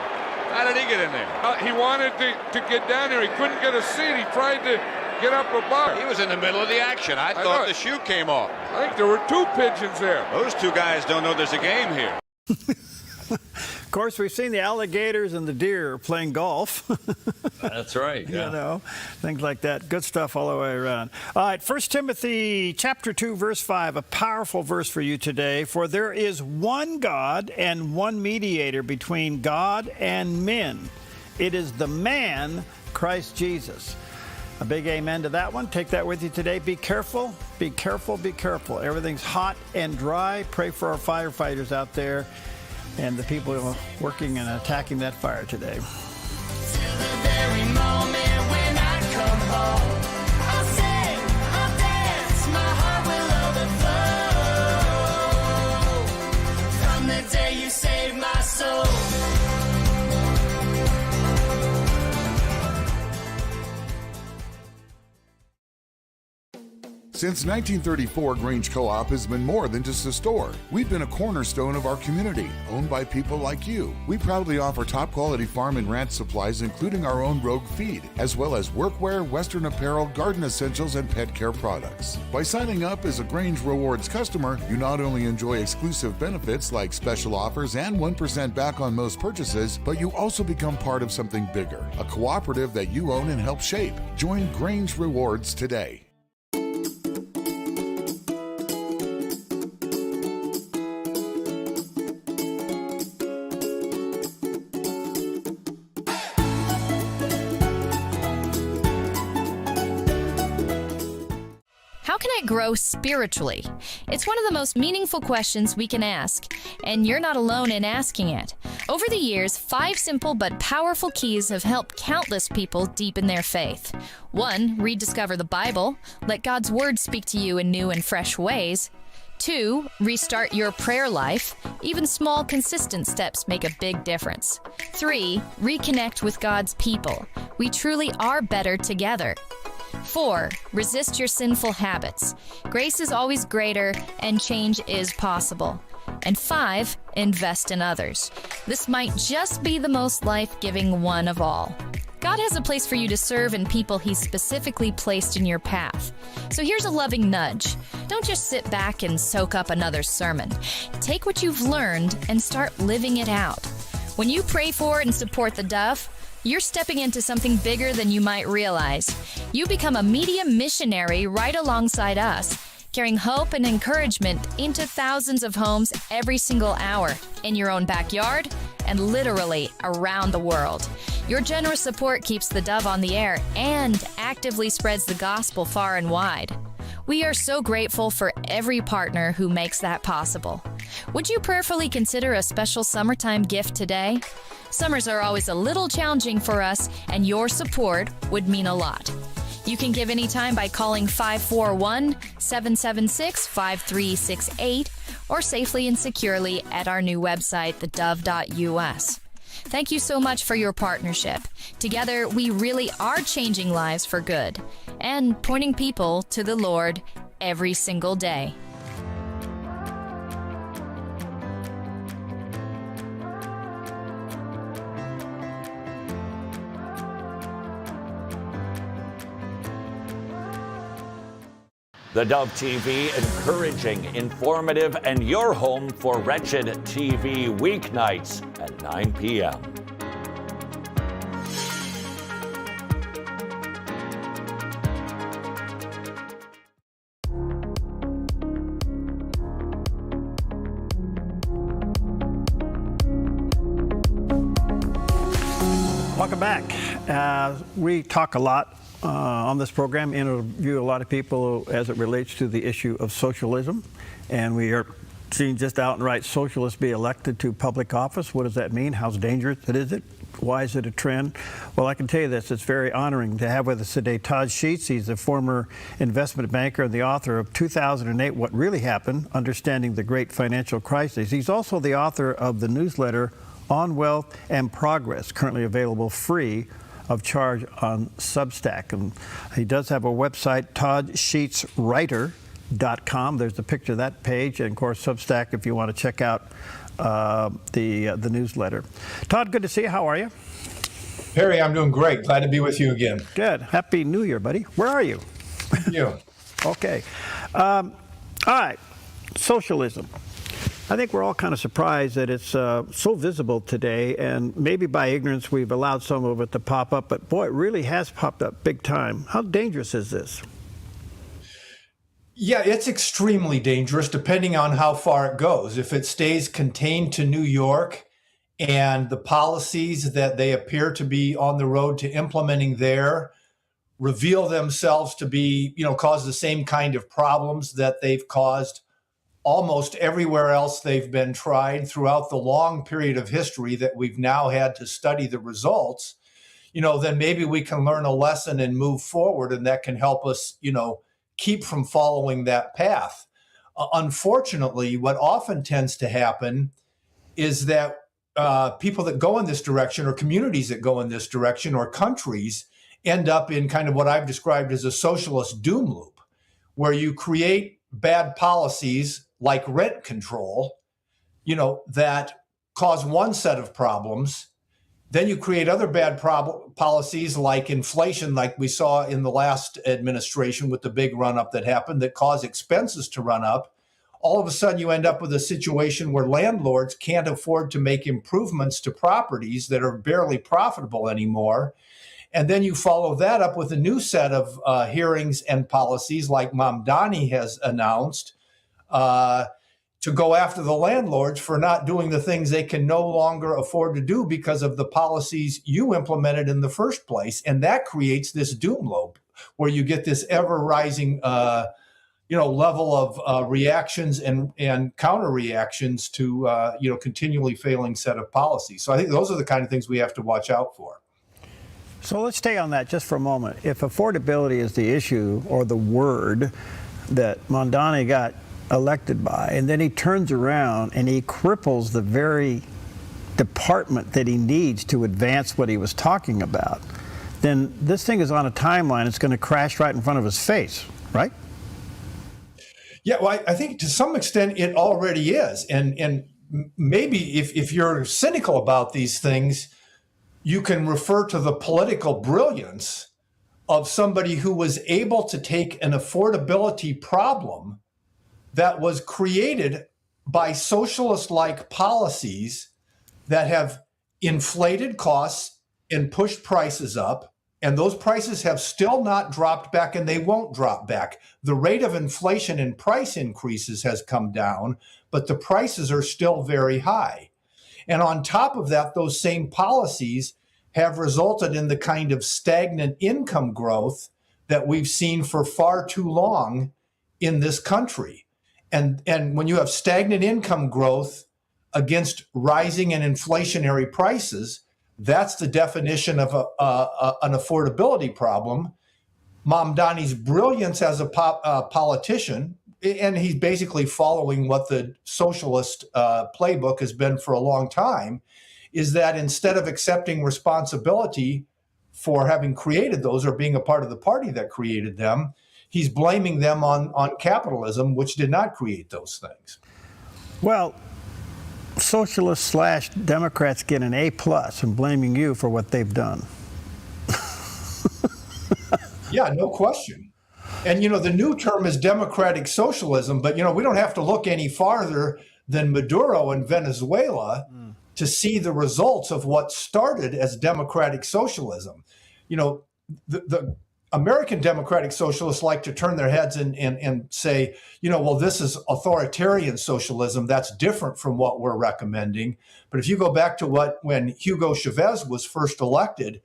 How did he get in there? He wanted to get down there. He couldn't get a seat. He tried to get up above. He was in the middle of the action. I thought the shoe came off. I think there were two pigeons there. Those two guys don't know there's a game here. Of course, we've seen the alligators and the deer playing golf. That's right. Yeah. You know, things like that. Good stuff all the way around. All right, 1 Timothy chapter 2, verse 5, a powerful verse for you today. For there is one God and one mediator between God and men. It is the man, Christ Jesus. A big amen to that one. Take that with you today. Be careful, be careful, be careful. Everything's hot and dry. Pray for our firefighters out there and the people who are working and attacking that fire today. Since 1934, Grange Co-op has been more than just a store. We've been a cornerstone of our community, owned by people like you. We proudly offer top-quality farm and ranch supplies, including our own Rogue feed, as well as workwear, Western apparel, garden essentials, and pet care products. By signing up as a Grange Rewards customer, you not only enjoy exclusive benefits like special offers and 1% back on most purchases, but you also become part of something bigger, a cooperative that you own and help shape. Join Grange Rewards today. How can I grow spiritually? It's one of the most meaningful questions we can ask, and you're not alone in asking it. Over the years, 5 simple but powerful keys have helped countless people deepen their faith. 1. Rediscover the Bible. Let God's Word speak to you in new and fresh ways. 2. Restart your prayer life. Even small, consistent steps make a big difference. 3. Reconnect with God's people. We truly are better together. 4. Resist your sinful habits. Grace is always greater, and change is possible. And 5. Invest in others. This might just be the most life-giving one of all. God has a place for you to serve and people He's specifically placed in your path. So here's a loving nudge. Don't just sit back and soak up another sermon. Take what you've learned and start living it out. When you pray for and support the Dove, you're stepping into something bigger than you might realize. You become a media missionary right alongside us, carrying hope and encouragement into thousands of homes every single hour, in your own backyard and literally around the world. Your generous support keeps the Dove on the air and actively spreads the gospel far and wide. We are so grateful for every partner who makes that possible. Would you prayerfully consider a special summertime gift today? Summers are always a little challenging for us, and your support would mean a lot. You can give anytime by calling 541-776-5368 or safely and securely at our new website, theDove.us. Thank you so much for your partnership. Together, we really are changing lives for good and pointing people to the Lord every single day. The Dove TV, encouraging, informative, and your home for Wretched TV weeknights at 9 p.m. Welcome back. We talk a lot on this program, interview a lot of people as it relates to the issue of socialism, and we are seeing just outright socialists be elected to public office. What does that mean? How dangerous is it? Why is it a trend? Well, I can tell you this. It's very honoring to have with us today Todd Sheets. He's a former investment banker and the author of 2008, What Really Happened, Understanding the Great Financial Crisis. He's also the author of the newsletter On Wealth and Progress, currently available free of charge on Substack. And he does have a website, ToddSheetsWriter.com. There's a picture of that page. And, of course, Substack if you want to check out the newsletter. Todd, good to see you. How are you? Perry, I'm doing great. Glad to be with you again. Good. Happy New Year, buddy. Where are you? You. Okay. All right. Socialism. I think we're all kind of surprised that it's so visible today, and maybe by ignorance we've allowed some of it to pop up, but boy, it really has popped up big time. How dangerous is this? Yeah, it's extremely dangerous depending on how far it goes. If it stays contained to New York and the policies that they appear to be on the road to implementing there reveal themselves to be, cause the same kind of problems that they've caused almost everywhere else they've been tried throughout the long period of history that we've now had to study the results, then maybe we can learn a lesson and move forward, and that can help us, keep from following that path. Unfortunately, what often tends to happen is that people that go in this direction, or communities that go in this direction, or countries end up in kind of what I've described as a socialist doom loop, where you create bad policies like rent control, that cause one set of problems. Then you create other bad policies like inflation, like we saw in the last administration with the big run-up that happened that caused expenses to run up. All of a sudden, you end up with a situation where landlords can't afford to make improvements to properties that are barely profitable anymore. And then you follow that up with a new set of hearings and policies like Mamdani has announced to go after the landlords for not doing the things they can no longer afford to do because of the policies you implemented in the first place. And that creates this doom loop where you get this ever rising level of reactions and counter reactions to continually failing set of policies. So I think those are the kind of things we have to watch out for. So let's stay on that just for a moment. If affordability is the issue or the word that Mamdani got elected by, and then he turns around and he cripples the very department that he needs to advance what he was talking about, then this thing is on a timeline. It's going to crash right in front of his face, right? Yeah, well, I think to some extent it already is. And maybe if you're cynical about these things, you can refer to the political brilliance of somebody who was able to take an affordability problem that was created by socialist-like policies that have inflated costs and pushed prices up, and those prices have still not dropped back, and they won't drop back. The rate of inflation and price increases has come down, but the prices are still very high. And on top of that, those same policies have resulted in the kind of stagnant income growth that we've seen for far too long in this country. And when you have stagnant income growth against rising and inflationary prices, that's the definition of an affordability problem. Mamdani's brilliance as a politician, and he's basically following what the socialist playbook has been for a long time, is that instead of accepting responsibility for having created those or being a part of the party that created them, he's blaming them on capitalism, which did not create those things. Well, socialists / Democrats get an A+ in blaming you for what they've done. Yeah, no question. And, the new term is democratic socialism, but, we don't have to look any farther than Maduro in Venezuela to see the results of what started as democratic socialism. The American democratic socialists like to turn their heads and say, well, this is authoritarian socialism. That's different from what we're recommending. But if you go back to when Hugo Chavez was first elected,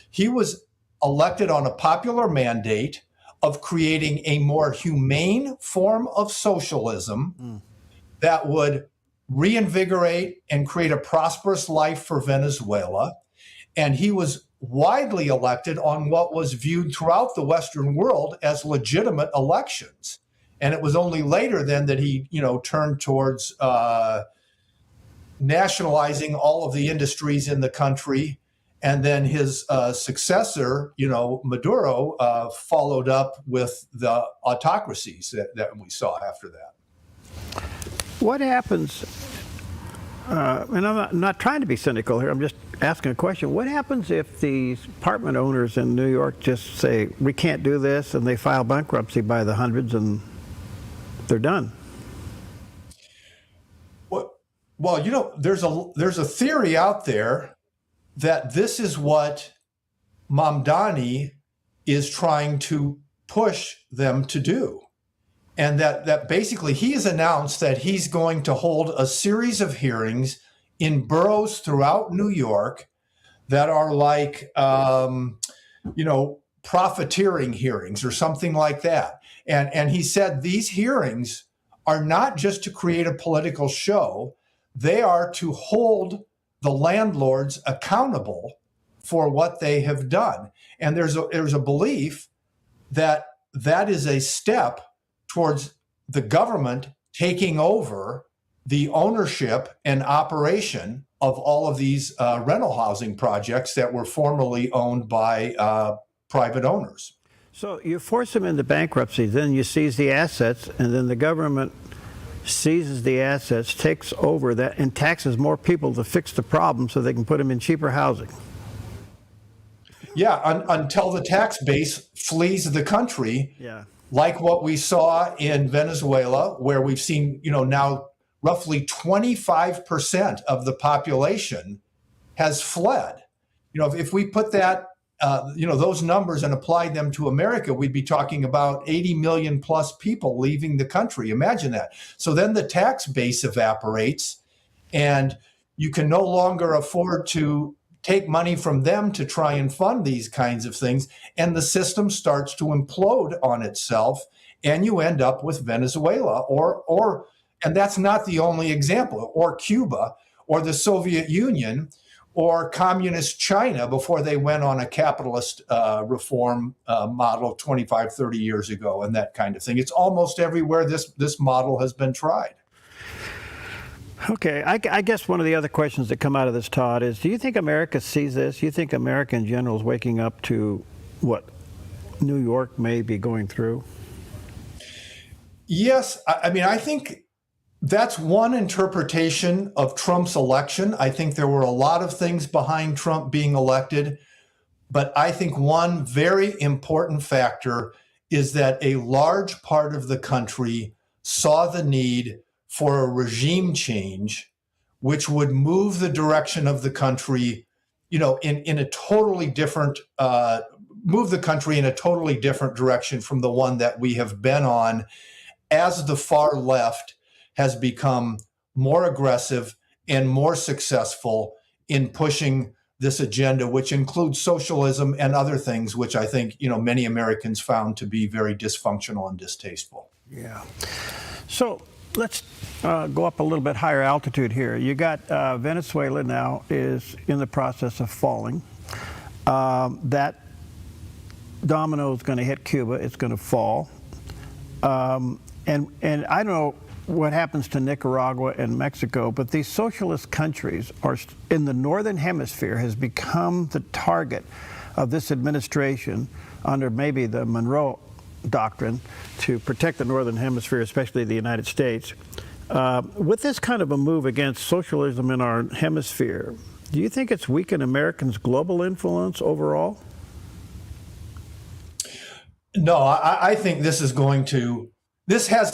he was elected on a popular mandate of creating a more humane form of socialism that would reinvigorate and create a prosperous life for Venezuela. And he was widely elected on what was viewed throughout the Western world as legitimate elections. And it was only later then that he, turned towards nationalizing all of the industries in the country. And then his successor, Maduro, followed up with the autocracies that we saw after that. What happens, and I'm not trying to be cynical here, I'm just asking a question. What happens if these apartment owners in New York just say, we can't do this, and they file bankruptcy by the hundreds and they're done? Well, there's a theory out there that this is what Mamdani is trying to push them to do. And that basically he has announced that he's going to hold a series of hearings in boroughs throughout New York that are like, profiteering hearings or something like that. And he said these hearings are not just to create a political show, they are to hold the landlords accountable for what they have done. And there's a belief that is a step towards the government taking over the ownership and operation of all of these rental housing projects that were formerly owned by private owners. So you force them into bankruptcy, then you seize the assets, and then the government seizes the assets, takes over that, and taxes more people to fix the problem so they can put them in cheaper housing. Yeah, until the tax base flees the country. Yeah. Like what we saw in Venezuela, where we've seen, now roughly 25% of the population has fled. If we put that, those numbers and applied them to America, we'd be talking about 80 million plus people leaving the country. Imagine that. So then the tax base evaporates, and you can no longer afford to take money from them to try and fund these kinds of things, and the system starts to implode on itself, and you end up with Venezuela, and that's not the only example, or Cuba, or the Soviet Union, or communist China before they went on a capitalist reform model 25, 30 years ago, and that kind of thing. It's almost everywhere this model has been tried. Okay, I guess one of the other questions that come out of this, Todd, is do you think America sees this? Do you think America in general is waking up to what New York may be going through? Yes, I think that's one interpretation of Trump's election. I think there were a lot of things behind Trump being elected, but I think one very important factor is that a large part of the country saw the need for a regime change, which would move the direction of the country, in a totally different, move the country in a totally different direction from the one that we have been on, as the far left has become more aggressive and more successful in pushing this agenda, which includes socialism and other things, which I think, many Americans found to be very dysfunctional and distasteful. Yeah. So let's go up a little bit higher altitude here. You got Venezuela now is in the process of falling. That domino is going to hit Cuba. It's going to fall. And I don't know what happens to Nicaragua and Mexico, but these socialist countries are in the northern hemisphere has become the target of this administration under maybe the Monroe Doctrine to protect the northern hemisphere, especially the United States. With this kind of a move against socialism in our hemisphere, do you think it's weakened Americans' global influence overall? No, I think this has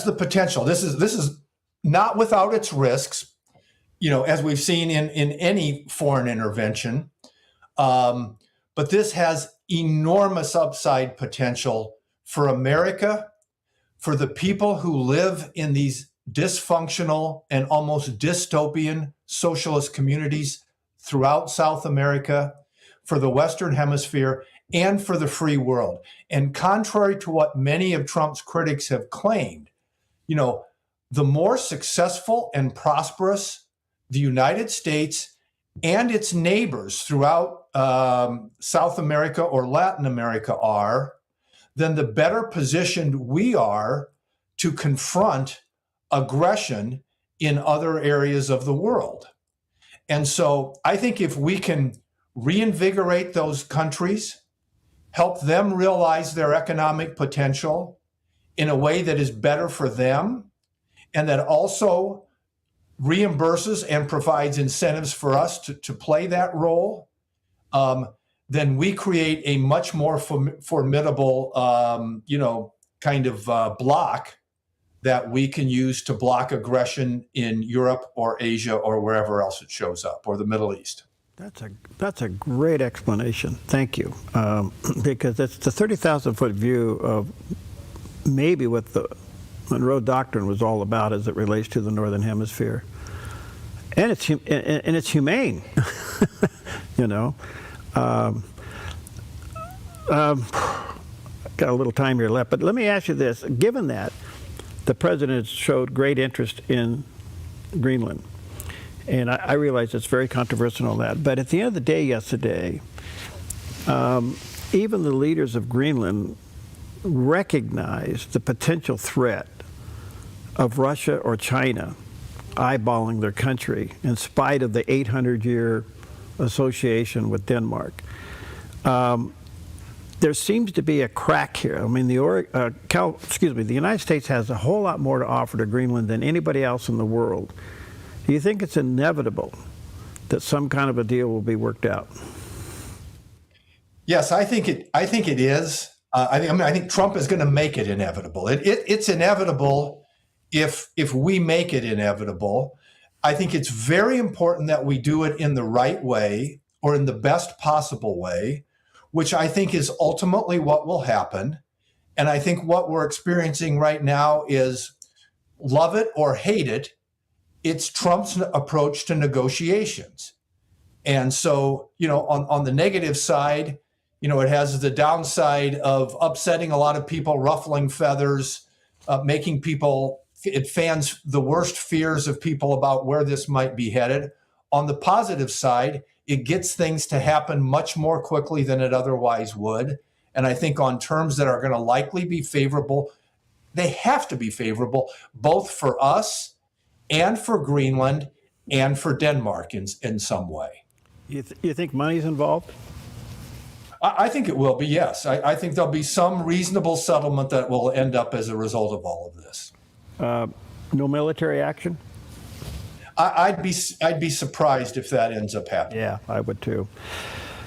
the potential. This is not without its risks, as we've seen in any foreign intervention. But this has enormous upside potential for America, for the people who live in these dysfunctional and almost dystopian socialist communities throughout South America, for the Western Hemisphere, and for the free world. And contrary to what many of Trump's critics have claimed, the more successful and prosperous the United States and its neighbors throughout South America or Latin America are, then the better positioned we are to confront aggression in other areas of the world. And so I think if we can reinvigorate those countries, help them realize their economic potential in a way that is better for them, and that also reimburses and provides incentives for us to play that role, then we create a much more formidable, block that we can use to block aggression in Europe or Asia or wherever else it shows up, or the Middle East. That's a great explanation. Thank you. Because it's the 30,000-foot view of maybe what the Monroe Doctrine was all about as it relates to the Northern Hemisphere. And it's humane, you know. Got a little time here left, but let me ask you this. Given that the president showed great interest in Greenland, and I realize it's very controversial on that, but at the end of the day yesterday, even the leaders of Greenland recognized the potential threat of Russia or China eyeballing their country in spite of the 800-year association with Denmark. There seems to be a crack here. I mean, the United States has a whole lot more to offer to Greenland than anybody else in the world. Do you think it's inevitable that some kind of a deal will be worked out? Yes, I think it is. I think Trump is going to make it inevitable. It's inevitable if we make it inevitable. I think it's very important that we do it in the right way, or in the best possible way, which I think is ultimately what will happen. And I think what we're experiencing right now is, love it or hate it, it's Trump's approach to negotiations. And so, on the negative side, it has the downside of upsetting a lot of people, ruffling feathers, it fans the worst fears of people about where this might be headed. On the positive side, it gets things to happen much more quickly than it otherwise would. And I think on terms that are going to likely be favorable, they have to be favorable, both for us and for Greenland and for Denmark in some way. You think money's involved? I think it will be, yes. I think there'll be some reasonable settlement that will end up as a result of all of this. No military action? I'd be surprised if that ends up happening. Yeah, I would too.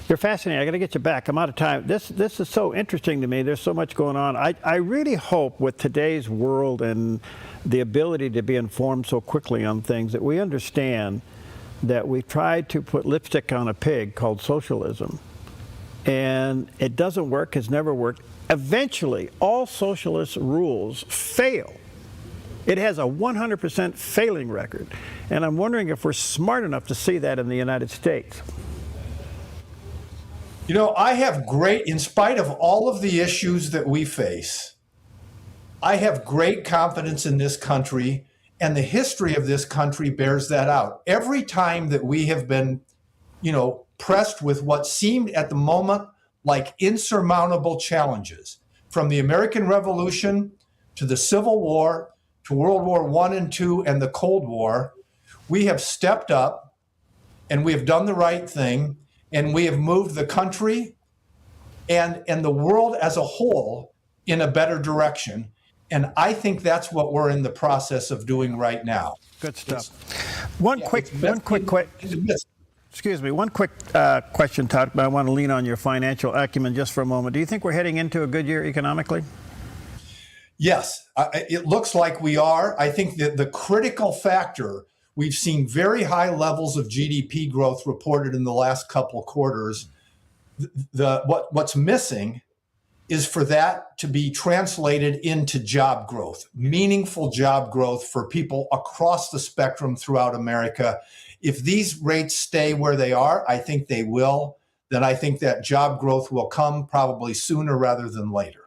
You're fascinating. I got to get you back. I'm out of time. This is so interesting to me. There's so much going on. I really hope with today's world and the ability to be informed so quickly on things that we understand that we've tried to put lipstick on a pig called socialism. And it doesn't work, has never worked. Eventually, all socialist rules fail. It has a 100% failing record. And I'm wondering if we're smart enough to see that in the United States. I have in spite of all of the issues that we face, I have great confidence in this country, and the history of this country bears that out. Every time that we have been, pressed with what seemed at the moment like insurmountable challenges, from the American Revolution to the Civil War, to World War I and II and the Cold War, we have stepped up and we have done the right thing, and we have moved the country and the world as a whole in a better direction. And I think that's what we're in the process of doing right now. Good stuff. One quick question, Todd, but I want to lean on your financial acumen just for a moment. Do you think we're heading into a good year economically? Yes, it looks like we are. I think that the critical factor, we've seen very high levels of GDP growth reported in the last couple of quarters. What's missing is for that to be translated into job growth, meaningful job growth for people across the spectrum throughout America. If these rates stay where they are, I think they will, then I think that job growth will come probably sooner rather than later.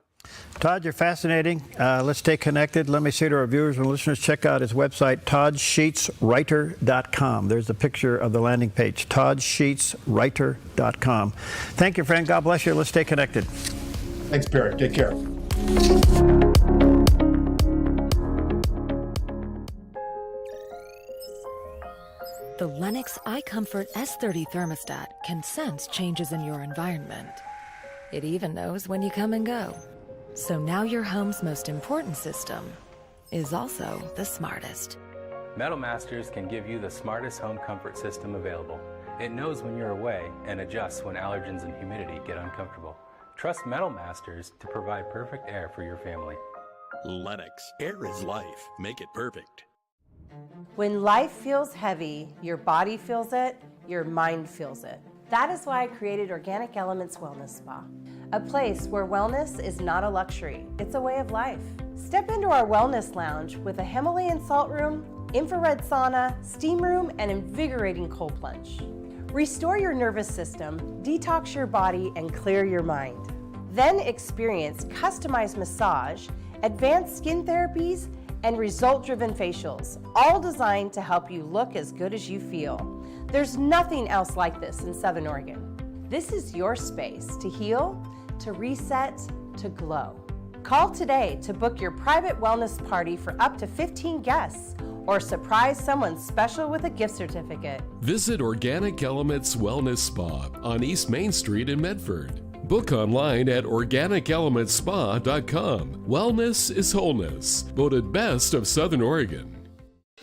Todd, you're fascinating. Let's stay connected. Let me say to our viewers and listeners, check out his website, toddsheetswriter.com. There's a picture of the landing page, toddsheetswriter.com. Thank you, friend. God bless you. Let's stay connected. Thanks, Perry. Take care. The Lennox iComfort S30 thermostat can sense changes in your environment. It even knows when you come and go. So now your home's most important system is also the smartest. Metal Masters can give you the smartest home comfort system available. It knows when you're away and adjusts when allergens and humidity get uncomfortable. Trust Metal Masters to provide perfect air for your family. Lennox. Air is life. Make it perfect. When life feels heavy, your body feels it, your mind feels it. That is why I created Organic Elements Wellness Spa, a place where wellness is not a luxury, it's a way of life. Step into our wellness lounge with a Himalayan salt room, infrared sauna, steam room, and invigorating cold plunge. Restore your nervous system, detox your body, and clear your mind. Then experience customized massage, advanced skin therapies, and result-driven facials, all designed to help you look as good as you feel. There's nothing else like this in Southern Oregon. This is your space to heal, to reset, to glow. Call today to book your private wellness party for up to 15 guests or surprise someone special with a gift certificate. Visit Organic Elements Wellness Spa on East Main Street in Medford. Book online at organicelementspa.com. Wellness is wholeness. Voted best of Southern Oregon.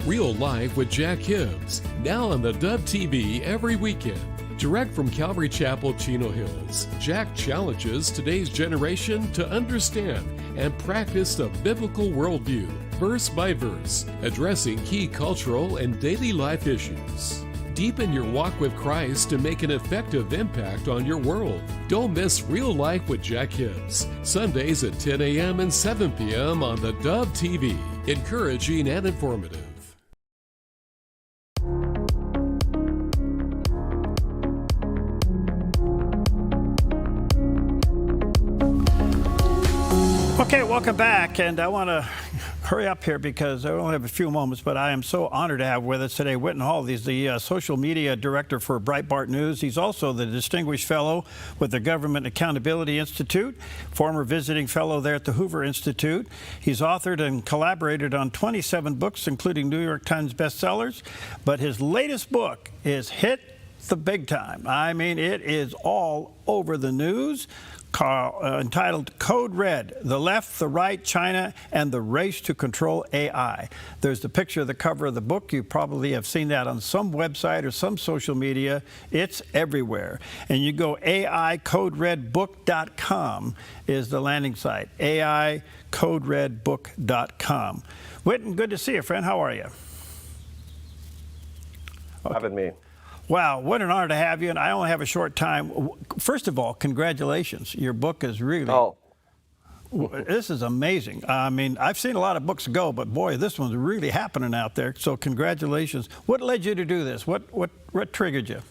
Real Life with Jack Hibbs, now on the Dove TV every weekend. Direct from Calvary Chapel, Chino Hills, Jack challenges today's generation to understand and practice a biblical worldview, verse by verse, addressing key cultural and daily life issues. Deepen your walk with Christ to make an effective impact on your world. Don't miss Real Life with Jack Hibbs, Sundays at 10 a.m. and 7 p.m. on the Dove TV. Encouraging and informative. Okay, welcome back, and I want to hurry up here because I only have a few moments, but I am so honored to have with us today Witten Hall. He's the social media director for Breitbart News. He's also the distinguished fellow with the Government Accountability Institute, former visiting fellow there at the Hoover Institute. He's authored and collaborated on 27 books, including New York Times bestsellers, but his latest book is Hit the Big Time. I mean, it is all over the news. Entitled Code Red, The Left, the Right, China, and the Race to Control AI. There's the picture of the cover of the book. You probably have seen that on some website or some social media. It's everywhere. And you go AICodeRedBook.com is the landing site, AICodeRedBook.com. Witten, good to see you, friend. How are you? Having me. Wow, what an honor to have you, and I only have a short time. First of all, congratulations. Your book is really, this is amazing. I mean, I've seen a lot of books go, but boy, this one's really happening out there, so congratulations. What led you to do this? What triggered you?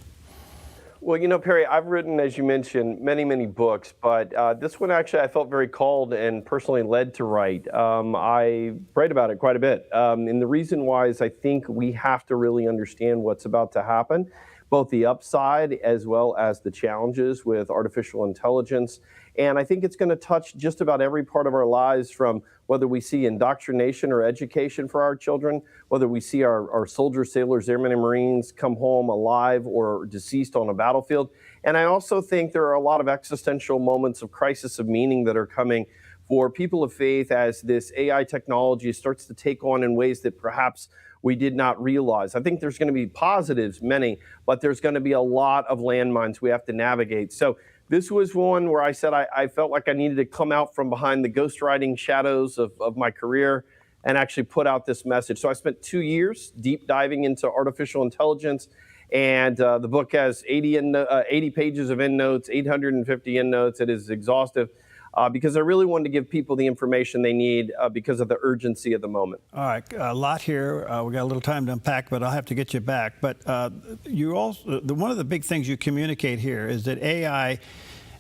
Well, you know, Perry, I've written, as you mentioned, many books, but this one actually I felt very called and personally led to write. I write about it quite a bit. And the reason why is I think we have to really understand what's about to happen, both the upside as well as the challenges with artificial intelligence. And I think it's going to touch just about every part of our lives, from whether we see indoctrination or education for our children, whether we see our soldiers, sailors, airmen, and Marines come home alive or deceased on a battlefield. And I also think there are a lot of existential moments of crisis of meaning that are coming for people of faith as this AI technology starts to take on in ways that perhaps we did not realize. I think there's going to be positives, many, but there's going to be a lot of landmines we have to navigate. So this was one where I said I felt like I needed to come out from behind the ghostwriting shadows of my career and actually put out this message. So I spent 2 years deep diving into artificial intelligence, and the book has 80 pages of endnotes, 850 endnotes. It is exhaustive because I really wanted to give people the information they need because of the urgency of the moment. All right, a lot here. We got a little time to unpack, but I'll have to get you back. But you also, one of the big things you communicate here is that AI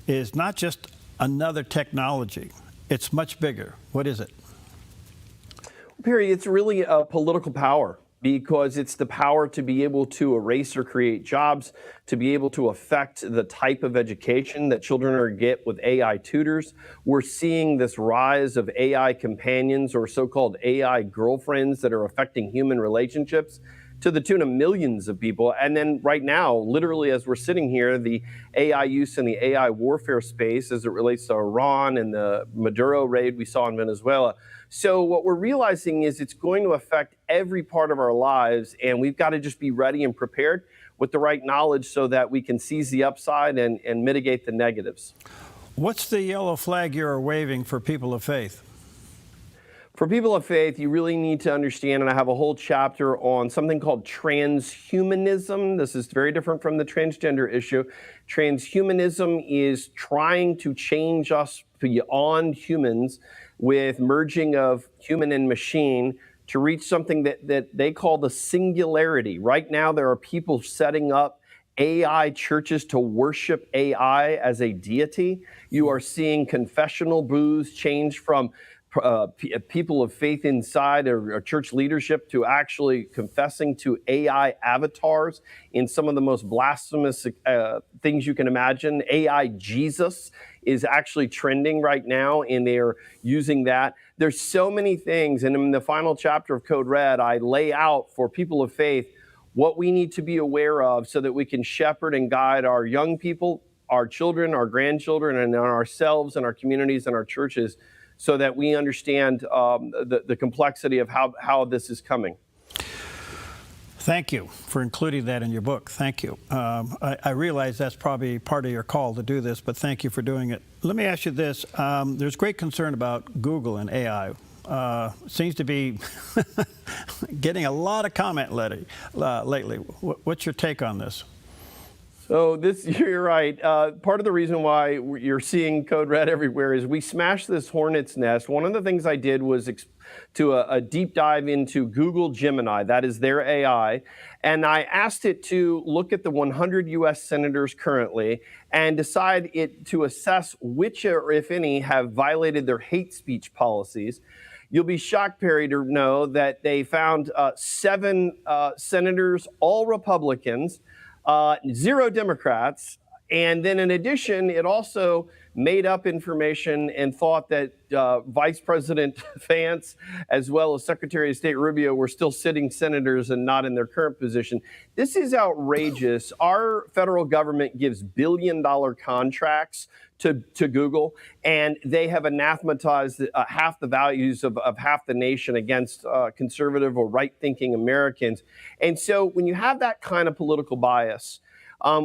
is not just another technology. it's much bigger. What is it? Perry, it's really a political power, because it's the power to be able to erase or create jobs, to be able to affect the type of education that children are get with AI tutors. We're seeing this rise of AI companions, or so-called AI girlfriends, that are affecting human relationships to the tune of millions of people. And then right now, literally as we're sitting here, the AI use in the AI warfare space as it relates to Iran and the Maduro raid we saw in Venezuela. So what we're realizing is it's going to affect every part of our lives, and we've got to just be ready and prepared with the right knowledge so that we can seize the upside and mitigate the negatives. What's the yellow flag you're waving for people of faith? For people of faith, you really need to understand, and I have a whole chapter on something called transhumanism. This is very different from the transgender issue. Transhumanism is trying to change us beyond humans with merging of human and machine to reach something that they call the singularity. Right now, there are people setting up AI churches to worship AI as a deity. You are seeing confessional booths change from people of faith inside or church leadership to actually confessing to AI avatars in some of the most blasphemous things you can imagine. AI Jesus is actually trending right now, and they're using that. There's so many things, and in the final chapter of Code Red, I lay out for people of faith what we need to be aware of so that we can shepherd and guide our young people, our children, our grandchildren, and ourselves and our communities and our churches, so that we understand the complexity of how this is coming. Thank you for including that in your book. Thank you. I realize that's probably part of your call to do this, but thank you for doing it. Let me ask you this. There's great concern about Google and AI. Seems to be getting a lot of comment lately. What's your take on this? So you're right. Part of the reason why you're seeing Code Red everywhere is we smashed this hornet's nest. One of the things I did was to a deep dive into Google Gemini, that is their AI, and I asked it to look at the 100 U.S. senators currently and decide to assess which, or if any, have violated their hate speech policies. You'll be shocked, Perry, to know that they found 7 senators, all Republicans, 0 Democrats, and then in addition, it also made up information and thought that Vice President Vance, as well as Secretary of State Rubio, were still sitting senators and not in their current position. This is outrageous. Our federal government gives billion-dollar contracts to Google, and they have anathematized half the values of half the nation against conservative or right-thinking Americans. And so when you have that kind of political bias,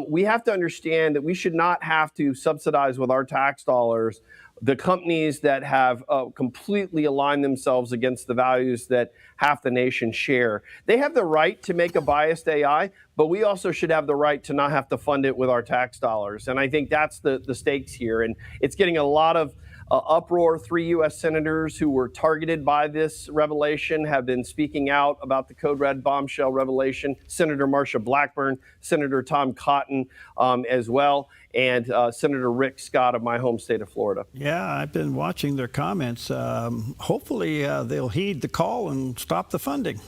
we have to understand that we should not have to subsidize with our tax dollars the companies that have completely aligned themselves against the values that half the nation share. They have the right to make a biased AI, but we also should have the right to not have to fund it with our tax dollars. And I think that's the stakes here. And it's getting a lot of uproar. 3 U.S. senators who were targeted by this revelation have been speaking out about the Code Red bombshell revelation. Senator Marsha Blackburn, Senator Tom Cotton as well, and Senator Rick Scott of my home state of Florida. Yeah, I've been watching their comments. Hopefully they'll heed the call and stop the funding.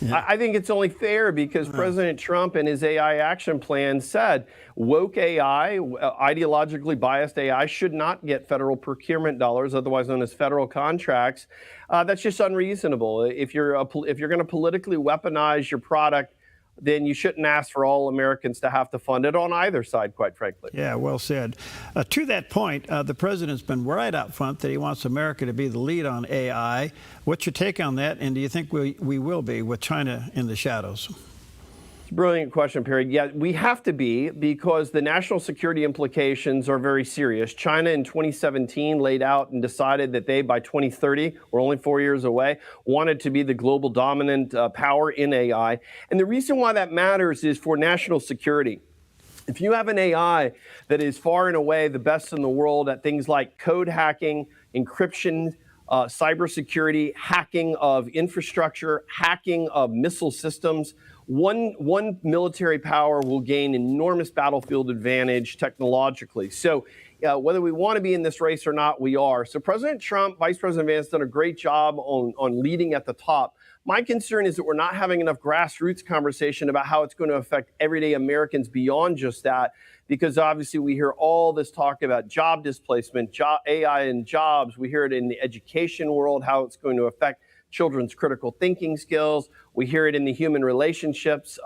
Yeah. I think it's only fair because President Trump in his AI action plan said woke AI, ideologically biased AI, should not get federal procurement dollars, otherwise known as federal contracts. That's just unreasonable. If you're going to politically weaponize your product, then you shouldn't ask for all Americans to have to fund it on either side, quite frankly. Yeah, well said. To that point, the president's been right out front that he wants America to be the lead on AI. What's your take on that, and do you think we will be with China in the shadows? It's a brilliant question, Perry. Yeah, we have to be, because the national security implications are very serious. China in 2017 laid out and decided that they, by 2030, we're only 4 years away, wanted to be the global dominant power in AI. And the reason why that matters is for national security. If you have an AI that is far and away the best in the world at things like code hacking, encryption, cybersecurity, hacking of infrastructure, hacking of missile systems, one military power will gain enormous battlefield advantage technologically. So whether we want to be in this race or not, we are. So President Trump, Vice President Vance done a great job on leading at the top. My concern is that we're not having enough grassroots conversation about how it's going to affect everyday Americans beyond just that, because obviously we hear all this talk about job displacement, AI and jobs. We hear it in the education world, how it's going to affect children's critical thinking skills. We hear it in the human relationships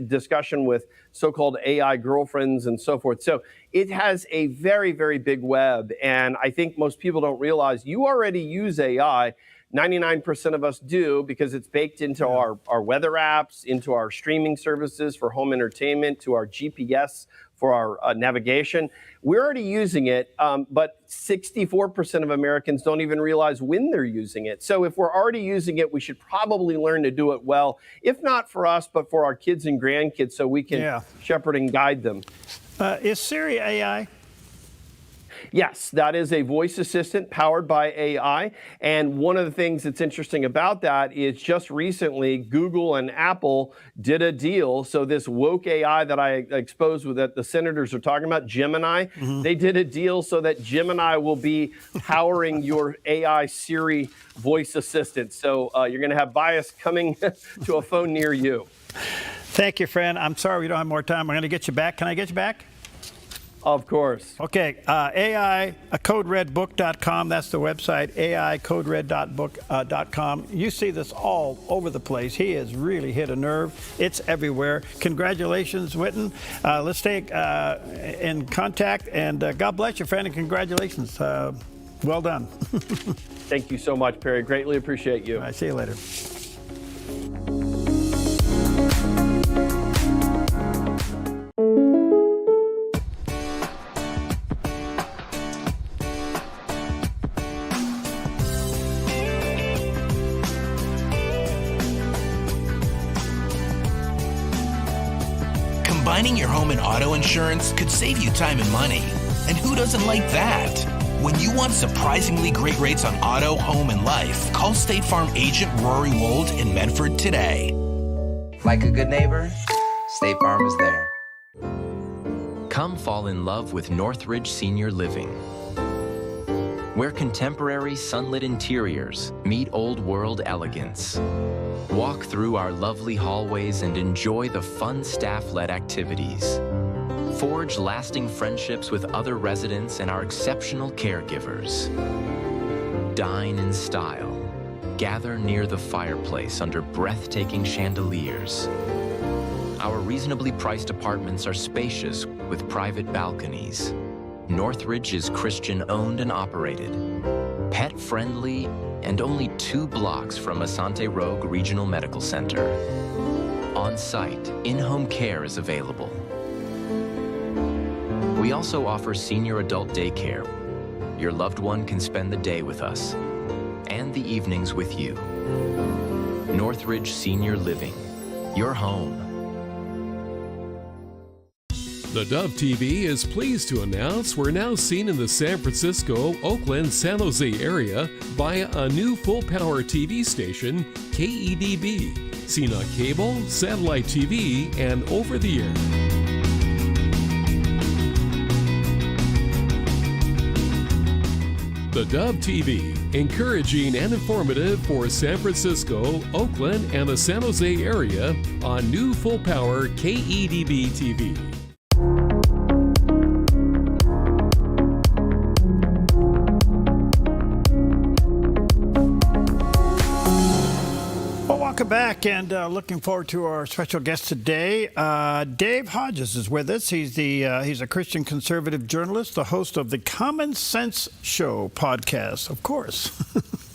discussion with so-called AI girlfriends and so forth. So it has a very, very big web. And I think most people don't realize you already use AI. 99% of us do, because it's baked into our weather apps, into our streaming services for home entertainment, to our GPS for our navigation. We're already using it, but 64% of Americans don't even realize when they're using it. So if we're already using it, we should probably learn to do it well, if not for us, but for our kids and grandkids, so we can shepherd and guide them. Is Siri AI? Yes, that is a voice assistant powered by AI. And one of the things that's interesting about that is just recently, Google and Apple did a deal. So this woke AI that I exposed with that the senators are talking about, Gemini, they did a deal so that Gemini will be powering your AI Siri voice assistant. So you're going to have bias coming to a phone near you. Thank you, friend. I'm sorry we don't have more time. I'm going to get you back. Can I get you back? Of course. Okay, AICodeRedBook.com, that's the website, AICodeRed.book.com. You see this all over the place. He has really hit a nerve. It's everywhere. Congratulations, Witten. Let's stay in contact, and God bless you, friend, and congratulations. Well done. Thank you so much, Perry. Greatly appreciate you. All right, see you later. Combining your home and auto insurance could save you time and money. And who doesn't like that? When you want surprisingly great rates on auto, home, and life, call State Farm agent Rory Wold in Medford today. Like a good neighbor, State Farm is there. Come fall in love with Northridge Senior Living, where contemporary sunlit interiors meet old world elegance. Walk through our lovely hallways and enjoy the fun staff-led activities. Forge lasting friendships with other residents and our exceptional caregivers. Dine in style. Gather near the fireplace under breathtaking chandeliers. Our reasonably priced apartments are spacious with private balconies. Northridge is Christian-owned and operated, pet-friendly, and only 2 blocks from Asante Rogue Regional Medical Center. On-site, in-home care is available. We also offer senior adult daycare. Your loved one can spend the day with us, and the evenings with you. Northridge Senior Living, your home. The Dove TV is pleased to announce we're now seen in the San Francisco, Oakland, San Jose area via a new full-power TV station, KEDB, seen on cable, satellite TV, and over-the-air. The Dove TV, encouraging and informative for San Francisco, Oakland, and the San Jose area on new full-power KEDB TV. Welcome back, and looking forward to our special guest today. Dave Hodges is with us. He's a Christian conservative journalist, the host of the Common Sense Show podcast, of course.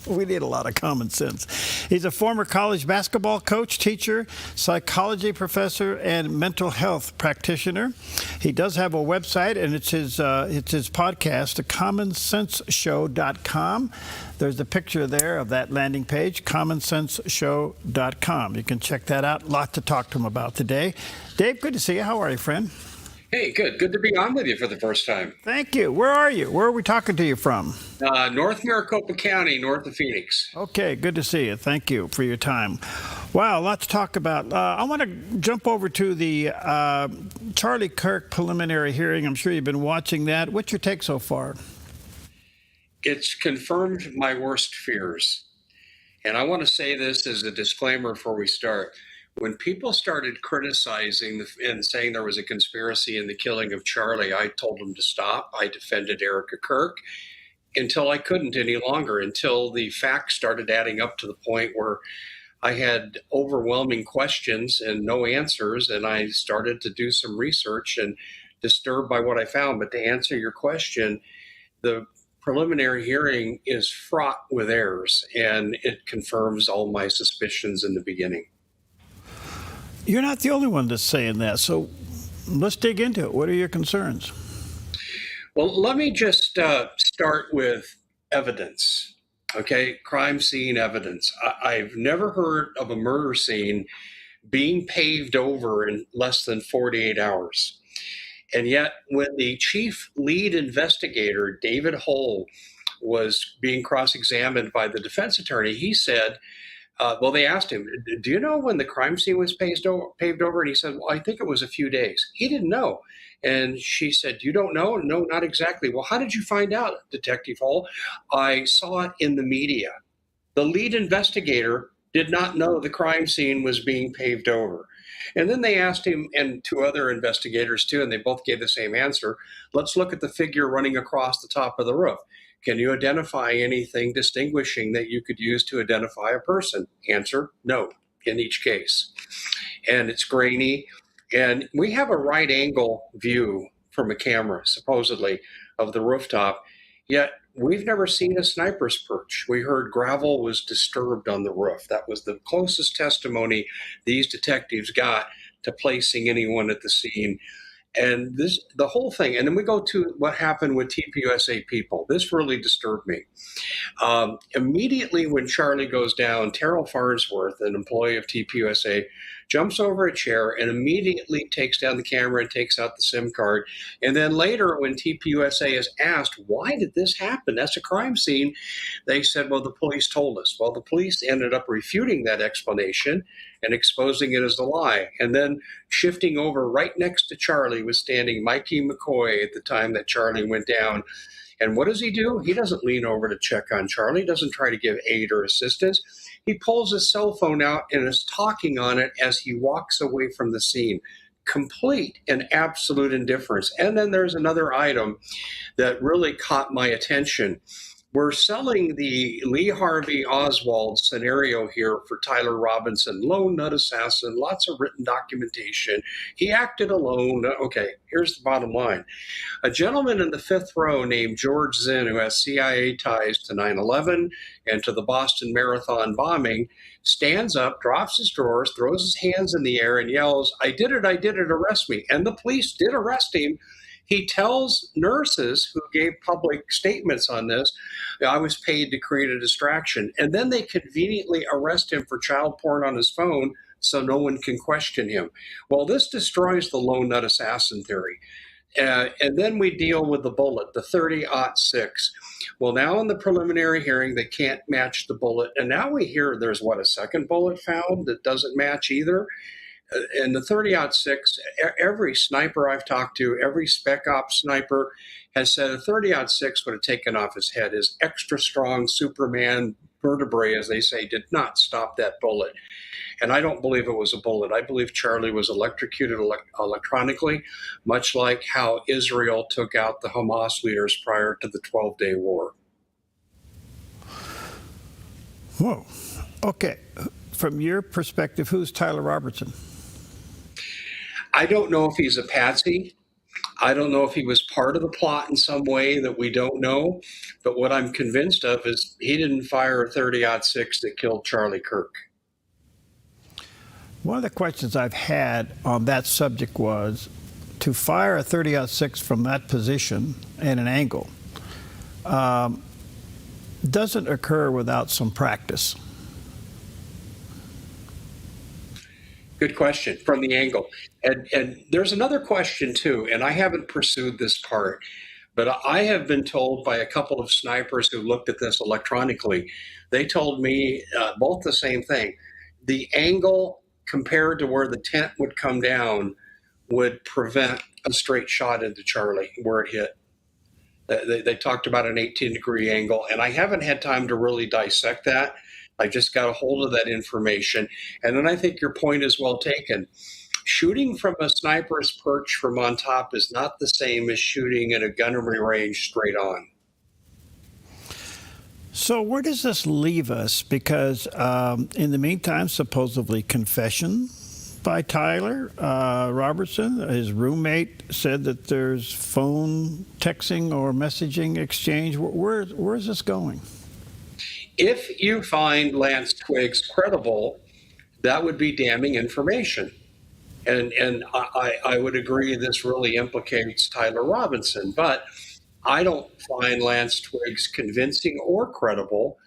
We need a lot of common sense. He's a former college basketball coach, teacher, psychology professor, and mental health practitioner. He does have a website, and it's his podcast, thecommonsenseshow.com. There's a picture there of that landing page, commonsenseshow.com. You can check that out. Lot to talk to him about today. Dave, good to see you. How are you, friend? Hey, good. Good to be on with you for the first time. Thank you. Where are you? Where are we talking to you from? North Maricopa County, north of Phoenix. Okay, good to see you. Thank you for your time. Wow, let's talk about. I want to jump over to the Charlie Kirk preliminary hearing. I'm sure you've been watching that. What's your take so far? It's confirmed my worst fears. And I want to say this as a disclaimer before we start. When people started criticizing and saying there was a conspiracy in the killing of Charlie, I told them to stop. I defended Erica Kirk until I couldn't any longer, until the facts started adding up to the point where I had overwhelming questions and no answers, and I started to do some research and disturbed by what I found. But to answer your question, the preliminary hearing is fraught with errors, and it confirms all my suspicions in the beginning. You're not the only one that's saying that, so let's dig into it. What are your concerns? Well, let me just start with evidence, okay? Crime scene evidence. I've never heard of a murder scene being paved over in less than 48 hours. And yet, when the chief lead investigator, David Hull, was being cross-examined by the defense attorney, he said, well, they asked him, do you know when the crime scene was paved over? And he said, well, I think it was a few days. He didn't know. And she said, you don't know? No, not exactly. Well, how did you find out, Detective Hull? I saw it in the media. The lead investigator did not know the crime scene was being paved over. And then they asked him and two other investigators too, and they both gave the same answer. Let's look at the figure running across the top of the roof. Can you identify anything distinguishing that you could use to identify a person? Answer, no, in each case. And it's grainy. And we have a right angle view from a camera, supposedly, of the rooftop, yet we've never seen a sniper's perch. We heard gravel was disturbed on the roof. That was the closest testimony these detectives got to placing anyone at the scene. And the whole thing, and then we go to what happened with TPUSA people. This really disturbed me. Immediately when Charlie goes down, Terrell Farnsworth, an employee of TPUSA, jumps over a chair and immediately takes down the camera and takes out the SIM card. And then later, when TPUSA is asked, why did this happen? That's a crime scene. They said, well, the police told us. Well, the police ended up refuting that explanation and exposing it as a lie. And then shifting over right next to Charlie was standing Mikey McCoy at the time that Charlie went down. And what does he do? He doesn't lean over to check on Charlie, doesn't try to give aid or assistance. He pulls his cell phone out and is talking on it as he walks away from the scene. Complete and absolute indifference. And then there's another item that really caught my attention. We're selling the Lee Harvey Oswald scenario here for Tyler Robinson, lone nut assassin, lots of written documentation. He acted alone. Okay, here's the bottom line. A gentleman in the fifth row named George Zinn, who has CIA ties to 9/11 and to the Boston Marathon bombing, stands up, drops his drawers, throws his hands in the air and yells, I did it, arrest me. And the police did arrest him. He tells nurses who gave public statements on this, I was paid to create a distraction. And then they conveniently arrest him for child porn on his phone so no one can question him. Well, this destroys the lone nut assassin theory. And then we deal with the bullet, the 30-06. Well, now in the preliminary hearing, they can't match the bullet. And now we hear there's, a second bullet found that doesn't match either. And the 30-06, every sniper I've talked to, every spec ops sniper has said a 30-06 would have taken off his head. His extra strong Superman vertebrae, as they say, did not stop that bullet. And I don't believe it was a bullet. I believe Charlie was electrocuted electronically, much like how Israel took out the Hamas leaders prior to the 12-day war. Whoa. Okay. From your perspective, who's Tyler Robertson? I don't know if he's a patsy. I don't know if he was part of the plot in some way that we don't know. But what I'm convinced of is he didn't fire a 30-06 that killed Charlie Kirk. One of the questions I've had on that subject was to fire a 30-06 from that position and an angle doesn't occur without some practice. Good question from the angle. And there's another question too, and I haven't pursued this part, but I have been told by a couple of snipers who looked at this electronically, they told me both the same thing. The angle compared to where the tent would come down would prevent a straight shot into Charlie where it hit. They talked about an 18-degree angle, and I haven't had time to really dissect that. I just got a hold of that information. And then I think your point is well taken. Shooting from a sniper's perch from on top is not the same as shooting at a gunnery range straight on. So where does this leave us? Because in the meantime, supposedly confession by Tyler Robertson, his roommate, said that there's phone texting or messaging exchange. Where is this going? If you find Lance Twiggs credible, that would be damning information. And I would agree this really implicates Tyler Robinson, but I don't find Lance Twiggs convincing or credible.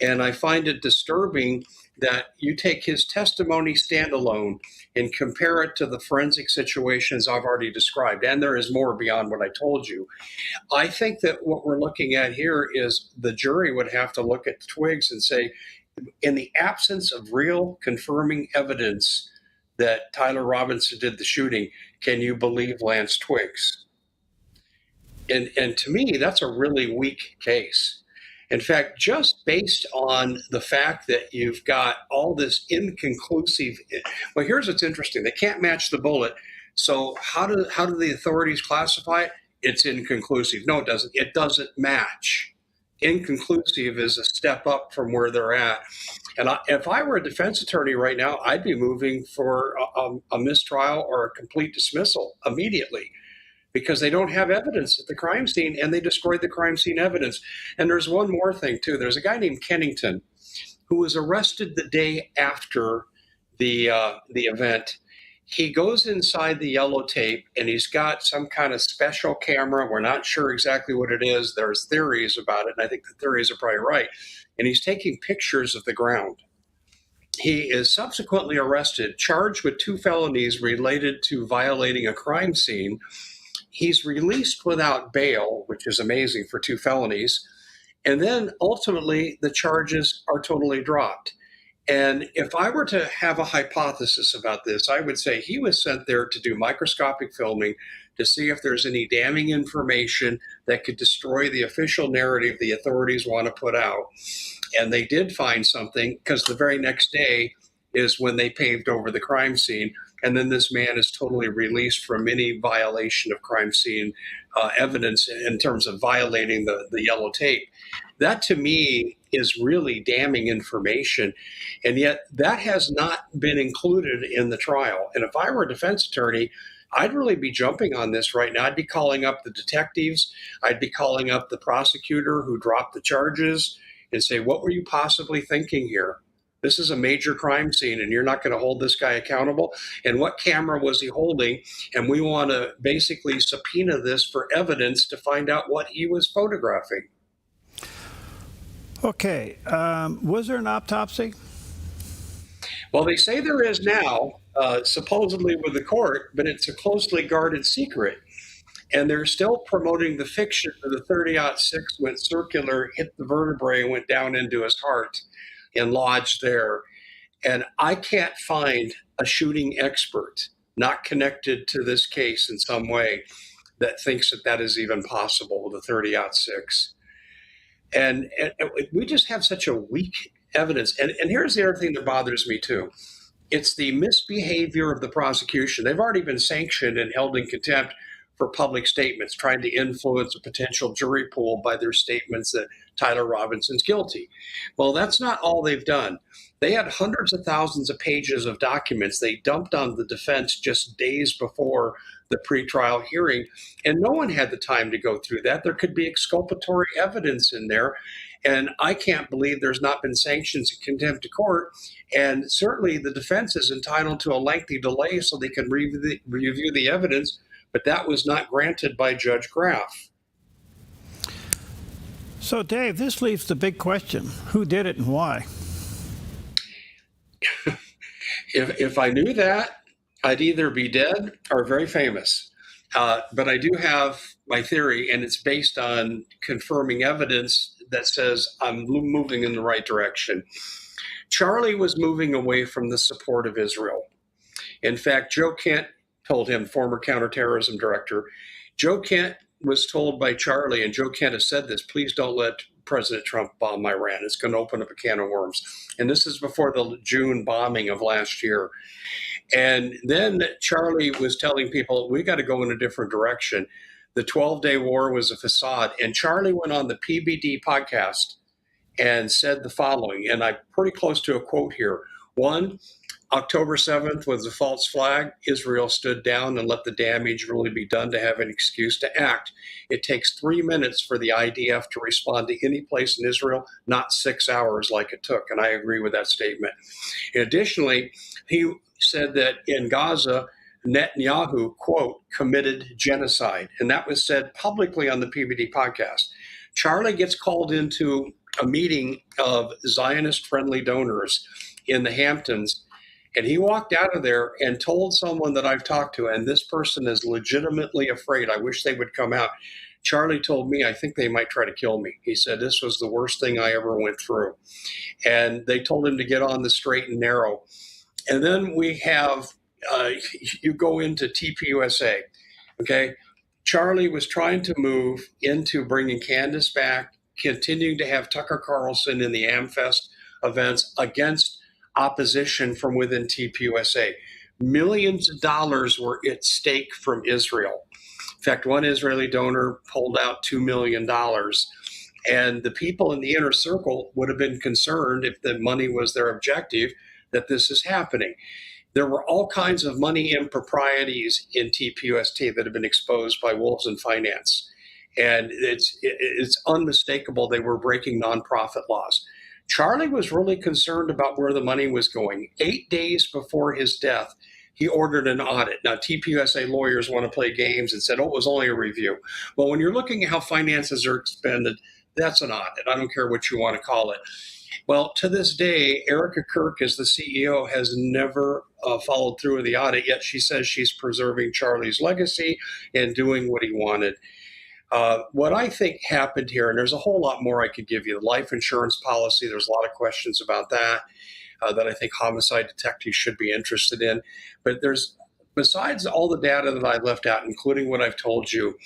And I find it disturbing that you take his testimony standalone and compare it to the forensic situations I've already described. And there is more beyond what I told you. I think that what we're looking at here is the jury would have to look at Twiggs and say, in the absence of real confirming evidence that Tyler Robinson did the shooting, can you believe Lance Twiggs? And to me, that's a really weak case. In fact, just based on the fact that you've got all this inconclusive, well, here's what's interesting. They can't match the bullet. So how do the authorities classify it? It's inconclusive. No, it doesn't. It doesn't match. Inconclusive is a step up from where they're at. And if I were a defense attorney right now, I'd be moving for a mistrial or a complete dismissal immediately, because they don't have evidence at the crime scene and they destroyed the crime scene evidence. And there's one more thing too. There's a guy named Kennington who was arrested the day after the event. He goes inside the yellow tape and he's got some kind of special camera. We're not sure exactly what it is. There's theories about it, and I think the theories are probably right. And he's taking pictures of the ground. He is subsequently arrested, charged with 2 felonies related to violating a crime scene. He's released without bail, which is amazing for 2 felonies. And then ultimately, the charges are totally dropped. And if I were to have a hypothesis about this, I would say he was sent there to do microscopic filming to see if there's any damning information that could destroy the official narrative the authorities want to put out. And they did find something, because the very next day is when they paved over the crime scene. And then this man is totally released from any violation of crime scene evidence in terms of violating the yellow tape. That to me is really damning information. And yet that has not been included in the trial. And if I were a defense attorney, I'd really be jumping on this right now. I'd be calling up the detectives. I'd be calling up the prosecutor who dropped the charges and say, what were you possibly thinking here? This is a major crime scene and you're not going to hold this guy accountable. And what camera was he holding? And we want to basically subpoena this for evidence to find out what he was photographing. Okay. Was there an autopsy? Well, they say there is now, supposedly with the court, but it's a closely guarded secret. And they're still promoting the fiction that the 30-06 went circular, hit the vertebrae, and went down into his heart and lodged there. And I can't find a shooting expert not connected to this case in some way that thinks that that is even possible with the 30-06. And we just have such a weak evidence. And here's the other thing that bothers me too. It's the misbehavior of the prosecution. They've already been sanctioned and held in contempt for public statements, trying to influence a potential jury pool by their statements that Tyler Robinson's guilty. Well, that's not all they've done. They had hundreds of thousands of pages of documents they dumped on the defense just days before the pretrial hearing, and no one had the time to go through that. There could be exculpatory evidence in there, and I can't believe there's not been sanctions and contempt of court. And certainly the defense is entitled to a lengthy delay so they can review the evidence, but that was not granted by Judge Graff. So, Dave, this leaves the big question. Who did it and why? If I knew that, I'd either be dead or very famous. But I do have my theory, and it's based on confirming evidence that says I'm moving in the right direction. Charlie was moving away from the support of Israel. In fact, Joe Kent told him, former counterterrorism director, Joe Kent was told by Charlie, and Joe Kent has said this, please don't let President Trump bomb Iran. It's going to open up a can of worms. And this is before the June bombing of last year. And then Charlie was telling people, we got to go in a different direction. The 12-day war was a facade. And Charlie went on the PBD podcast and said the following, and I'm pretty close to a quote here. One, October 7th was a false flag. Israel stood down and let the damage really be done to have an excuse to act. It takes 3 minutes for the IDF to respond to any place in Israel, not 6 hours like it took. And I agree with that statement. Additionally, he said that in Gaza, Netanyahu, quote, committed genocide. And that was said publicly on the PBD podcast. Charlie gets called into a meeting of Zionist-friendly donors in the Hamptons, and he walked out of there and told someone that I've talked to, and this person is legitimately afraid. I wish they would come out. Charlie told me, I think they might try to kill me. He said, this was the worst thing I ever went through. And they told him to get on the straight and narrow. And then we have, you go into TPUSA, okay? Charlie was trying to move into bringing Candace back, continuing to have Tucker Carlson in the AmFest events against opposition from within TPUSA. Millions of dollars were at stake from Israel. In fact, one Israeli donor pulled out $2 million. And the people in the inner circle would have been concerned, if the money was their objective, that this is happening. There were all kinds of money improprieties in TPUSA that have been exposed by Wolves in Finance. And it's unmistakable they were breaking nonprofit laws. Charlie was really concerned about where the money was going. 8 days before his death, he ordered an audit. Now, TPUSA lawyers want to play games and said, oh, it was only a review. Well, when you're looking at how finances are expended, that's an audit. I don't care what you want to call it. Well, to this day, Erica Kirk, as the CEO, has never followed through with the audit, yet she says she's preserving Charlie's legacy and doing what he wanted. What I think happened here, and there's a whole lot more I could give you, the life insurance policy, there's a lot of questions about that I think homicide detectives should be interested in. But there's, besides all the data that I left out, including what I've told you,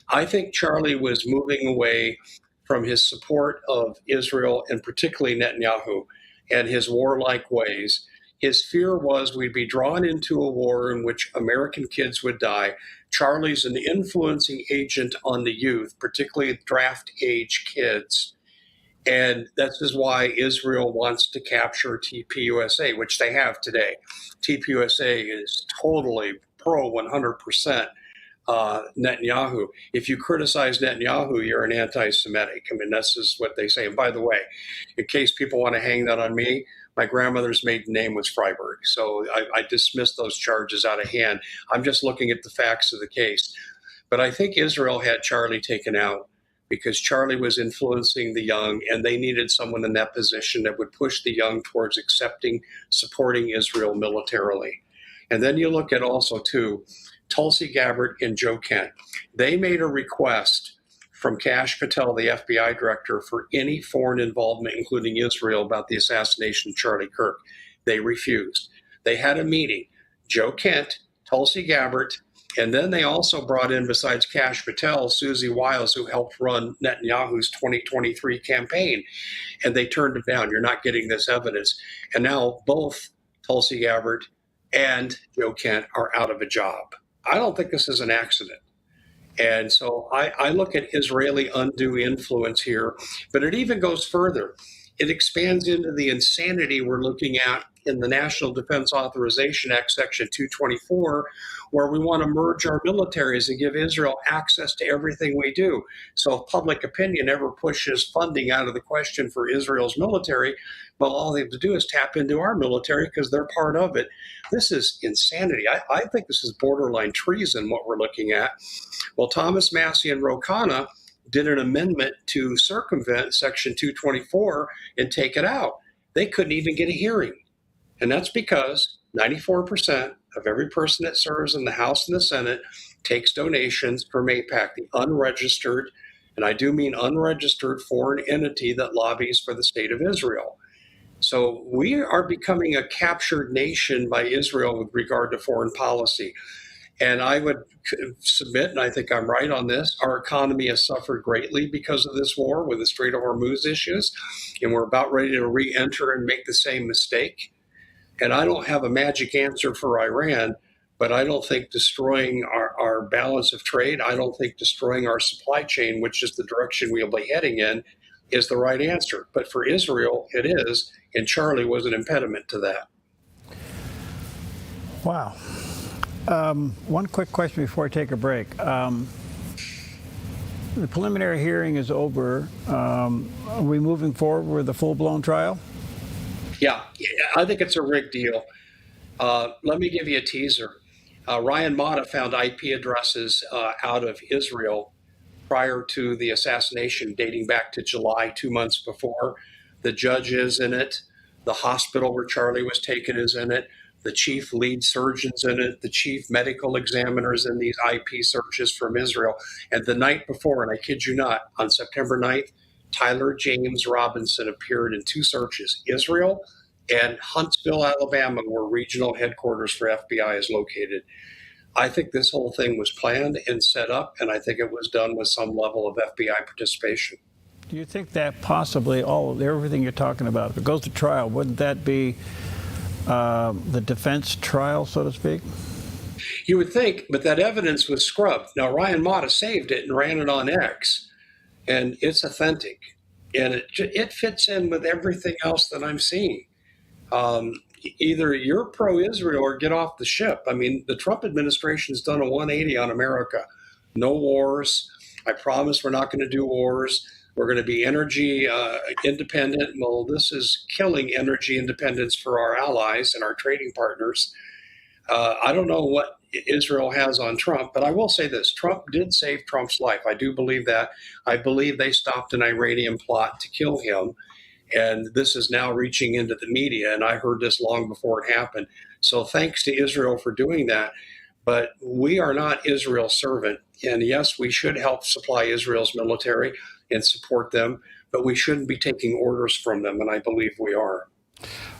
I think Charlie was moving away from his support of Israel and particularly Netanyahu and his warlike ways. His fear was we'd be drawn into a war in which American kids would die. Charlie's an influencing agent on the youth, particularly draft age kids. And this is why Israel wants to capture TPUSA, which they have today. TPUSA is totally pro 100% Netanyahu. If you criticize Netanyahu, you're an anti-Semitic. I mean, this is what they say. And by the way, in case people want to hang that on me, my grandmother's maiden name was Freiberg. So I dismissed those charges out of hand. I'm just looking at the facts of the case. But I think Israel had Charlie taken out because Charlie was influencing the young, and they needed someone in that position that would push the young towards supporting Israel militarily. And then you look at also, too, Tulsi Gabbard and Joe Kent. They made a request from Kash Patel, the FBI director, for any foreign involvement, including Israel, about the assassination of Charlie Kirk. They refused. They had a meeting, Joe Kent, Tulsi Gabbard, and then they also brought in, besides Kash Patel, Susie Wiles, who helped run Netanyahu's 2023 campaign. And they turned it down. You're not getting this evidence. And now both Tulsi Gabbard and Joe Kent are out of a job. I don't think this is an accident. And so I look at Israeli undue influence here, but it even goes further. It expands into the insanity we're looking at in the National Defense Authorization Act, Section 224, where we want to merge our militaries and give Israel access to everything we do. So if public opinion ever pushes funding out of the question for Israel's military, well, all they have to do is tap into our military because they're part of it. This is insanity. I think this is borderline treason, what we're looking at. Well, Thomas Massey and Ro Khanna did an amendment to circumvent Section 224 and take it out. They couldn't even get a hearing. And that's because 94% of every person that serves in the House and the Senate takes donations from AIPAC, the unregistered, and I do mean unregistered foreign entity that lobbies for the state of Israel. So we are becoming a captured nation by Israel with regard to foreign policy. And I would submit, and I think I'm right on this, our economy has suffered greatly because of this war with the Strait of Hormuz issues, and we're about ready to re-enter and make the same mistake. And I don't have a magic answer for Iran, but I don't think destroying our balance of trade, I don't think destroying our supply chain, which is the direction we'll be heading in, is the right answer. But for Israel, it is, and Charlie was an impediment to that. Wow. One quick question before I take a break. The preliminary hearing is over. Are we moving forward with a full-blown trial? Yeah, I think it's a rigged deal. Let me give you a teaser. Ryan Mata found IP addresses out of Israel prior to the assassination, dating back to July, 2 months before. The judge is in it. The hospital where Charlie was taken is in it. The chief lead surgeon's in it. The chief medical examiner is in these IP searches from Israel. And the night before, and I kid you not, on September 9th, Tyler James Robinson appeared in 2 searches, Israel and Huntsville, Alabama, where regional headquarters for FBI is located. I think this whole thing was planned and set up, and I think it was done with some level of FBI participation. Do you think that possibly everything you're talking about, if it goes to trial, wouldn't that be the defense trial, so to speak? You would think, but that evidence was scrubbed. Now, Ryan Mata saved it and ran it on X, and it's authentic, and it fits in with everything else that I'm seeing. Either you're pro-Israel or get off the ship. I mean, the Trump administration's done a 180 on America. No wars. I promise we're not going to do wars. We're going to be energy independent. Well, this is killing energy independence for our allies and our trading partners. I don't know what Israel has on Trump, but I will say this. Trump did save Trump's life. I do believe that. I believe they stopped an Iranian plot to kill him. And this is now reaching into the media, and I heard this long before it happened. So thanks to Israel for doing that. But we are not Israel's servant. And yes, we should help supply Israel's military and support them, but we shouldn't be taking orders from them, and I believe we are.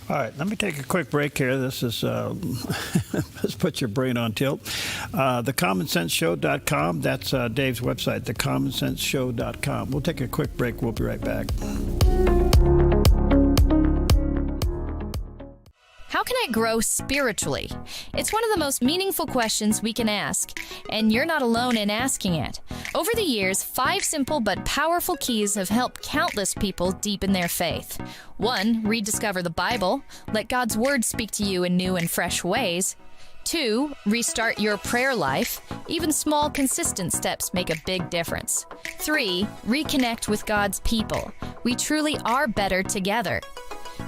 All right, let me take a quick break here. This is, let's put your brain on tilt. TheCommonSenseShow.com, that's Dave's website, TheCommonSenseShow.com. We'll take a quick break. We'll be right back. How can I grow spiritually? It's one of the most meaningful questions we can ask, and you're not alone in asking it. Over the years, 5 simple but powerful keys have helped countless people deepen their faith. 1, rediscover the Bible. Let God's Word speak to you in new and fresh ways. 2, restart your prayer life. Even small, consistent steps make a big difference. 3, reconnect with God's people. We truly are better together.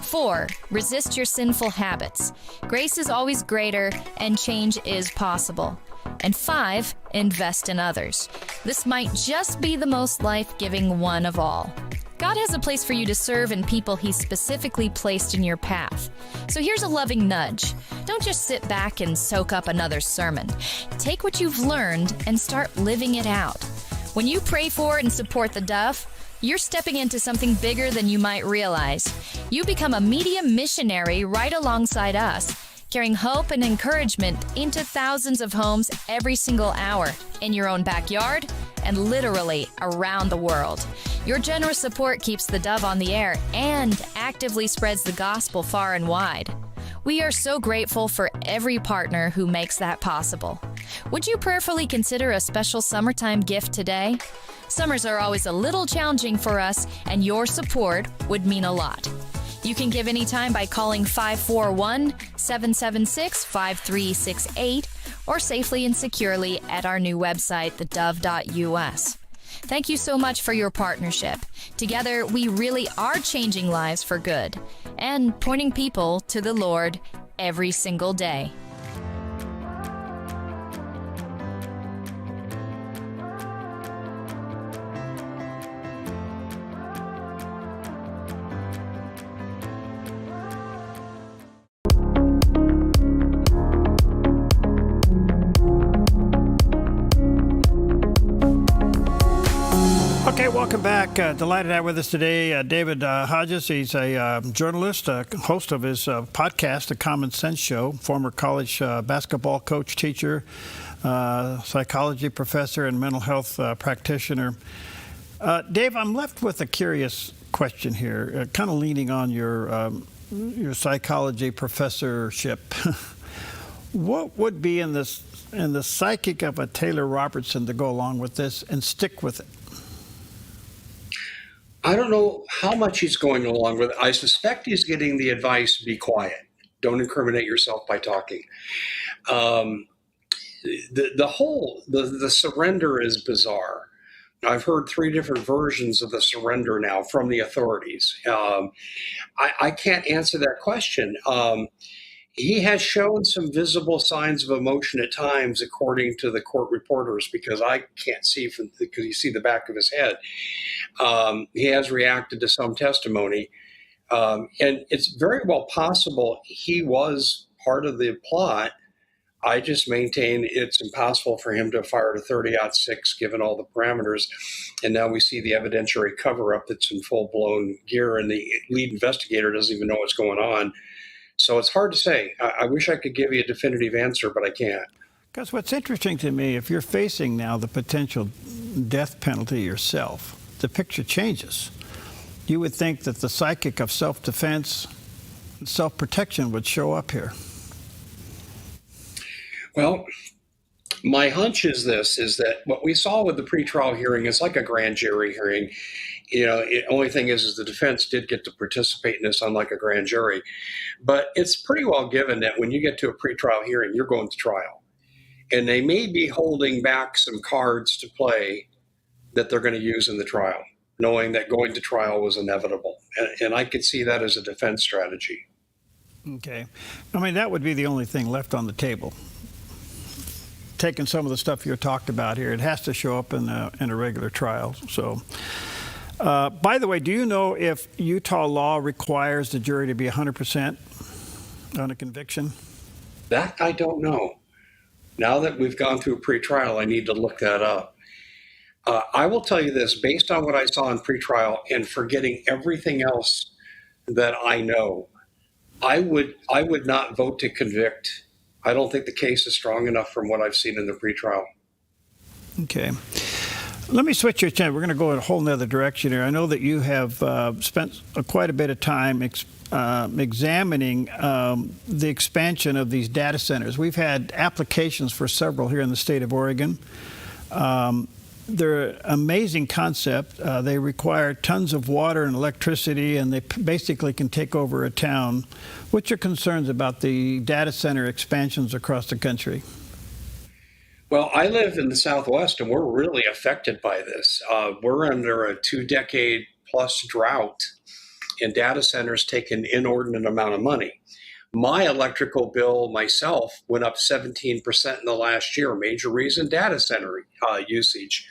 4, resist your sinful habits. Grace is always greater, and change is possible. And 5, invest in others. This might just be the most life-giving one of all. God has a place for you to serve and people He's specifically placed in your path. So here's a loving nudge. Don't just sit back and soak up another sermon. Take what you've learned and start living it out. When you pray for and support the Dove, you're stepping into something bigger than you might realize. You become a media missionary right alongside us, carrying hope and encouragement into thousands of homes every single hour, in your own backyard and literally around the world. Your generous support keeps the Dove on the air and actively spreads the gospel far and wide. We are so grateful for every partner who makes that possible. Would you prayerfully consider a special summertime gift today? Summers are always a little challenging for us, and your support would mean a lot. You can give anytime by calling 541-776-5368 or safely and securely at our new website, thedove.us. Thank you so much for your partnership. Together, we really are changing lives for good and pointing people to the Lord every single day. Welcome back. Delighted to have with us today David Hodges. He's a journalist, host of his podcast, The Common Sense Show, former college basketball coach, teacher, psychology professor, and mental health practitioner. Dave, I'm left with a curious question here, kind of leaning on your psychology professorship. What would be in the psychic of a Taylor Robertson to go along with this and stick with it? I don't know how much he's going along with it. I suspect he's getting the advice, be quiet. Don't incriminate yourself by talking. The surrender is bizarre. I've heard 3 different versions of the surrender now from the authorities. I can't answer that question. He has shown some visible signs of emotion at times, according to the court reporters, because I can't see because you see the back of his head. He has reacted to some testimony, and it's very well possible he was part of the plot. I just maintain it's impossible for him to have fired a 30-06 given all the parameters. And now we see the evidentiary cover-up that's in full-blown gear, and the lead investigator doesn't even know what's going on. So it's hard to say. I wish I could give you a definitive answer, but I can't. Because what's interesting to me, if you're facing now the potential death penalty yourself, the picture changes. You would think that the psychic of self-defense, self-protection would show up here. Well, my hunch is that what we saw with the pretrial hearing is like a grand jury hearing. The only thing is the defense did get to participate in this, unlike a grand jury. But it's pretty well given that when you get to a pretrial hearing, you're going to trial. And they may be holding back some cards to play that they're going to use in the trial, knowing that going to trial was inevitable. And I could see that as a defense strategy. Okay. I mean, that would be the only thing left on the table. Taking some of the stuff you're talked about here, it has to show up in a regular trial. So, by the way, do you know if Utah law requires the jury to be 100% on a conviction? That I don't know. Now that we've gone through a pretrial, I need to look that up. I will tell you this, based on what I saw in pretrial and forgetting everything else that I know, I would not vote to convict. I don't think the case is strong enough from what I've seen in the pretrial. Okay. Let me switch your attention. We're going to go in a whole nother direction here. I know that you have spent quite a bit of time examining the expansion of these data centers. We've had applications for several here in the state of Oregon. They're an amazing concept. They require tons of water and electricity, and they basically can take over a town. What's your concerns about the data center expansions across the country? Well, I live in the Southwest, and we're really affected by this. We're under a 2-decade-plus drought, and data centers take an inordinate amount of money. My electrical bill myself went up 17% in the last year. Major reason, data center usage.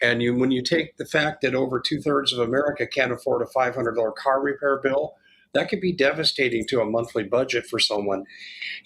And when you take the fact that over 2/3 of America can't afford a $500 car repair bill, that could be devastating to a monthly budget for someone.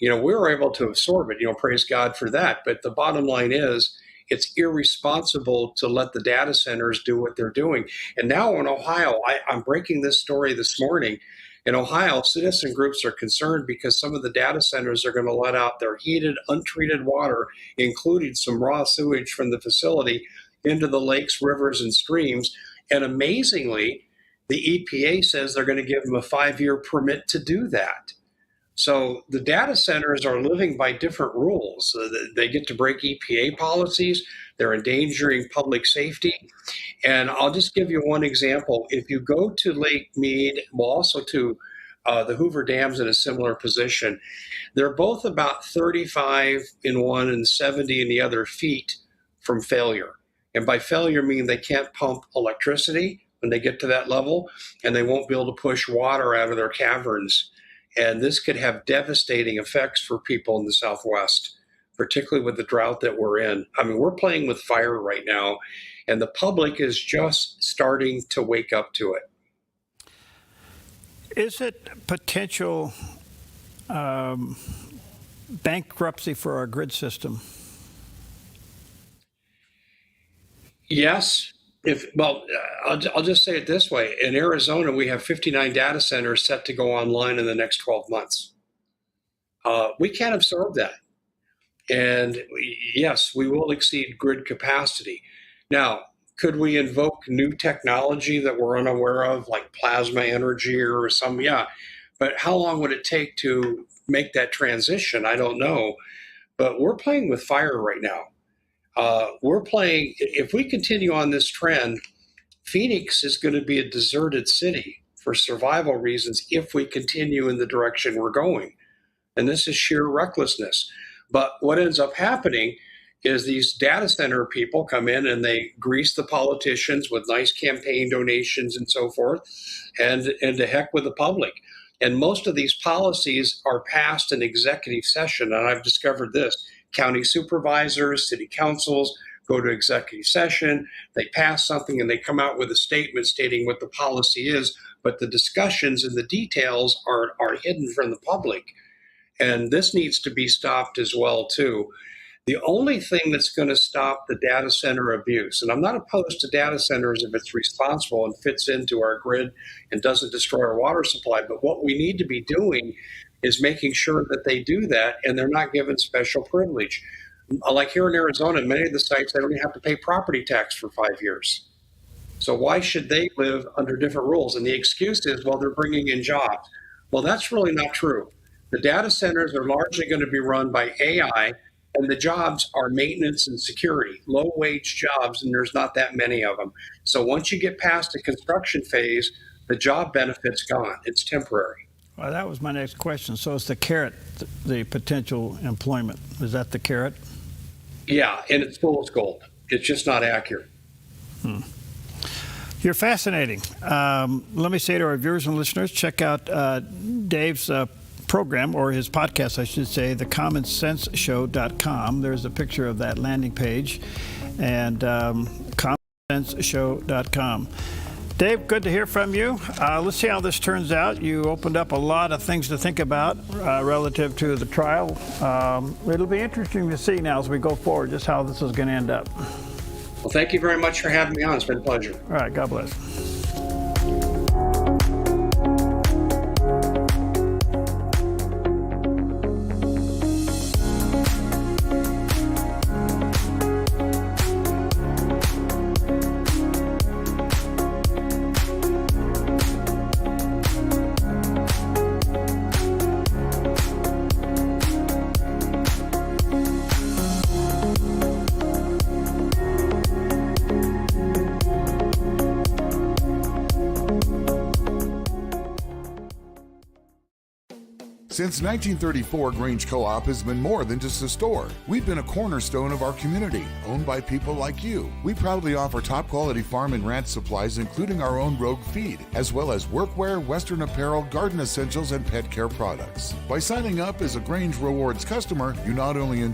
We were able to absorb it, praise God for that. But the bottom line is, it's irresponsible to let the data centers do what they're doing. And now in Ohio, I'm breaking this story this morning. In Ohio, citizen groups are concerned because some of the data centers are going to let out their heated, untreated water, including some raw sewage from the facility, into the lakes, rivers, and streams. And amazingly, the EPA says they're going to give them a 5-year permit to do that. So the data centers are living by different rules. They get to break EPA policies. They're endangering public safety. And I'll just give you one example. If you go to Lake Mead, well, also to the Hoover Dam's in a similar position, they're both about 35 in one and 70 in the other feet from failure. And by failure, meaning they can't pump electricity when they get to that level, and they won't be able to push water out of their caverns. And this could have devastating effects for people in the Southwest, particularly with the drought that we're in. I mean, we're playing with fire right now, and the public is just starting to wake up to it. Is it potential bankruptcy for our grid system? Yes, I'll just say it this way. In Arizona, we have 59 data centers set to go online in the next 12 months. We can't absorb that. And yes, we will exceed grid capacity. Now, could we invoke new technology that we're unaware of, like plasma energy or some? Yeah. But how long would it take to make that transition? I don't know. But we're playing with fire right now. If we continue on this trend, Phoenix is going to be a deserted city for survival reasons if we continue in the direction we're going. And this is sheer recklessness. But what ends up happening is these data center people come in and they grease the politicians with nice campaign donations and so forth, and to heck with the public. And most of these policies are passed in executive session. And I've discovered this. County supervisors, city councils go to executive session, they pass something, and they come out with a statement stating what the policy is, but the discussions and the details are hidden from the public. And this needs to be stopped as well, too. The only thing that's going to stop the data center abuse, and I'm not opposed to data centers if it's responsible and fits into our grid and doesn't destroy our water supply, but what we need to be doing is making sure that they do that and they're not given special privilege. Like here in Arizona, many of the sites, they don't even have to pay property tax for 5 years. So why should they live under different rules? And the excuse is, well, they're bringing in jobs. Well, that's really not true. The data centers are largely going to be run by AI, and the jobs are maintenance and security, low-wage jobs, and there's not that many of them. So once you get past the construction phase, the job benefit's gone. It's temporary. Well, that was my next question. So it's the carrot, the potential employment. Is that the carrot? Yeah, and it's fool's gold. It's just not accurate. You're fascinating. Let me say to our viewers and listeners, check out Dave's program, or his podcast, I should say, thecommonsenseshow.com. There's a picture of that landing page, and commonsenseshow.com. Dave, good to hear from you. Let's see how this turns out. You opened up a lot of things to think about relative to the trial. It'll be interesting to see now as we go forward just how this is going to end up. Well, thank you very much for having me on. It's been a pleasure. All right, God bless. Since 1934, Grange Co-op has been more than just a store. We've been a cornerstone of our community, owned by people like you. We proudly offer top-quality farm and ranch supplies, including our own Rogue feed, as well as workwear, Western apparel, garden essentials, and pet care products. By signing up as a Grange Rewards customer, you not only enjoy